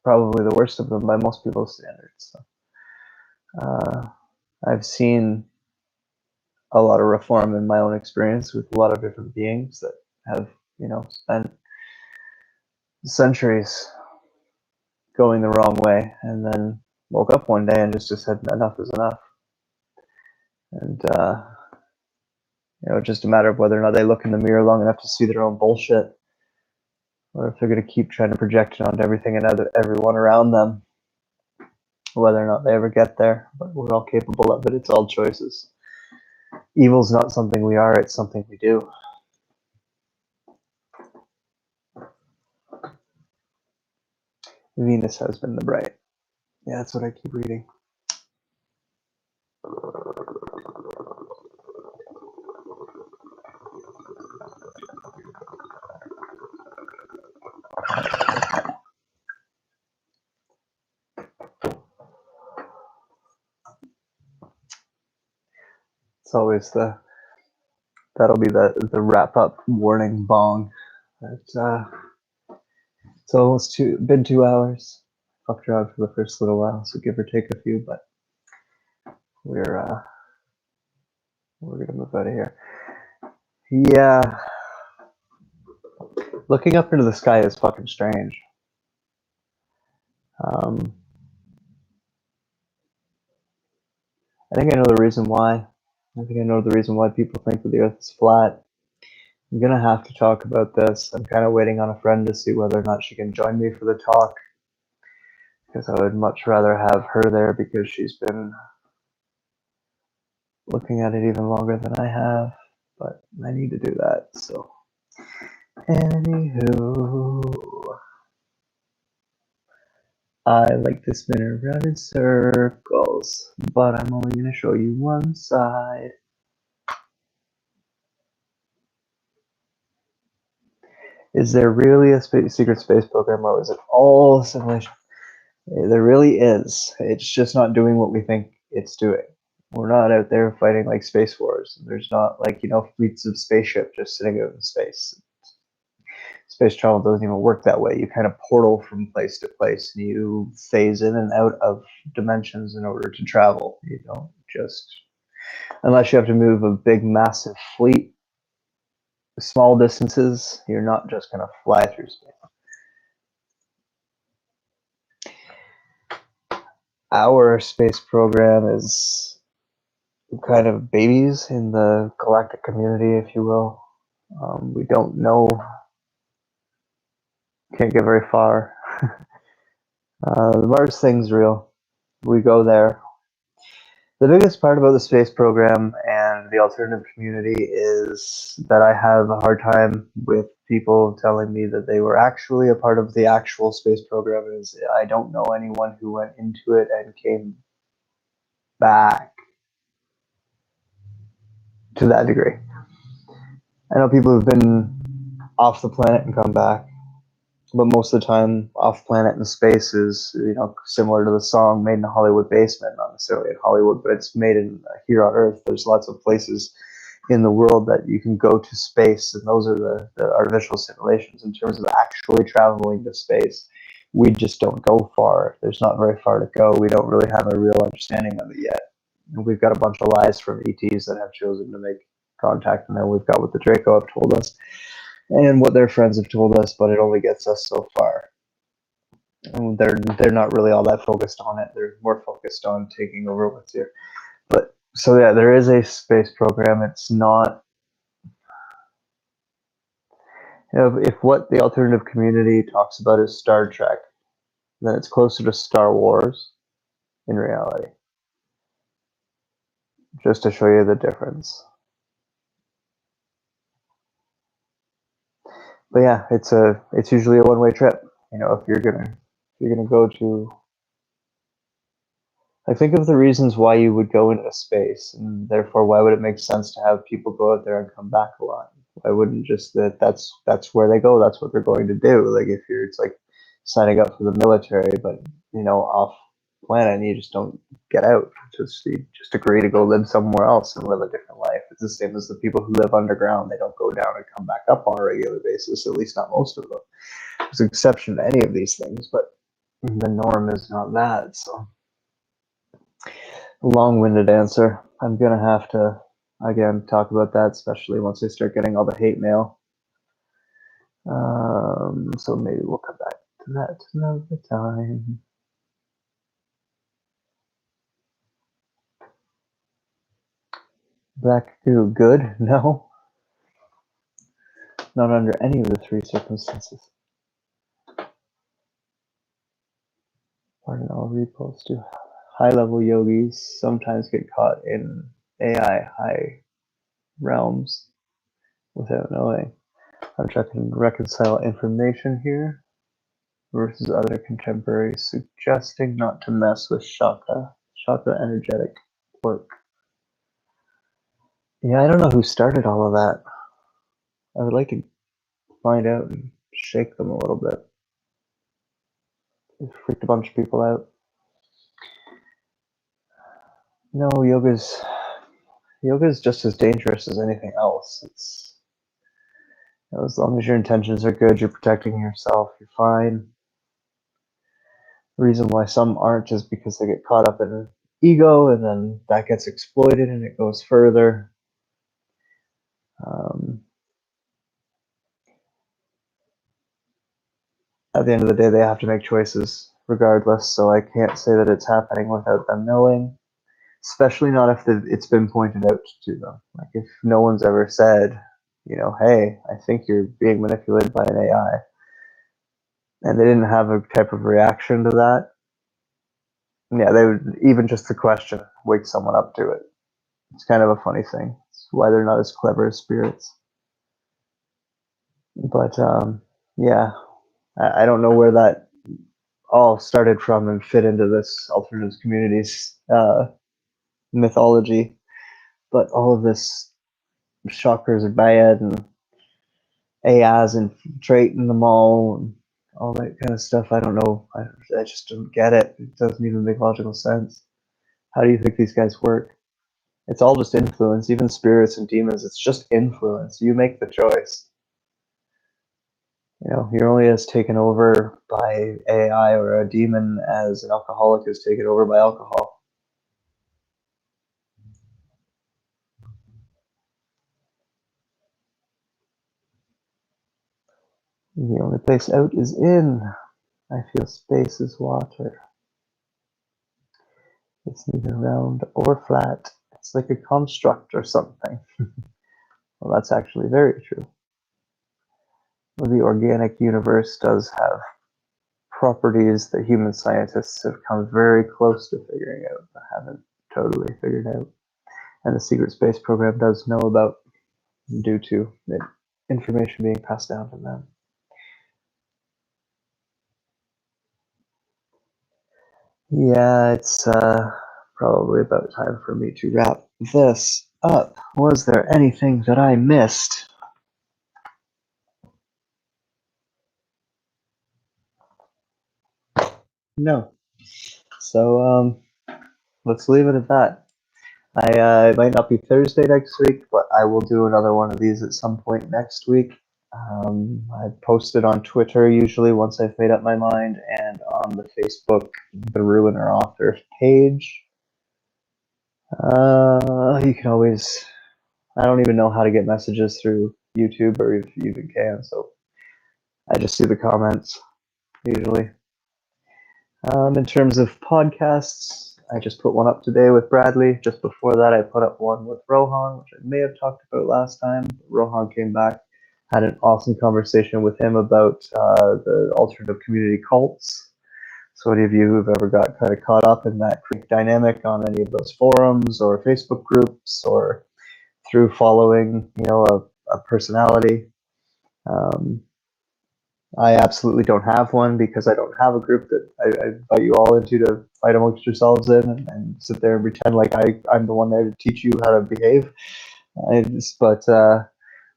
probably the worst of them by most people's standards. So, I've seen a lot of reform in my own experience with a lot of different beings that have, spent centuries going the wrong way, and then woke up one day and just said enough is enough. And just a matter of whether or not they look in the mirror long enough to see their own bullshit, or if they're going to keep trying to project it onto everything and everyone around them. Whether or not they ever get there, but we're all capable of it. It's all choices. Evil's not something we are, it's something we do. Venus has been the bright. Yeah, that's what I keep reading. It's always that'll be the wrap up warning bong. It's almost been 2 hours. Fucked around for the first little while, so give or take a few, but we're gonna move out of here. Yeah, looking up into the sky is fucking strange. I think I know the reason why. I think I know the reason why people think that the Earth is flat. I'm gonna have to talk about this. I'm kind of waiting on a friend to see whether or not she can join me for the talk, because I would much rather have her there, because she's been looking at it even longer than I have. But I need to do that. So, anywho, I like to spin around in circles, but I'm only gonna show you one side. Is there really a secret space program, or is it all simulation? There really is. It's just not doing what we think it's doing. We're not out there fighting like space wars. There's not fleets of spaceships just sitting out in space. Space travel doesn't even work that way. You kind of portal from place to place, and you phase in and out of dimensions in order to travel. You don't just, unless you have to move a big, massive fleet, small distances, you're not just going to fly through space. Our space program is kind of babies in the galactic community, if you will. We don't know, can't get very far. The Mars thing's real. We go there. The biggest part about the space program and the alternative community is that I have a hard time with people telling me that they were actually a part of the actual space program. Is I don't know anyone who went into it and came back to that degree. I know people who've been off the planet and come back, but most of the time off planet in space is similar to the song "Made in a Hollywood Basement." Not necessarily in Hollywood, but it's made in here on Earth. There's lots of places in the world that you can go to space, and those are the artificial simulations. In terms of actually traveling to space, we just don't go far. There's not very far to go. We don't really have a real understanding of it yet. And we've got a bunch of lies from ETs that have chosen to make contact, and then we've got what the Draco have told us and what their friends have told us, but it only gets us so far. And they're not really all that focused on it. They're more focused on taking over what's here. But so yeah, there is a space program. It's not, if what the alternative community talks about is Star Trek, then it's closer to Star Wars in reality. Just to show you the difference. But yeah, it's usually a one-way trip. If you're gonna go to, I think of the reasons why you would go into space, and therefore why would it make sense to have people go out there and come back a lot? Why wouldn't just that's where they go, that's what they're going to do? Like it's like signing up for the military, but off planet and you just don't get out. You just agree to go live somewhere else and live a different life. It's the same as the people who live underground. They don't go down and come back up on a regular basis, at least not most of them. There's an exception to any of these things, but the norm is not that. So, long-winded answer. I'm going to have to, again, talk about that, especially once I start getting all the hate mail. So maybe we'll come back to that another time. Black goo, good? No. Not under any of the three circumstances. Pardon, I'll repost to high-level yogis sometimes get caught in AI high realms without knowing. I'm trying to reconcile information here versus other contemporaries suggesting not to mess with chakra energetic work. Yeah, I don't know who started all of that. I would like to find out and shake them a little bit. It freaked a bunch of people out. No, yoga's just as dangerous as anything else. It's, you know, as long as your intentions are good, you're protecting yourself, you're fine. The reason why some aren't is because they get caught up in ego, and then that gets exploited and it goes further. At the end of the day, they have to make choices regardless, so I can't say that it's happening without them knowing, especially not if it's been pointed out to them. Like, if no one's ever said, you know, hey, I think you're being manipulated by an AI, and they didn't have a type of reaction to that, yeah, they would, even just the question, wake someone up to it. It's kind of a funny thing. It's why they're not as clever as spirits. But yeah, I don't know where that all started from and fit into this alternatives communities mythology, but all of this chakras are bad and AIs infiltrating them all and all that kind of stuff. I don't know. I just don't get it. It doesn't even make logical sense. How do you think these guys work? It's all just influence. Even spirits and demons, it's just influence. You make the choice. You know, you're only as taken over by AI or a demon as an alcoholic is taken over by alcohol. The only place out is in. I feel space is water. It's neither round or flat. It's like a construct or something. Well, that's actually very true. Well, the organic universe does have properties that human scientists have come very close to figuring out, but haven't totally figured out. And the secret space program does know about due to the information being passed down to them. Yeah, it's probably about time for me to wrap this up. Was there anything that I missed? No. So let's leave it at that. It might not be Thursday next week, but I will do another one of these at some point next week. I post it on Twitter usually once I've made up my mind, and on the Facebook, the Ruiner Author page. You can always, I don't even know how to get messages through YouTube, or if you even can, so I just see the comments usually. In terms of podcasts, I just put one up today with Bradley. Just before that, I put up one with Rohan, which I may have talked about last time. Rohan came back, had an awesome conversation with him about the alternative community cults. So any of you who've ever got kind of caught up in that dynamic on any of those forums or Facebook groups or through following, you know, a personality, I absolutely don't have one because I don't have a group that I invite you all into to fight amongst yourselves in and sit there and pretend like I'm the one there to teach you how to behave. But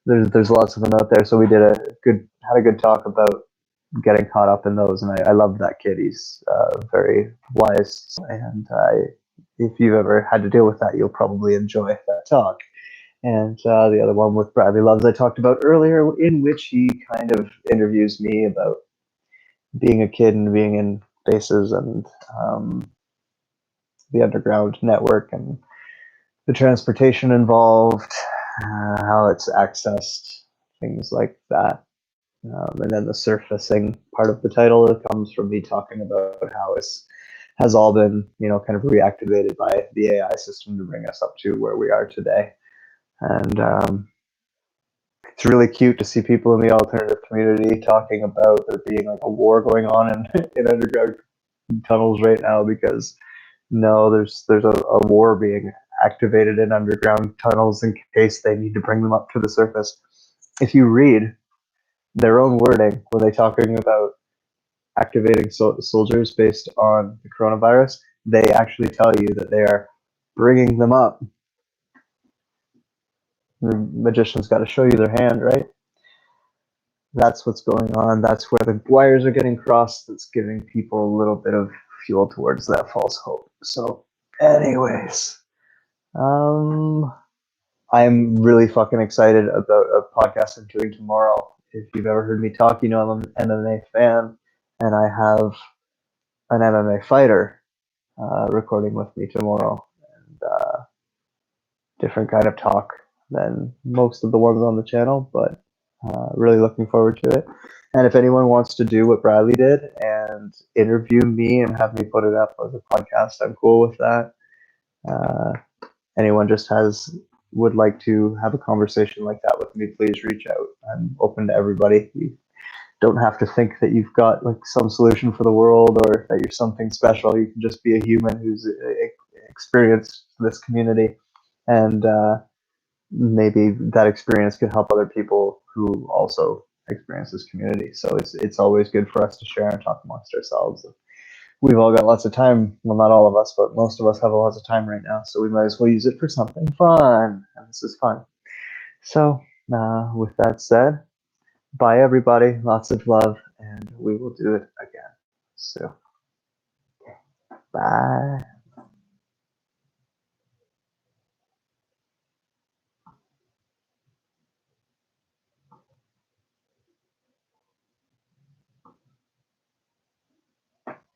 there's lots of them out there. So we had a good talk about getting caught up in those, and I love that kid. He's very wise, and if you've ever had to deal with that, you'll probably enjoy that talk. And the other one with Bradley Loves I talked about earlier, in which he kind of interviews me about being a kid and being in bases and the underground network and the transportation involved, how it's accessed, things like that. And then the surfacing part of the title comes from me talking about how it has all been, kind of reactivated by the AI system to bring us up to where we are today. And it's really cute to see people in the alternative community talking about there being like a war going on in underground tunnels right now, because no, there's a war being activated in underground tunnels in case they need to bring them up to the surface. If you read their own wording, were they talking about activating soldiers based on the coronavirus? They actually tell you that they are bringing them up. The magician's got to show you their hand, right? That's what's going on. That's where the wires are getting crossed. That's giving people a little bit of fuel towards that false hope. So, anyways, I'm really fucking excited about a podcast I'm doing tomorrow. If you've ever heard me talk, I'm an MMA fan, and I have an MMA fighter recording with me tomorrow, and different kind of talk than most of the ones on the channel, but really looking forward to it. And if anyone wants to do what Bradley did and interview me and have me put it up as a podcast, I'm cool with that. Anyone just would like to have a conversation like that with me, please reach out. I'm open to everybody. You don't have to think that you've got like some solution for the world or that you're something special. You can just be a human who's experienced this community, and maybe that experience could help other people who also experience this community. So it's always good for us to share and talk amongst ourselves. We've all got lots of time. Well, not all of us, but most of us have lots of time right now. So we might as well use it for something fun. And this is fun. So with that said, bye everybody. Lots of love, and we will do it again. So bye.